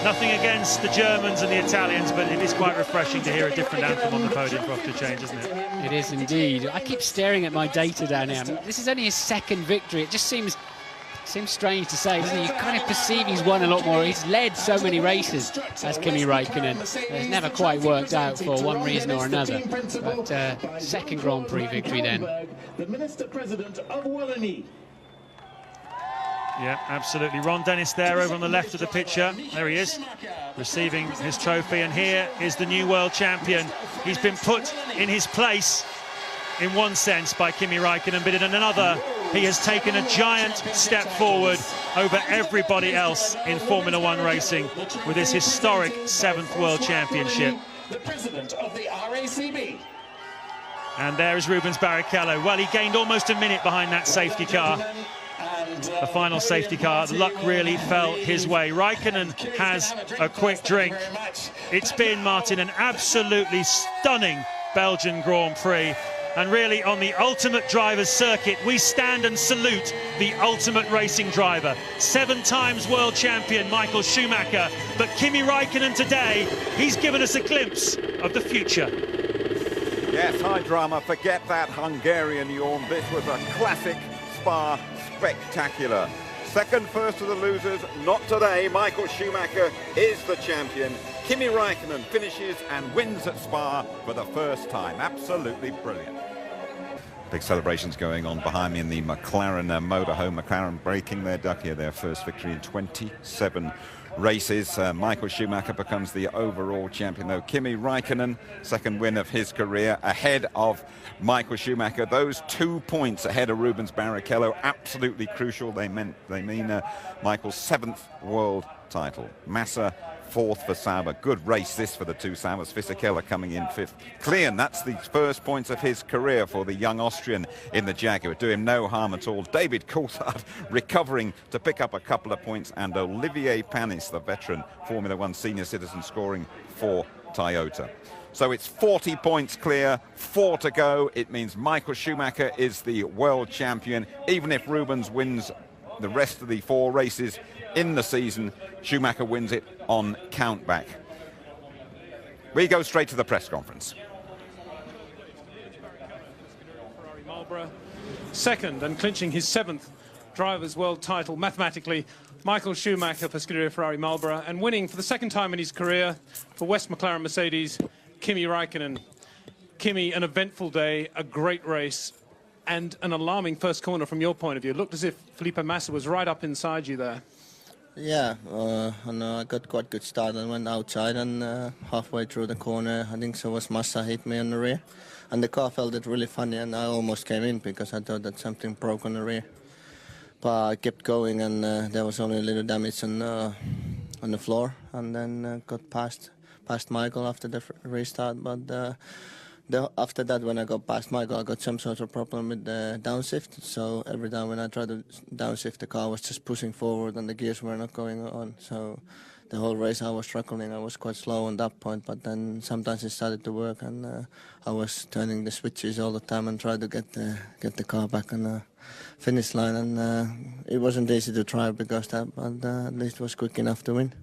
Nothing against the Germans and the Italians, but it is quite refreshing to hear a different anthem on the podium for Octa Change, isn't it? It is indeed. I keep staring at my data down here. This is only his second victory. It just seems strange to say, doesn't it? You kind of perceive he's won a lot more. He's led so many races as Kimi Raikkonen. It's never quite worked out for one reason or another. But second Grand Prix victory then. The Minister President of Wallonie. Yeah, absolutely. Ron Dennis there over on the left of the picture. There he is, receiving his trophy. And here is the new world champion. He's been put in his place, in one sense, by Kimi Raikkonen, but in another, he has taken a giant step forward over everybody else in Formula One racing with his historic 7th World Championship. The President of the RACB. And there is Rubens Barrichello. Well, he gained almost a minute behind that safety car. The final safety car, luck really fell his way. Raikkonen has a quick drink. It's been, Martin, an absolutely stunning Belgian Grand Prix. And really, on the ultimate driver's circuit, we stand and salute the ultimate racing driver. 7 times world champion Michael Schumacher. But Kimi Raikkonen today, he's given us a glimpse of the future. Yes, high drama. Forget that Hungarian yawn. This was a classic Spa spectacular. Second, first of the losers, not today. Michael Schumacher is the champion. Kimi Raikkonen finishes and wins at Spa for the first time. Absolutely brilliant. Big celebrations going on behind me in the McLaren motorhome. McLaren breaking their duck here, their first victory in 27 races. Michael Schumacher becomes the overall champion, though. Kimi Raikkonen, second win of his career, ahead of Michael Schumacher. Those 2 points ahead of Rubens Barrichello, absolutely crucial. They mean Michael's 7th world title. Massa 4th for Sauber. Good race this for the two Saubers. Fisichella coming in 5th. Klein, that's the first points of his career for the young Austrian in the Jaguar. Do him no harm at all. David Coulthard recovering to pick up a couple of points, and Olivier Panis, the veteran Formula One senior citizen, scoring for Toyota. So it's 40 points clear, 4 to go. It means Michael Schumacher is the world champion. Even if Rubens wins the rest of the 4 races in the season, Schumacher wins it on countback. We go straight to the press conference. Marlborough, second and clinching his 7th Drivers' World title mathematically, Michael Schumacher for Scuderia Ferrari Marlborough, and winning for the second time in his career for West McLaren Mercedes, Kimi Raikkonen. Kimi, an eventful day, a great race, and an alarming first corner from your point of view. It looked as if Felipe Massa was right up inside you there. Yeah, and I got quite good start and went outside, and halfway through the corner, I think so was Massa hit me on the rear. And the car felt it really funny, and I almost came in because I thought that something broke on the rear. But I kept going, and there was only a little damage on the floor, and then got past Michael after the restart. But after that, when I got past Michael, I got some sort of problem with the downshift. So every time when I tried to downshift, the car was just pushing forward and the gears were not going on. So the whole race I was struggling. I was quite slow on that point, but then sometimes it started to work, and I was turning the switches all the time and tried to get the car back on the finish line. And it wasn't easy to try because that, but at least it was quick enough to win.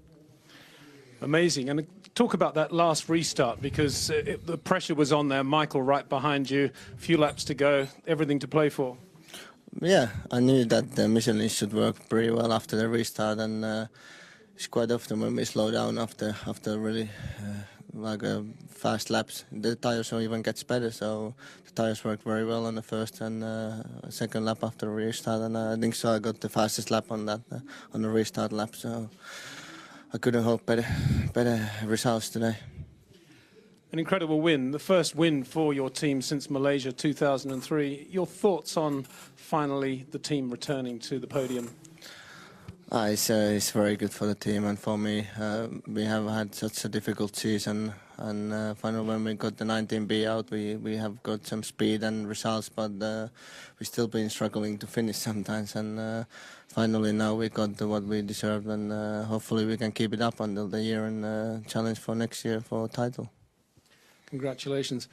Amazing. And talk about that last restart, because the pressure was on there. Michael right behind you, a few laps to go, everything to play for. Yeah, I knew that the Michelin should work pretty well after the restart, and it's quite often when we slow down after really fast laps, the tires even gets better. So the tires worked very well on the first and second lap after the restart, and I think so I got the fastest lap on that on the restart lap. So I couldn't hope better results today. An incredible win, the first win for your team since Malaysia 2003. Your thoughts on finally the team returning to the podium? It's very good for the team and for me. We have had such a difficult season, and finally when we got the 19B out, we have got some speed and results, but we've still been struggling to finish sometimes, and finally now we got what we deserved, and hopefully we can keep it up until the year and challenge for next year for a title. Congratulations.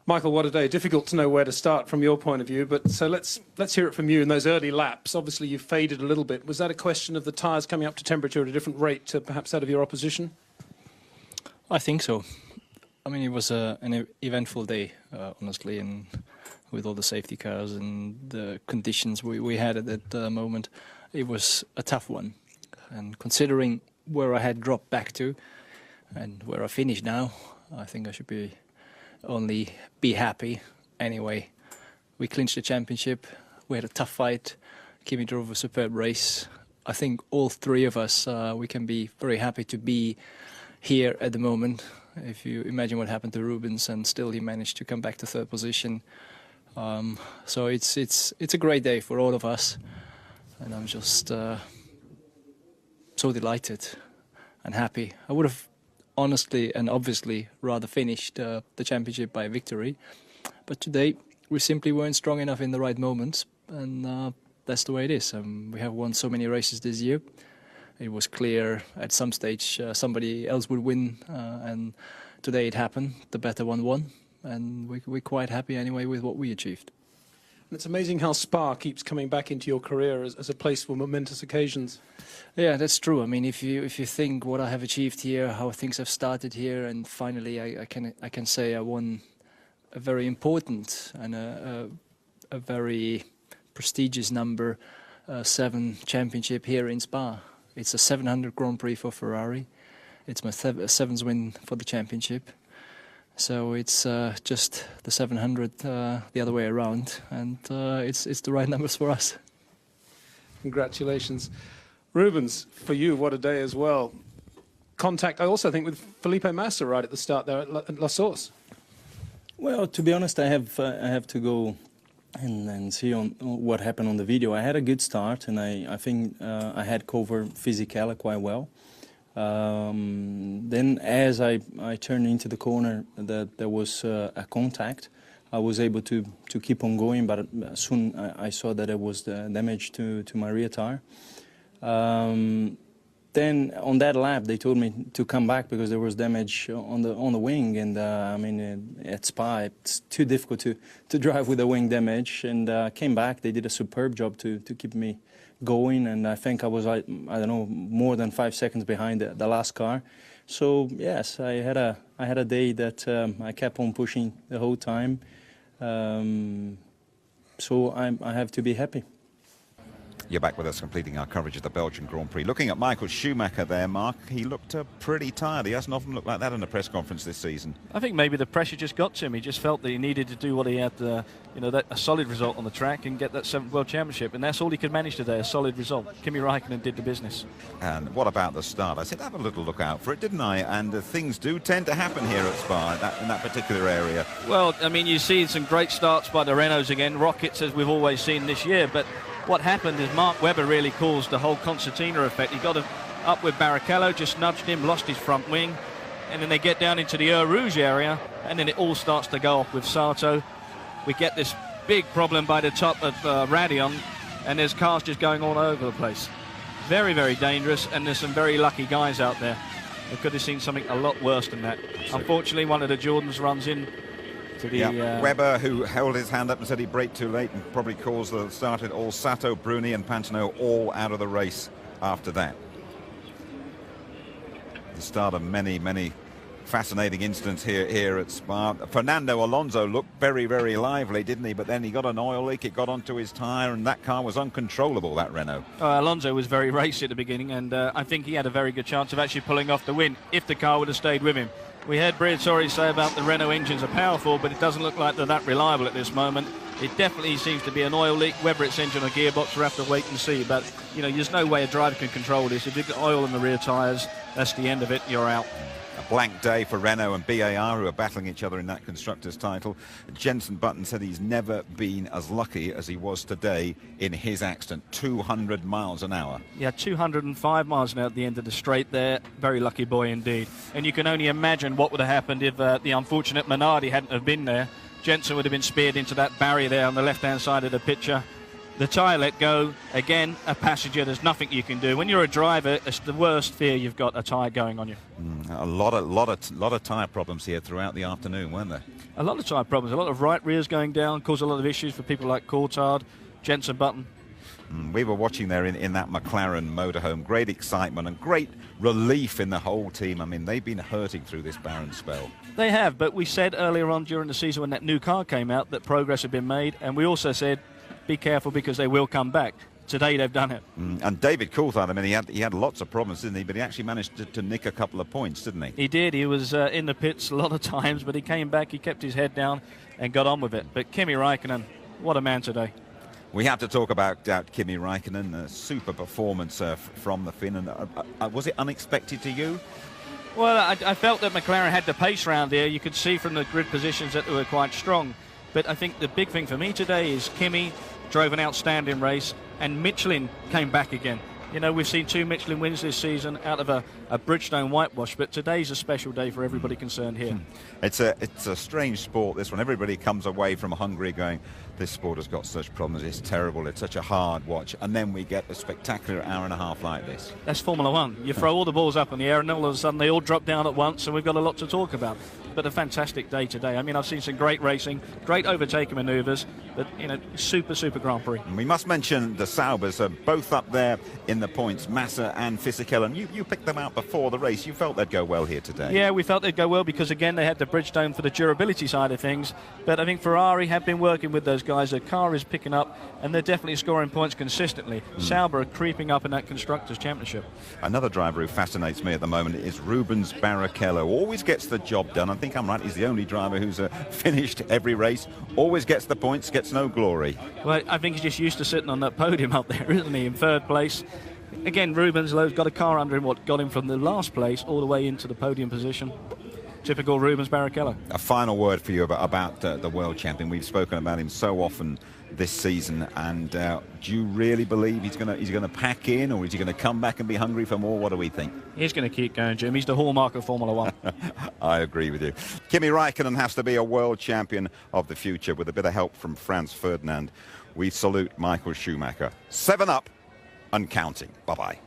Michael, what a day. Difficult to know where to start from your point of view, but so let's hear it from you in those early laps. Obviously, you faded a little bit. Was that a question of the tyres coming up to temperature at a different rate to perhaps that of your opposition? I think so. I mean, it was an eventful day, honestly, and with all the safety cars and the conditions we had at that moment, it was a tough one. And considering where I had dropped back to and where I finished now, I think I should only be happy. Anyway, we clinched the championship. We had a tough fight. Kimi drove a superb race. I think all three of us, we can be very happy to be here at the moment. If you imagine what happened to Rubens, and still he managed to come back to third position. So it's a great day for all of us, and I'm just so delighted and happy. I would have honestly and obviously rather finished the championship by victory, but today we simply weren't strong enough in the right moments, and that's the way it is. We have won so many races this year. It was clear at some stage somebody else would win, and today it happened. The better one won, and we're quite happy anyway with what we achieved. And it's amazing how Spa keeps coming back into your career as a place for momentous occasions. Yeah, that's true. I mean, if you think what I have achieved here, how things have started here, and finally I can say I won a very important and a very prestigious number 7 championship here in Spa. It's a 700 Grand Prix for Ferrari. It's my 7th win for the championship. So it's just the 700 the other way around, and it's the right numbers for us. Congratulations. Rubens, for you, what a day as well. Contact, I also think, with Felipe Massa right at the start there at La Source. Well, to be honest, I have to go and see on what happened on the video. I had a good start, and I think I had covered Fisichella quite well. Then as I turned into the corner, there was a contact. I was able to keep on going, but soon I saw that it was the damage to my rear tire. Then on that lap they told me to come back because there was damage on the wing, and I mean at Spa it's too difficult to drive with the wing damage, and came back. They did a superb job to keep me going, and I think I was I don't know, more than 5 seconds behind the last car. So yes, I had a day that I kept on pushing the whole time. So I have to be happy. You're back with us, completing our coverage of the Belgian Grand Prix. Looking at Michael Schumacher there, Mark, he looked pretty tired. He hasn't often looked like that in a press conference this season. I think maybe the pressure just got to him. He just felt that he needed to do what he had, a solid result on the track and get that 7th World Championship, and that's all he could manage today, a solid result. Kimi Raikkonen did the business. And what about the start? I said have a little look out for it, didn't I? And things do tend to happen here at Spa in that particular area. Well, I mean, you see some great starts by the Renaults again, rockets as we've always seen this year, but what happened is Mark Webber really caused the whole concertina effect. He got up with Barrichello, just nudged him, lost his front wing, and then they get down into the Eau Rouge area, and then it all starts to go off with Sato. We get this big problem by the top of Radion, and there's cars just going all over the place. Very, very dangerous, and there's some very lucky guys out there. We could have seen something a lot worse than that. Unfortunately, one of the Jordans runs in to the, Webber, who held his hand up and said he braked too late and probably started all Sato, Bruni and Pantano all out of the race after that. The start of many, many fascinating incidents here at Spa. Fernando Alonso looked very, very lively, didn't he? But then he got an oil leak, it got onto his tyre, and that car was uncontrollable, that Renault. Alonso was very racy at the beginning, and I think he had a very good chance of actually pulling off the win if the car would have stayed with him. We heard Briatore say about the Renault engines are powerful, but it doesn't look like they're that reliable at this moment. It definitely seems to be an oil leak. Whether it's engine or gearbox, we'll have to wait and see. But, you know, there's no way a driver can control this. If you've got oil in the rear tyres, that's the end of it. You're out. A blank day for Renault and BAR, who are battling each other in that constructors' title. Jenson Button said he's never been as lucky as he was today in his accident. 200 miles an hour. Yeah, 205 miles an hour at the end of the straight there. Very lucky boy indeed. And you can only imagine what would have happened if the unfortunate Minardi hadn't have been there. Jenson would have been speared into that barrier there on the left-hand side of the picture. The tyre let go. Again, a passenger, there's nothing you can do. When you're a driver, it's the worst fear you've got, a tyre going on you. A lot of tyre problems here throughout the afternoon, weren't there? A lot of tyre problems, a lot of right rears going down, caused a lot of issues for people like Coulthard, Jenson Button. We were watching there in that McLaren motorhome. Great excitement and great relief in the whole team. I mean, they've been hurting through this barren spell. They have, but we said earlier on during the season when that new car came out that progress had been made, and we also said be careful because they will come back. Today they've done it. And David Coulthard, I mean, he had lots of problems, didn't he? But he actually managed to nick a couple of points, didn't he? He did. He was in the pits a lot of times, but he came back, he kept his head down and got on with it. But Kimi Räikkönen, what a man today. We have to talk about Kimi Räikkönen, a super performance from the Finn. And was it unexpected to you? Well, I felt that McLaren had the pace round there. You could see from the grid positions that they were quite strong. But I think the big thing for me today is Kimi drove an outstanding race, and Michelin came back again. You know, we've seen 2 Michelin wins this season out of a Bridgestone whitewash, but today's a special day for everybody concerned here. It's a strange sport, this one. Everybody comes away from Hungary going, this sport has got such problems, it's terrible, it's such a hard watch, and then we get a spectacular hour and a half like this. That's Formula One. You throw all the balls up in the air and all of a sudden they all drop down at once, and we've got a lot to talk about. But a fantastic day today. I mean, I've seen some great racing, great overtaking manoeuvres, but, you know, super Grand Prix. And we must mention the Saubers are both up there in the points, Massa and Fisichella. You picked them out before the race. You felt they'd go well here today. Yeah, we felt they'd go well because, again, they had the Bridgestone for the durability side of things. But I think Ferrari have been working with those guys. The car is picking up, and they're definitely scoring points consistently. Sauber are creeping up in that Constructors' Championship. Another driver who fascinates me at the moment is Rubens Barrichello. Always gets the job done. I think I'm right. He's the only driver who's finished every race, always gets the points, gets no glory. Well, I think he's just used to sitting on that podium up there, isn't he, in third place. Again, Rubens has got a car under him, what got him from the last place all the way into the podium position. Typical Rubens Barrichello. A final word for you about the world champion. We've spoken about him so often this season, and do you really believe he's going to pack in, or is he going to come back and be hungry for more? What do we think? He's going to keep going, Jim. He's the hallmark of Formula One. I agree with you. Kimi Räikkönen has to be a world champion of the future with a bit of help from Franz Ferdinand. We salute Michael Schumacher. 7 up and counting. Bye-bye.